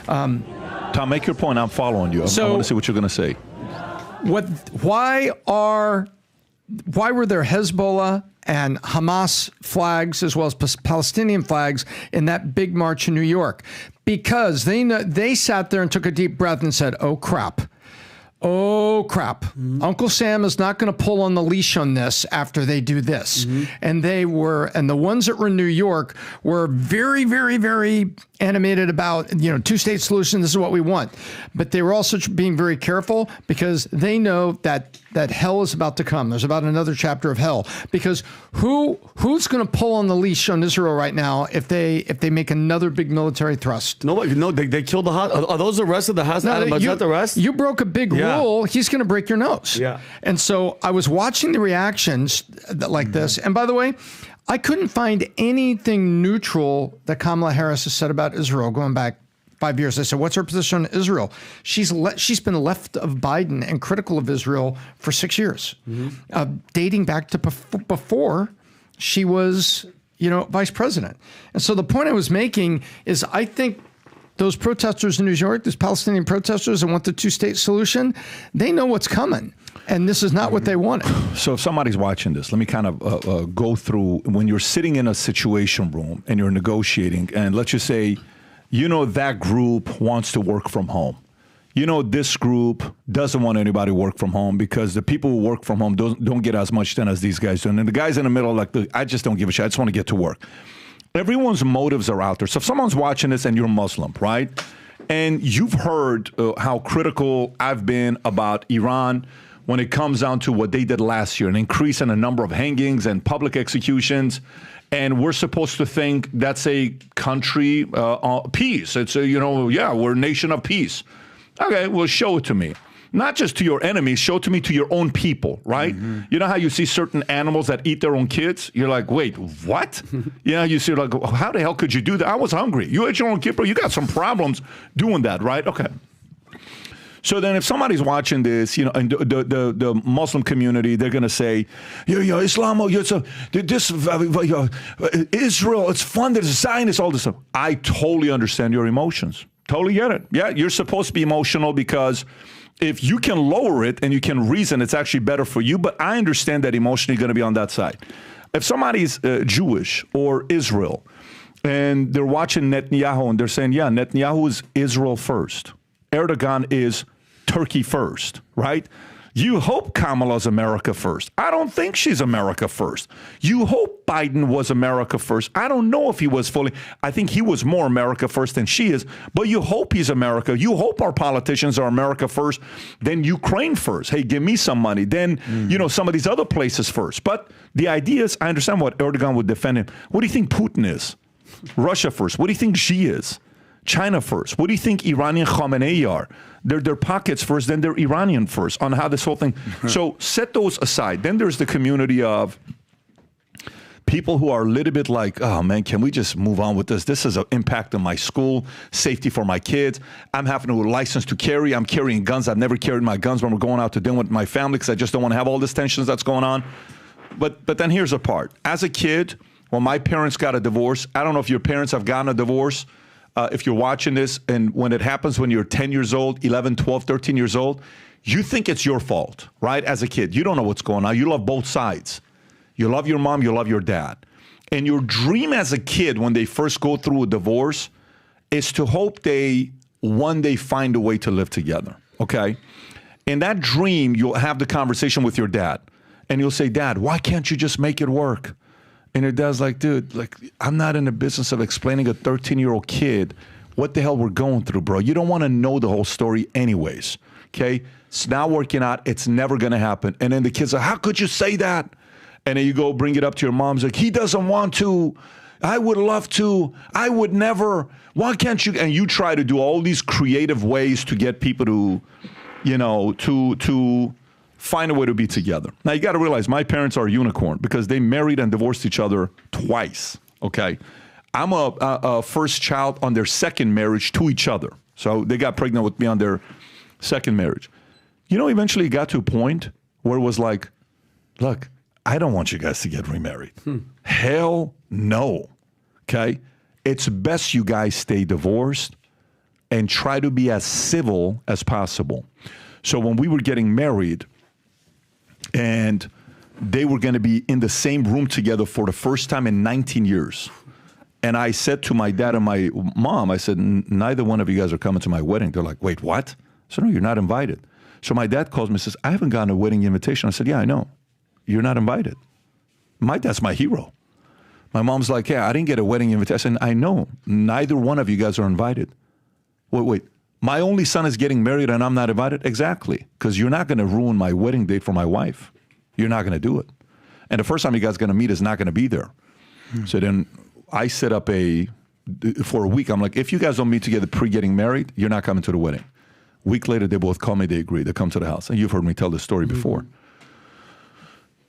Tom, make your point. I'm following you. I want to see what you're going to say. Why were there Hezbollah and Hamas flags as well as Palestinian flags in that big march in New York, because they sat there and took a deep breath and said, "Oh crap. Oh, crap. Uncle Sam is not going to pull on the leash on this after they do this." And the ones that were in New York were very, very, very animated about, two-state solution. This is what we want. But they were also being very careful because they know that hell is about to come. There's about another chapter of hell, because who's going to pull on the leash on Israel right now if they make another big military thrust? No, they killed the Hamas. Are those the rest of the Hamas? No, is that the rest? You broke a big rule. He's going to break your nose. Yeah. And so I was watching the reactions like this. And by the way, I couldn't find anything neutral that Kamala Harris has said about Israel going back 5 years. I said, what's her position on Israel? She's been left of Biden and critical of Israel for 6 years, dating back to before she was, vice president. And so the point I was making is I think those protesters in New York, those Palestinian protesters that want the two-state solution, they know what's coming. And this is not what they wanted. So if somebody's watching this, let me kind of go through when you're sitting in a situation room and you're negotiating, and let's just say, that group wants to work from home. This group doesn't want anybody to work from home because the people who work from home don't get as much done as these guys do. And the guys in the middle, I just don't give a shit. I just want to get to work. Everyone's motives are out there. So if someone's watching this and you're Muslim, right? And you've heard how critical I've been about Iran when it comes down to what they did last year, an increase in the number of hangings and public executions. And we're supposed to think that's a country peace. It's we're a nation of peace. Okay, well, show it to me. Not just to your enemies, show it to me to your own people, right? You know how you see certain animals that eat their own kids? You're like, wait, what? You see like, how the hell could you do that? I was hungry. You ate your own kid, bro. You got some problems doing that, right? Okay. So then if somebody's watching this, and the Muslim community, they're going to say, Islam, Israel, it's fun, there's Zionists, all this stuff. I totally understand your emotions. Totally get it. Yeah, you're supposed to be emotional because if you can lower it and you can reason, it's actually better for you. But I understand that emotionally going to be on that side. If somebody's Jewish or Israel and they're watching Netanyahu and they're saying, yeah, Netanyahu is Israel first. Erdogan is Turkey first, right? You hope Kamala's America first. I don't think she's America first. You hope Biden was America first. I don't know if he was fully. I think he was more America first than she is, but you hope he's America. You hope our politicians are America first, then Ukraine first. Hey, give me some money. Then, some of these other places first. But the idea is, I understand what Erdogan would defend him. What do you think Putin is? Russia first. What do you think Xi is? China first. What do you think Iranian Khamenei are? They're their pockets first, then they're Iranian first on how this whole thing. So set those aside. Then there's the community of people who are a little bit like, oh man, can we just move on with this? This is an impact on my school, safety for my kids. I'm having a license to carry. I'm carrying guns. I've never carried my guns when we're going out to dinner with my family because I just don't want to have all this tensions that's going on. But then here's the part. As a kid, when my parents got a divorce, I don't know if your parents have gotten a divorce. If you're watching this and when it happens when you're 10 years old, 11, 12, 13 years old, you think it's your fault, right? As a kid, you don't know what's going on. You love both sides. You love your mom, you love your dad. And your dream as a kid when they first go through a divorce is to hope they one day find a way to live together, okay? In that dream, you'll have the conversation with your dad. And you'll say, Dad, why can't you just make it work? And your dad's like, dude, I'm not in the business of explaining a 13-year-old kid what the hell we're going through, bro. You don't want to know the whole story anyways, okay? It's not working out. It's never going to happen. And then the kid's like, how could you say that? And then you go bring it up to your mom's like, he doesn't want to. I would love to. I would never. Why can't you? And you try to do all these creative ways to get people to, to find a way to be together. Now, you got to realize my parents are a unicorn because they married and divorced each other twice, okay? I'm a first child on their second marriage to each other. So they got pregnant with me on their second marriage. Eventually it got to a point where it was like, look, I don't want you guys to get remarried. Hell no, okay? It's best you guys stay divorced and try to be as civil as possible. So when we were getting married, and they were going to be in the same room together for the first time in 19 years. And I said to my dad and my mom, I said, neither one of you guys are coming to my wedding. They're like, wait, what? I said, no, you're not invited. So my dad calls me and says, I haven't gotten a wedding invitation. I said, yeah, I know. You're not invited. My dad's my hero. My mom's like, yeah, I didn't get a wedding invitation. I know. Neither one of you guys are invited. Wait. My only son is getting married and I'm not invited? Exactly. Because you're not going to ruin my wedding date for my wife. You're not going to do it. And the first time you guys are going to meet is not going to be there. So then I set up for a week, I'm like, if you guys don't meet together pre-getting married, you're not coming to the wedding. A week later, they both call me, they agree, they come to the house. And you've heard me tell this story before.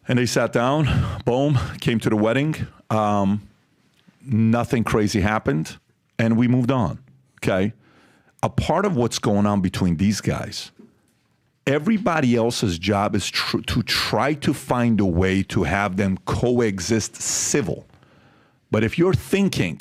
And they sat down, boom, came to the wedding. Nothing crazy happened, and we moved on, okay? A part of what's going on between these guys, everybody else's job is to try to find a way to have them coexist civil. But if you're thinking,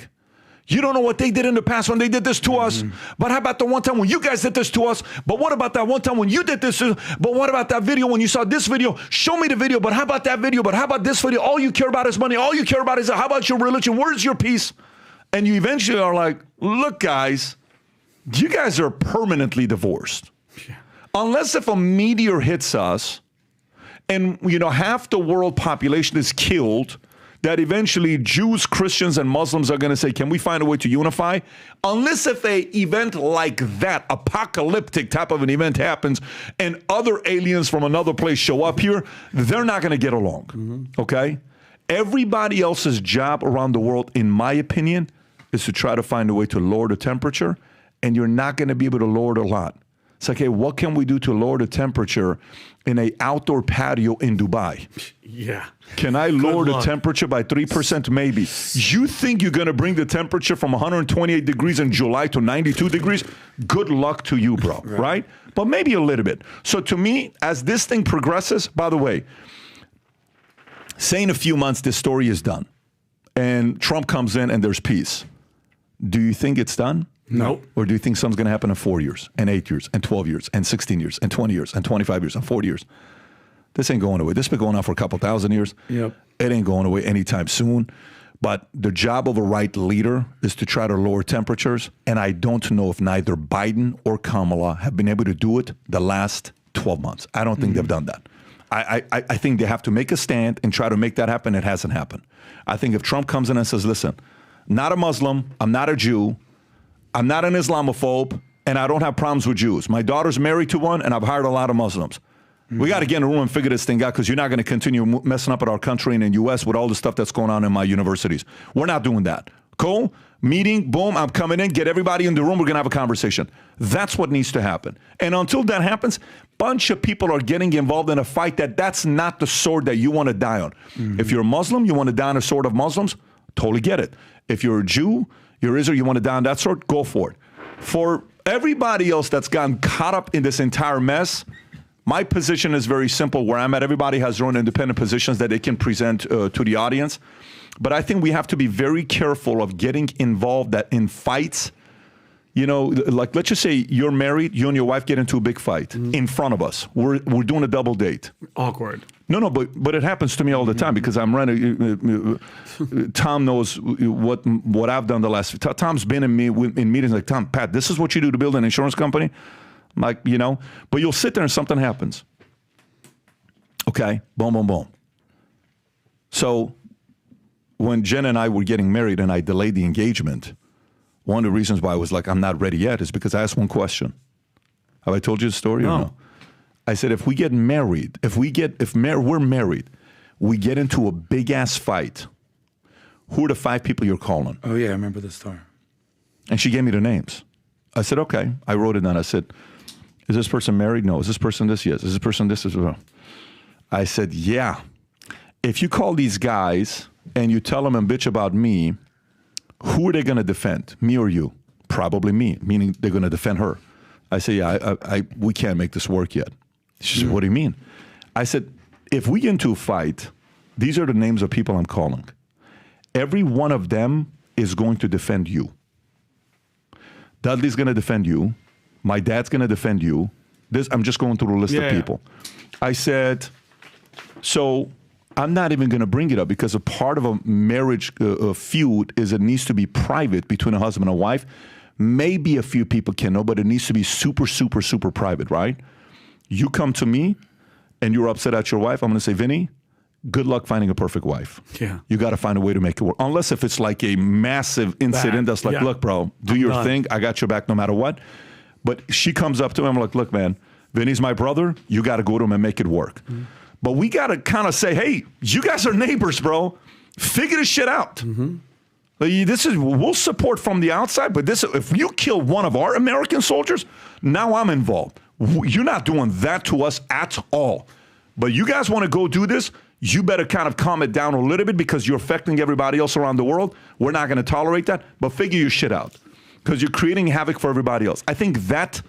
you don't know what they did in the past when they did this to us, but how about the one time when you guys did this to us? But what about that one time when you did this? But what about that video when you saw this video? Show me the video, but how about that video? But how about this video? All you care about is money. All you care about is how about your religion? Where's your peace? And you eventually are like, look, guys, you guys are permanently divorced. Yeah. Unless if a meteor hits us and, half the world population is killed, that eventually Jews, Christians, and Muslims are going to say, can we find a way to unify? Unless if an event like that, apocalyptic type of an event happens, and other aliens from another place show up here, they're not going to get along, okay? Everybody else's job around the world, in my opinion, is to try to find a way to lower the temperature, and you're not going to be able to lower it a lot. It's like, hey, what can we do to lower the temperature in an outdoor patio in Dubai? Yeah. Can I lower the temperature by 3%? Maybe. You think you're going to bring the temperature from 128 degrees in July to 92 degrees? Good luck to you, bro, right? But maybe a little bit. So to me, as this thing progresses, by the way, say in a few months this story is done and Trump comes in and there's peace. Do you think it's done? No. Or do you think something's going to happen in 4 years, and 8 years, and 12 years, and 16 years, and 20 years, and 25 years, and 40 years? This ain't going away. This has been going on for a couple thousand years. Yep. It ain't going away anytime soon. But the job of a right leader is to try to lower temperatures. And I don't know if neither Biden or Kamala have been able to do it the last 12 months. I don't think they've done that. I think they have to make a stand and try to make that happen. It hasn't happened. I think if Trump comes in and says, listen, not a Muslim, I'm not a Jew, I'm not an Islamophobe, and I don't have problems with Jews. My daughter's married to one, and I've hired a lot of Muslims. We got to get in a room and figure this thing out because you're not going to continue messing up at our country and in the U.S. with all the stuff that's going on in my universities. We're not doing that. Cool? Meeting, boom, I'm coming in, get everybody in the room, we're going to have a conversation. That's what needs to happen. And until that happens, bunch of people are getting involved in a fight that's not the sword that you want to die on. If you're a Muslim, you want to die on a sword of Muslims, totally get it. If you're a Jew, you're Israel, you want to die on that sword, go for it. For everybody else that's gotten caught up in this entire mess, my position is very simple. Where I'm at, everybody has their own independent positions that they can present to the audience. But I think we have to be very careful of getting involved in fights. Like let's just say you're married, you and your wife get into a big fight in front of us. We're doing a double date. Awkward. No, but it happens to me all the time because I'm running. Tom knows what I've done the last. Tom's been in meetings like, Tom, Pat, this is what you do to build an insurance company. I'm like, but you'll sit there and something happens. Okay, boom, boom, boom. So when Jen and I were getting married and I delayed the engagement, one of the reasons why I was like, I'm not ready yet is because I asked one question. Have I told you the story? No. Or no? I said, if we get married, we're married, we get into a big ass fight, who are the 5 people you're calling? Oh yeah, I remember the story. And she gave me the names. I said, okay. I wrote it down. I said, is this person married? No. Is this person this? Yes. Is this person this as well? I said, yeah. If you call these guys and you tell them and bitch about me, who are they going to defend? Me or you? Probably me, meaning they're going to defend her. I said, yeah, we can't make this work yet. She said, what do you mean? I said, if we get into a fight, these are the names of people I'm calling. Every one of them is going to defend you. Dudley's going to defend you. My dad's going to defend you. I'm just going through a list of people. I said, so I'm not even going to bring it up because a part of a marriage feud is it needs to be private between a husband and a wife. Maybe a few people can know, but it needs to be super, super, super private, right? You come to me and you're upset at your wife. I'm going to say, Vinny, good luck finding a perfect wife. Yeah. You got to find a way to make it work. Unless if it's like a massive incident that's like, look, bro, do your thing. I got your back no matter what. But she comes up to him, I'm like, look, man, Vinny's my brother. You got to go to him and make it work. Mm-hmm. But we got to kind of say, hey, you guys are neighbors, bro. Figure this shit out. Mm-hmm. We'll support from the outside, but if you kill one of our American soldiers, now I'm involved. You're not doing that to us at all. But you guys want to go do this, you better kind of calm it down a little bit because you're affecting everybody else around the world. We're not going to tolerate that, but figure your shit out because you're creating havoc for everybody else. I think that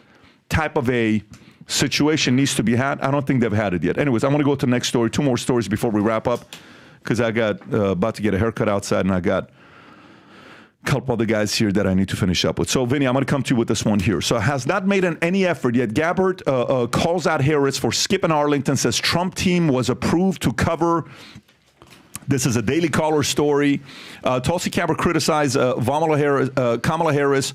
type of a situation needs to be had. I don't think they've had it yet. Anyways, I want to go to the next story. 2 more stories before we wrap up because I got about to get a haircut outside and I got a couple other guys here that I need to finish up with. So, Vinny, I'm going to come to you with this one here. So, has not made any effort yet. Gabbard calls out Harris for skipping Arlington, says Trump team was approved to cover. This is a Daily Caller story. Tulsi Gabbard criticized Kamala Harris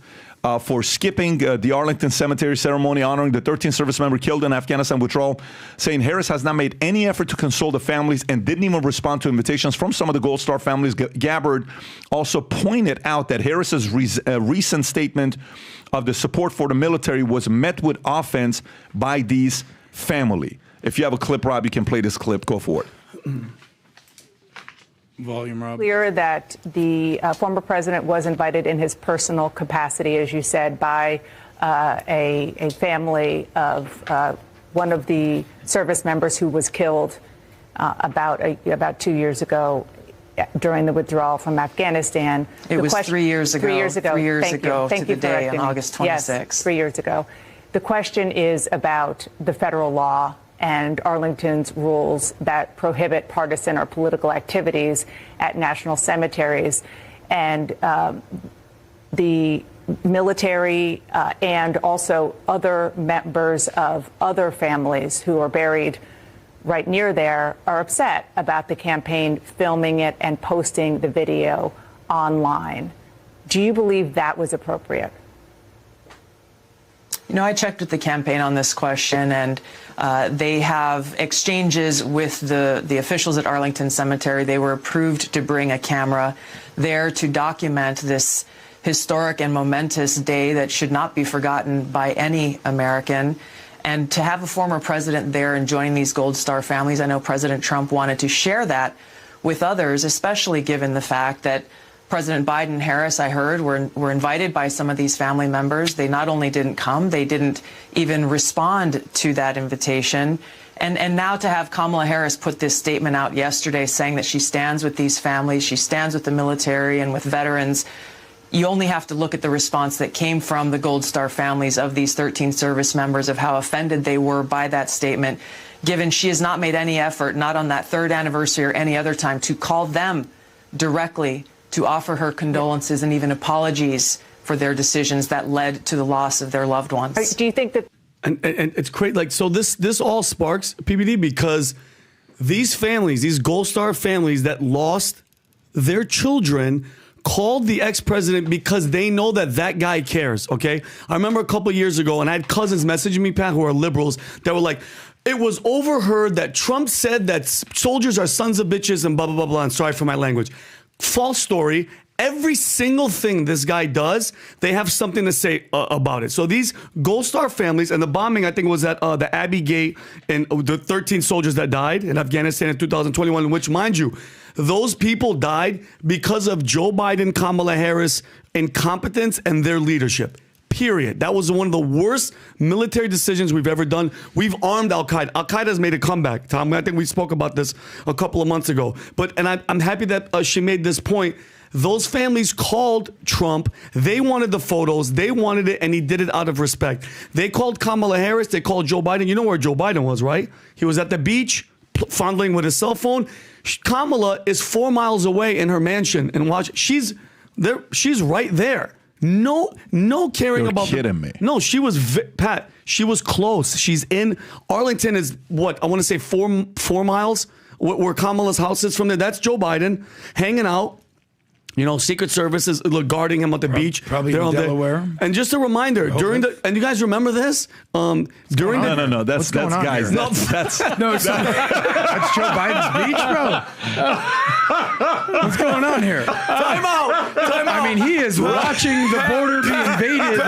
for skipping the Arlington Cemetery ceremony honoring the 13th service member killed in Afghanistan withdrawal, saying Harris has not made any effort to console the families and didn't even respond to invitations from some of the Gold Star families. Gabbard also pointed out that Harris's recent statement of the support for the military was met with offense by these family. If you have a clip, Rob, you can play this clip. Go for it. Volume, Rob. Clear that the former president was invited in his personal capacity, as you said, by a family of one of the service members who was killed about 2 years ago during the withdrawal from Afghanistan. It was 3 years ago. 3 years ago. 3 years ago Thank to you the day on correcting me. August 26th. Yes, 3 years ago. The question is about the federal law and Arlington's rules that prohibit partisan or political activities at national cemeteries. And the military and also other members of other families who are buried right near there are upset about the campaign filming it and posting the video online. Do you believe that was appropriate? You know, I checked with the campaign on this question, and they have exchanges with the officials at Arlington Cemetery. They were approved to bring a camera there to document this historic and momentous day that should not be forgotten by any American. And to have a former president there and joining these Gold Star families, I know President Trump wanted to share that with others, especially given the fact that President Biden and Harris, I heard, were invited by some of these family members. They not only didn't come, they didn't even respond to that invitation. And now to have Kamala Harris put this statement out yesterday saying that she stands with these families, she stands with the military and with veterans, you only have to look at the response that came from the Gold Star families of these 13 service members of how offended they were by that statement, given she has not made any effort, not on that third anniversary or any other time, to call them directly to offer her condolences and even apologies for their decisions that led to the loss of their loved ones. Do you think that... And it's great. Like, so this all sparks PBD because these families, these Gold Star families that lost their children called the ex-president because they know that guy cares, okay? I remember a couple years ago, and I had cousins messaging me, Pat, who are liberals, that were like, it was overheard that Trump said that soldiers are sons of bitches and blah, blah, blah, blah. And sorry for my language. False story. Every single thing this guy does, they have something to say about it. So these Gold Star families, and the bombing, I think, was at the Abbey Gate, and the 13 soldiers that died in Afghanistan in 2021, which, mind you, those people died because of Joe Biden, Kamala Harris incompetence and their leadership. Period. That was one of the worst military decisions we've ever done. We've armed Al-Qaeda. Al-Qaeda has made a comeback, Tom. I think we spoke about this a couple of months ago. And I'm happy that she made this point. Those families called Trump. They wanted the photos. They wanted it, and he did it out of respect. They called Kamala Harris. They called Joe Biden. You know where Joe Biden was, right? He was at the beach, fondling with his cell phone. Kamala is 4 miles away in her mansion in Washington. She's there. She's right there. No caring You're about. kidding me. No, she was Pat. She was close. She's in Arlington. Is what I want to say 4 miles where Kamala's house is from there. That's Joe Biden hanging out. You know, Secret Service is guarding him at the beach. Probably in Delaware. And just a reminder, and you guys remember this? No, that's guys. No, that's Joe Biden's beach, bro. What's going on here? Time out. I mean, he is watching the border be invaded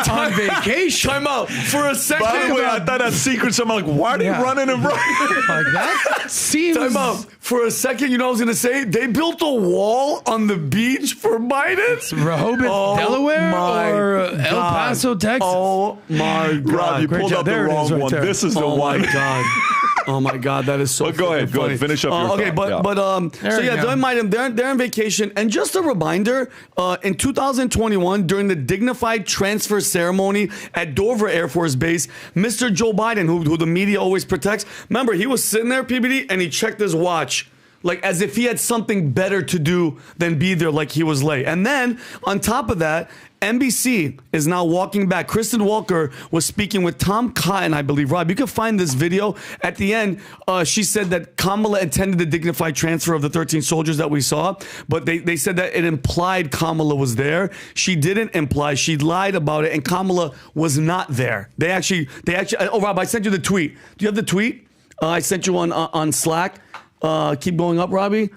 on vacation. Time out. For a second. By the way, I thought that's secret. So I'm like, why are they running and running? Like that seems. Time out. For a second, you know what I was going to say? They built a wall on the beach for Biden? Rehoboth, Delaware, or El Paso, Texas? Oh, my God. Rob, you pulled up the wrong one. There. This is the one. Oh, my God. Oh, my God. That is so But go ahead. Finish up your okay, thought. they're on vacation. And just a reminder, in 2021, during the dignified transfer ceremony at Dover Air Force Base, Mr. Joe Biden, who the media always protects, remember, he was sitting there, PBD, and he checked his watch. Like as if he had something better to do than be there, like he was late. And then on top of that, NBC is now walking back. Kristen Walker was speaking with Tom Cotton, I believe. Rob, you can find this video. At the end, she said that Kamala attended the dignified transfer of the 13 soldiers that we saw, but they said that it implied Kamala was there. She didn't imply. She lied about it, and Kamala was not there. They actually. Oh, Rob, I sent you the tweet. Do you have the tweet? I sent you on Slack. Keep going up, Robbie.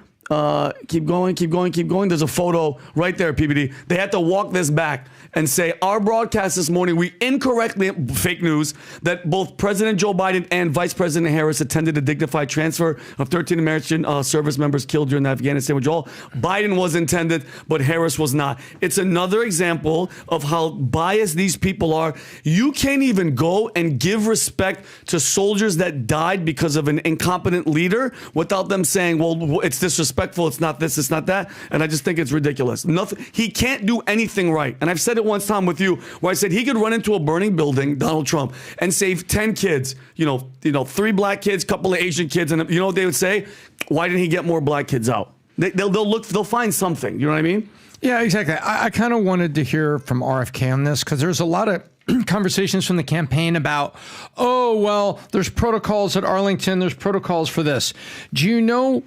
Keep going. There's a photo right there, PBD. They had to walk this back and say, our broadcast this morning, we incorrectly, fake news, that both President Joe Biden and Vice President Harris attended a dignified transfer of 13 American service members killed during the Afghanistan withdrawal. Biden was intended, but Harris was not. It's another example of how biased these people are. You can't even go and give respect to soldiers that died because of an incompetent leader without them saying, well, it's disrespectful, it's not this, it's not that. And I just think it's ridiculous. Nothing. He can't do anything right. And I've said it once time with you where I said he could run into a burning building, Donald Trump, and save 10 kids, 3 black kids, couple of Asian kids. And you know what they would say? Why didn't he get more black kids out? They'll find something. You know what I mean? Yeah, exactly. I kind of wanted to hear from RFK on this because there's a lot of conversations from the campaign about, oh, well, there's protocols at Arlington. There's protocols for this. Do you know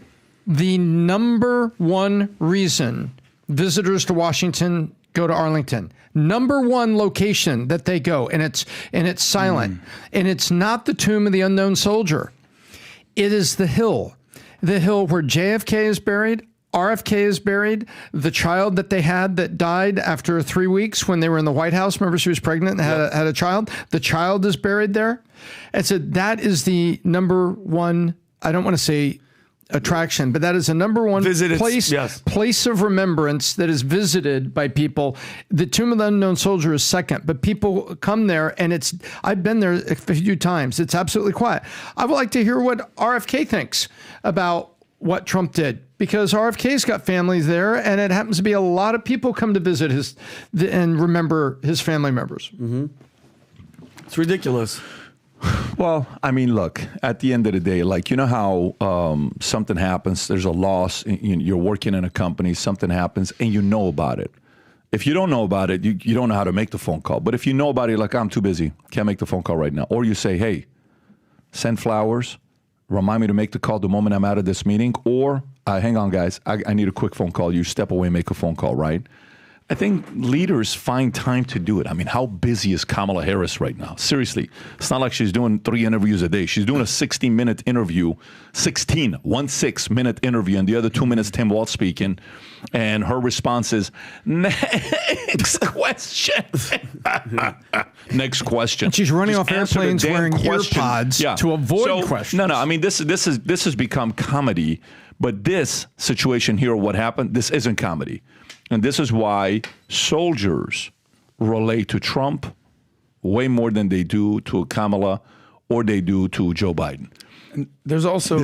the number one reason visitors to Washington go to Arlington? Number one location that they go, and it's silent. And it's not the tomb of the unknown soldier. It is the hill where JFK is buried, RFK is buried, the child that they had that died after 3 weeks when they were in the White House. Remember, she was pregnant and had a child. The child is buried there. And so that is the number one, I don't want to say attraction, but that is a number one place of remembrance that is visited by people. The Tomb of the Unknown Soldier is second, but people come there, and I've been there a few times. It's absolutely quiet. I would like to hear what RFK thinks about what Trump did, because RFK's got families there, and it happens to be a lot of people come to visit and remember his family members. Mm-hmm. It's ridiculous. Well, I mean, look, at the end of the day, like, you know how something happens, there's a loss, you're working in a company, something happens, and you know about it. If you don't know about it, you don't know how to make the phone call. But if you know about it, you're like, I'm too busy, can't make the phone call right now. Or you say, hey, send flowers, remind me to make the call the moment I'm out of this meeting. Or, hang on, guys, I need a quick phone call. You step away and make a phone call, right? I think leaders find time to do it. I mean, how busy is Kamala Harris right now? Seriously, it's not like she's doing 3 interviews a day. She's doing a 16-minute interview, 16-minute interview, and the other 2 minutes Tim Walz speaking, and her response is, next question. Next question. And she's running Just off airplanes wearing earpods to avoid questions. No, I mean, this has become comedy, but this situation here, what happened, this isn't comedy. And this is why soldiers relate to Trump way more than they do to Kamala or they do to Joe Biden. And there's also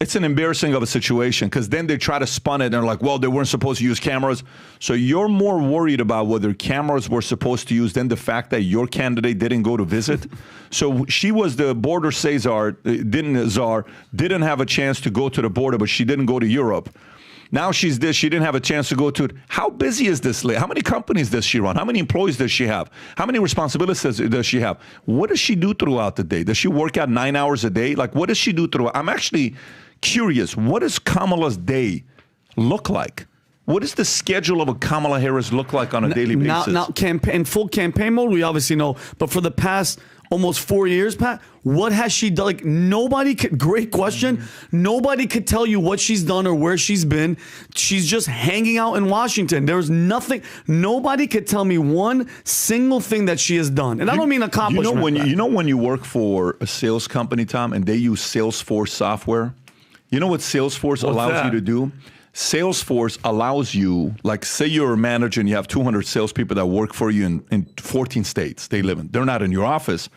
it's an embarrassing of a situation because then they try to spun it and they're like, well, they weren't supposed to use cameras. So you're more worried about whether cameras were supposed to use than the fact that your candidate didn't go to visit. So she was the border didn't have a chance to go to the border, but she didn't go to Europe. Now she's this. She didn't have a chance to go to it. How busy is this lady? How many companies does she run? How many employees does she have? How many responsibilities does she have? What does she do throughout the day? Does she work out 9 hours a day? Like, what does she do throughout? I'm actually curious. What does Kamala's day look like? What does the schedule of a Kamala Harris look like on a daily basis? Now, in full campaign mode, we obviously know. But for the past almost 4 years, Pat, what has she done? Like, nobody could, great question. Nobody could tell you what she's done or where she's been. She's just hanging out in Washington. There's nothing. Nobody could tell me one single thing that she has done. And I don't mean accomplishment. You know when you work for a sales company, Tom, and they use Salesforce software? You know what Salesforce allows you to do? Salesforce allows you, like, say you're a manager and you have 200 salespeople that work for you in 14 states they live in. They're not in your office.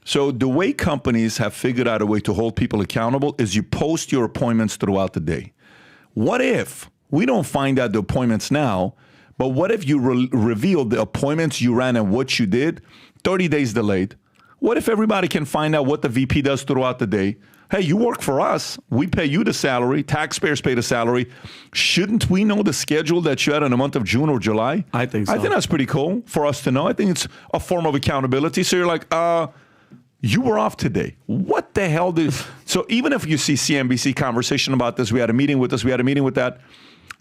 So the way companies have figured out a way to hold people accountable is you post your appointments throughout the day. What if we don't find out the appointments now, but what if you reveal the appointments you ran and what you did 30 days delayed? What if everybody can find out what the VP does throughout the day? Hey, you work for us. We pay you the salary. Taxpayers pay the salary. Shouldn't we know the schedule that you had in the month of June or July? I think so. I think that's pretty cool for us to know. I think it's a form of accountability. So you're like, you were off today. What the hell did... So even if you see CNBC conversation about this, we had a meeting with this, we had a meeting with that,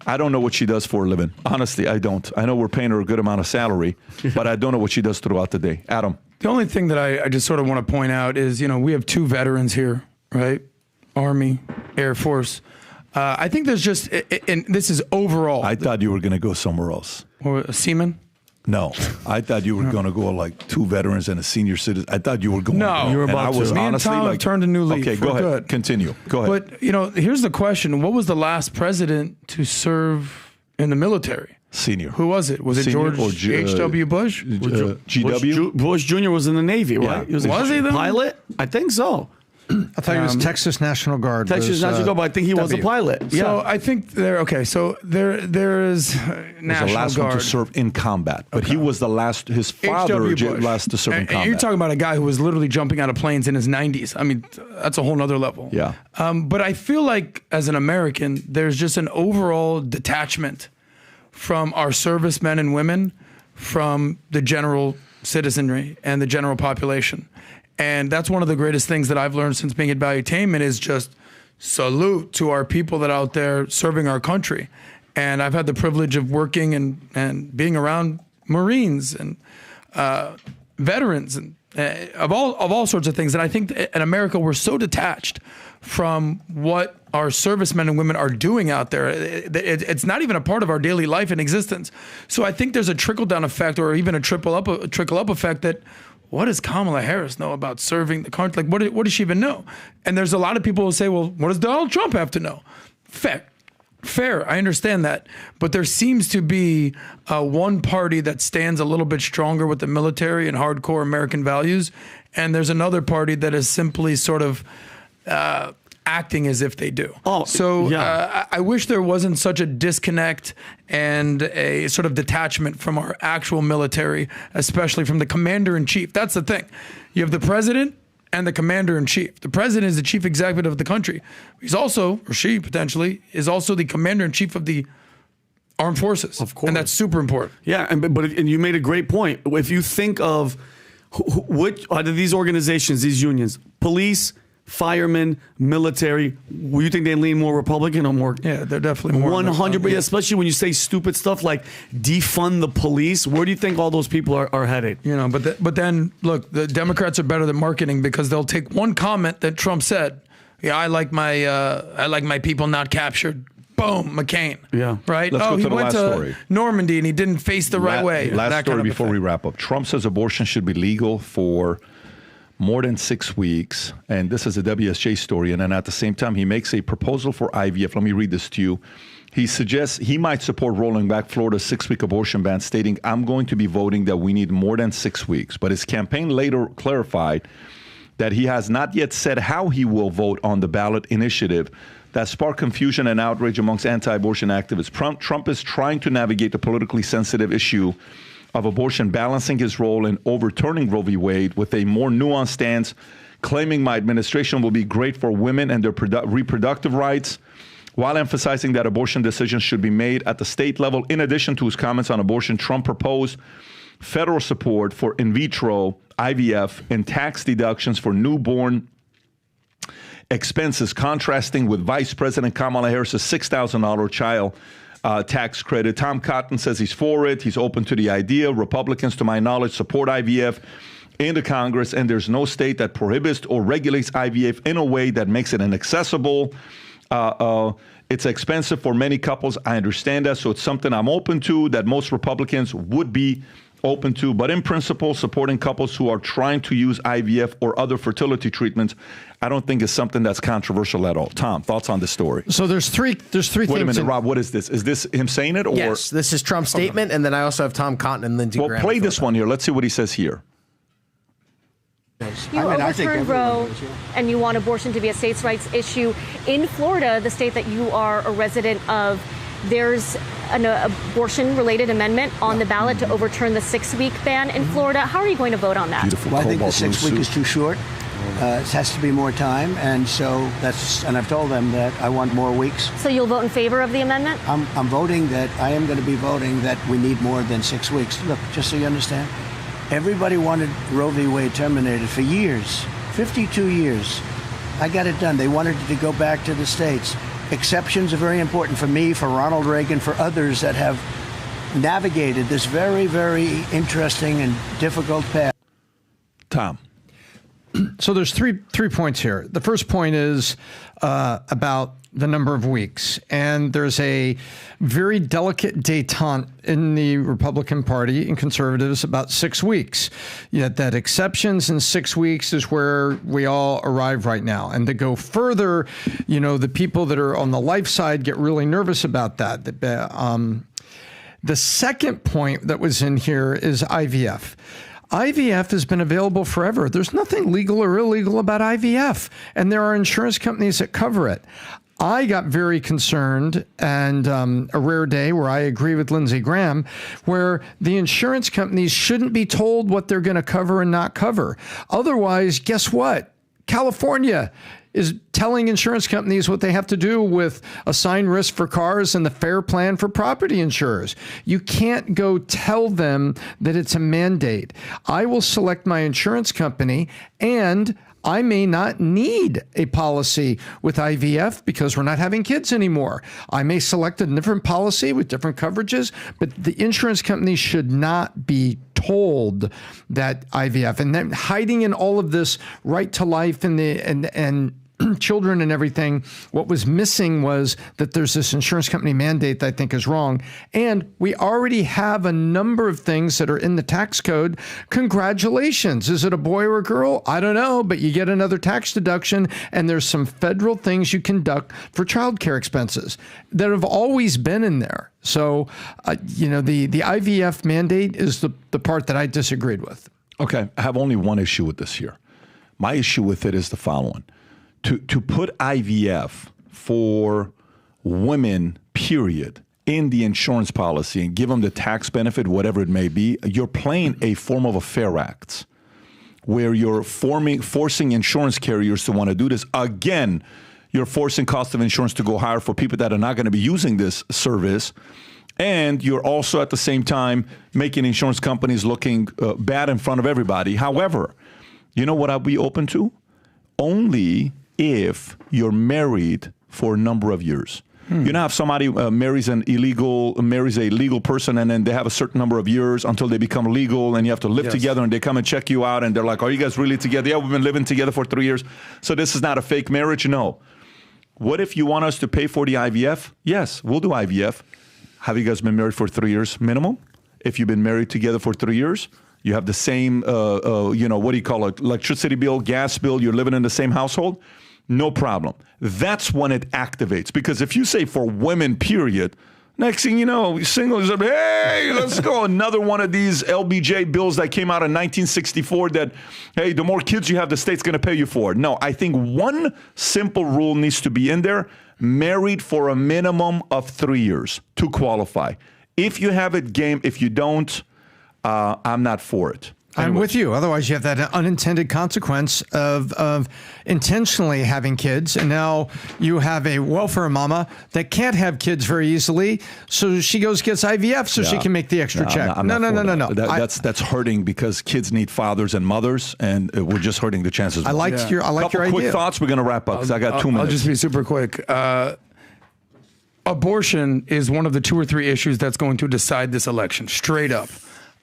I don't know what she does for a living. Honestly, I don't. I know we're paying her a good amount of salary, but I don't know what she does throughout the day. Adam? The only thing that I just sort of want to point out is, we have two veterans here, right? Army, Air Force. I think there's just, and this is overall. I thought you were going to go somewhere else. Or a seaman? No, I thought you were going to go like two veterans and a senior citizen. I thought you were going. No, you were about to. Me and Tom have turned a new leaf. Okay, go ahead. Good. Continue. Go ahead. But here's the question: what was the last president to serve in the military? Senior. Who was it? Was it George H.W. Bush? GW? Bush Jr. was in the Navy, right? Yeah. Was he the pilot? I think so. I thought he was Texas National Guard. Texas National Guard, but I think he was a pilot. Yeah. So I think there is National the last Guard one to serve in combat, but he was the last. His father last to serve in combat. You're talking about a guy who was literally jumping out of planes in his 90s. I mean, that's a whole nother level. Yeah. But I feel like as an American, there's just an overall detachment from our servicemen and women, from the general citizenry and the general population. And that's one of the greatest things that I've learned since being at Valuetainment is just salute to our people that are out there serving our country. And I've had the privilege of working and being around Marines and veterans and of all sorts of things. And I think in America, we're so detached from what our servicemen and women are doing out there. It's not even a part of our daily life and existence. So I think there's a trickle-down effect or even a trickle-up effect that what does Kamala Harris know about serving the country? Like, what does she even know? And there's a lot of people who say, well, what does Donald Trump have to know? Fair, I understand that. But there seems to be one party that stands a little bit stronger with the military and hardcore American values. And there's another party that is simply sort of acting as if they do. I wish there wasn't such a disconnect and a sort of detachment from our actual military, especially from the commander-in-chief. That's the thing. You have the president and the commander-in-chief. The president is the chief executive of the country. He's also, or she potentially, is also the commander-in-chief of the armed forces. Of course. And that's super important. Yeah, and you made a great point. If you think of which out of these organizations, these unions, police, firemen, military, you think they lean more Republican or more? Yeah, they're definitely more 100%. Especially when you say stupid stuff like defund the police. Where do you think all those people are headed? But then look, the Democrats are better than marketing because they'll take one comment that Trump said. Yeah, I like my people not captured. Boom, McCain. Yeah. Right? Let's go he to the went last to story. Normandy and he didn't face the right way. Last story before we wrap up. Trump says abortion should be legal for more than 6 weeks. And this is a WSJ story. And then at the same time, he makes a proposal for IVF. Let me read this to you. He suggests he might support rolling back Florida's 6-week abortion ban, stating, I'm going to be voting that we need more than 6 weeks. But his campaign later clarified that he has not yet said how he will vote on the ballot initiative that sparked confusion and outrage amongst anti-abortion activists. Trump is trying to navigate the politically sensitive issue of abortion, balancing his role in overturning Roe v. Wade with a more nuanced stance, claiming my administration will be great for women and their reproductive rights, while emphasizing that abortion decisions should be made at the state level. In addition to his comments on abortion, Trump proposed federal support for in vitro IVF and tax deductions for newborn expenses, contrasting with Vice President Kamala Harris's $6,000 child tax credit. Tom Cotton says he's for it. He's open to the idea. Republicans, to my knowledge, support IVF in the Congress, and there's no state that prohibits or regulates IVF in a way that makes it inaccessible. It's expensive for many couples. I understand that, so it's something I'm open to, that most Republicans would be open to. But in principle, supporting couples who are trying to use IVF or other fertility treatments, I don't think is something that's controversial at all. Tom, thoughts on this story? So there's three things. Wait a minute, Rob, what is this? Is this him saying it? Or? Yes, this is Trump's statement, and then I also have Tom Cotton and Lindsey Graham. Well, play this one here. Let's see what he says here. You overturned Roe, and you want abortion to be a states' rights issue. In Florida, the state that you are a resident of, there's an abortion-related amendment on the ballot to overturn the 6-week ban in Florida. How are you going to vote on that? Well, I think the 6-week is too short. It has to be more time, and so and I've told them that I want more weeks. So you'll vote in favor of the amendment? I'm voting that I am going to be voting that we need more than 6 weeks. Look, just so you understand, everybody wanted Roe v. Wade terminated for years, 52 years. I got it done. They wanted it to go back to the states. Exceptions are very important for me, for Ronald Reagan, for others that have navigated this very, very interesting and difficult path. Tom. So there's three points here. The first point is about the number of weeks. And there's a very delicate détente in the Republican Party and conservatives about 6 weeks. Yet that exceptions in 6 weeks is where we all arrive right now. And to go further, the people that are on the life side get really nervous about that. The second point that was in here is IVF. IVF has been available forever. There's nothing legal or illegal about IVF, and there are insurance companies that cover it. I got very concerned, and a rare day where I agree with Lindsey Graham, where the insurance companies shouldn't be told what they're going to cover and not cover. Otherwise, guess what? California is telling insurance companies what they have to do with assigned risk for cars and the FAIR plan for property insurers. You can't go tell them that it's a mandate. I will select my insurance company, and I may not need a policy with IVF because we're not having kids anymore. I may select a different policy with different coverages, but the insurance company should not be told that IVF, and then hiding in all of this right to life and children and everything. What was missing was that there's this insurance company mandate that I think is wrong. And we already have a number of things that are in the tax code. Congratulations. Is it a boy or a girl? I don't know, but you get another tax deduction, and there's some federal things you can deduct for childcare expenses that have always been in there. So, the IVF mandate is the part that I disagreed with. Okay, I have only one issue with this here. My issue with it is the following. To put IVF for women, period, in the insurance policy and give them the tax benefit, whatever it may be, you're playing a form of a fair act where you're forcing insurance carriers to want to do this. Again, you're forcing cost of insurance to go higher for people that are not going to be using this service. And you're also at the same time making insurance companies looking bad in front of everybody. However, you know what I'll be open to? Only if you're married for a number of years. You know, if somebody marries a legal person, and then they have a certain number of years until they become legal, and you have to live together, and they come and check you out, and they're like, are you guys really together? Yeah, we've been living together for 3 years. So this is not a fake marriage? No. What if you want us to pay for the IVF? Yes, we'll do IVF. Have you guys been married for 3 years minimum? If you've been married together for 3 years, you have the same, what do you call it, electricity bill, gas bill, you're living in the same household, no problem. That's when it activates. Because if you say for women, period, next thing you know, singles are, hey, let's go. Another one of these LBJ bills that came out in 1964 that, hey, the more kids you have, the state's going to pay you for it. No, I think one simple rule needs to be in there. Married for a minimum of 3 years to qualify. If you have it, game. If you don't, I'm not for it. I'm with you. Otherwise, you have that unintended consequence of intentionally having kids. And now you have a welfare mama that can't have kids very easily. So she gets IVF so she can make the extra check. No. That's hurting because kids need fathers and mothers, and we're just hurting the chances. I like your idea. Quick thoughts. We're going to wrap up because I got 2 minutes. I'll just be super quick. Abortion is one of the 2 or 3 issues that's going to decide this election, straight up.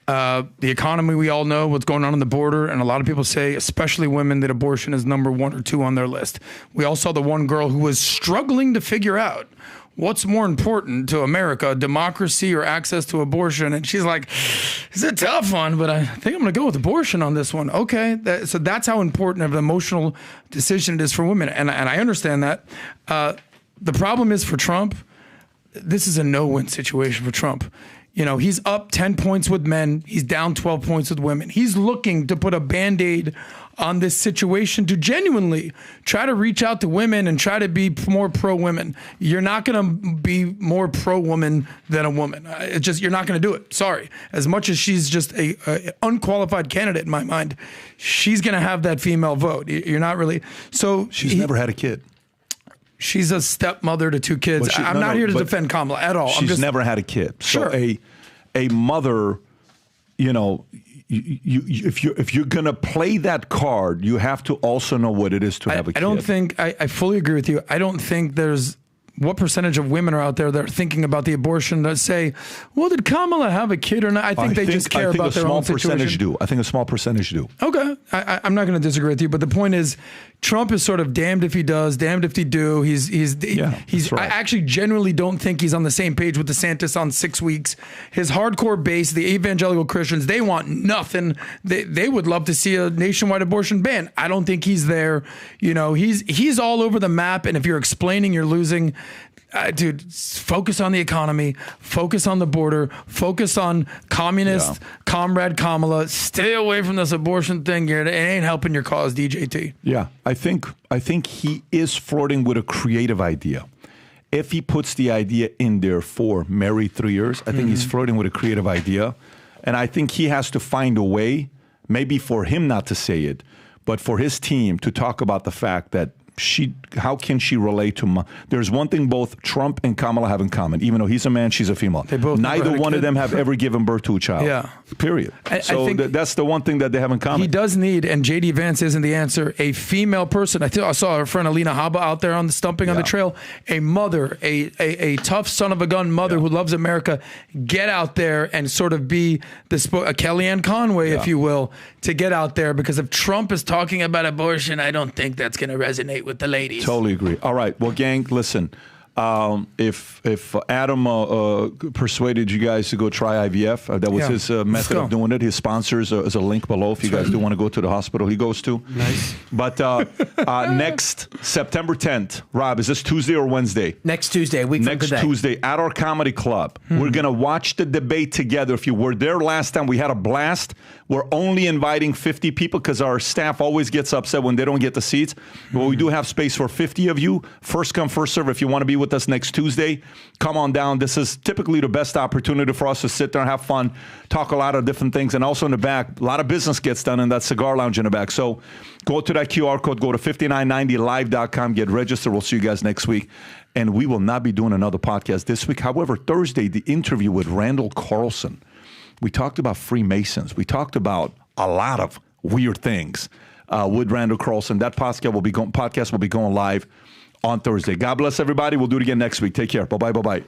The economy, we all know what's going on the border, and a lot of people say, especially women, that abortion is number 1 or 2 on their list. We all saw the one girl who was struggling to figure out what's more important to America, democracy or access to abortion, and she's like, it's a tough one, but I think I'm going to go with abortion on this one. Okay, so that's how important of an emotional decision it is for women, and I understand that. The problem is for Trump, this is a no-win situation for Trump. You know, he's up 10 points with men. He's down 12 points with women. He's looking to put a Band-Aid on this situation to genuinely try to reach out to women and try to be more pro-women. You're not going to be more pro-woman than a woman. It's just, you're not going to do it. Sorry. As much as she's just a unqualified candidate in my mind, she's going to have that female vote. You're not really. So she's never had a kid. She's a stepmother to 2 kids. I'm not here to defend Kamala at all. She's never had a kid. Sure. So a mother, you know, if you're going to play that card, you have to also know what it is to have a kid. I don't think, I fully agree with you. I don't think there's, what percentage of women are out there that are thinking about the abortion that say, well, did Kamala have a kid or not? I think they just care about their own situation. I think a small percentage do. Okay. I'm not going to disagree with you, but the point is, Trump is sort of damned if he does, damned if he do. He's right. I actually genuinely don't think he's on the same page with DeSantis on 6 weeks. His hardcore base, the evangelical Christians, they want nothing. They would love to see a nationwide abortion ban. I don't think he's there. You know, he's all over the map. And if you're explaining, you're losing. Dude, focus on the economy, focus on the border, focus on communist comrade Kamala. Stay away from this abortion thing. It ain't helping your cause, DJT. Yeah, I think he is flirting with a creative idea. If he puts the idea in there for marry 3 years, I think he's flirting with a creative idea. And I think he has to find a way, maybe for him not to say it, but for his team to talk about the fact that how can she relate to? There's one thing both Trump and Kamala have in common. Even though he's a man, she's a female. Neither one of them have ever given birth to a child. Yeah. Period. I think that's the one thing that they have in common. He does need, and J.D. Vance isn't the answer, a female person. I saw our friend Alina Habba out there on the stumping on the trail. A mother, a tough son of a gun mother who loves America. Get out there and sort of be a Kellyanne Conway, if you will, to get out there. Because if Trump is talking about abortion, I don't think that's going to resonate with the ladies. Totally agree. All right. Well, gang, listen. If Adam persuaded you guys to go try IVF, that was his method of doing it. His sponsors is a link below if you guys do want to go to the hospital he goes to. Nice. But next September 10th, Rob, is this Tuesday or Wednesday? Next Tuesday, a week from today. Next Tuesday at our comedy club. We're going to watch the debate together. If you were there last time, we had a blast. We're only inviting 50 people because our staff always gets upset when they don't get the seats. But we do have space for 50 of you. First come, first serve. If you want to be with us next Tuesday, come on down. This is typically the best opportunity for us to sit there and have fun, talk a lot of different things. And also in the back, a lot of business gets done in that cigar lounge in the back. So go to that QR code, go to 5990live.com, get registered. We'll see you guys next week. And we will not be doing another podcast this week. However, Thursday, the interview with Randall Carlson. We talked about Freemasons. We talked about a lot of weird things with Randall Carlson. That podcast will be going live on Thursday. God bless everybody. We'll do it again next week. Take care. Bye-bye. Bye-bye.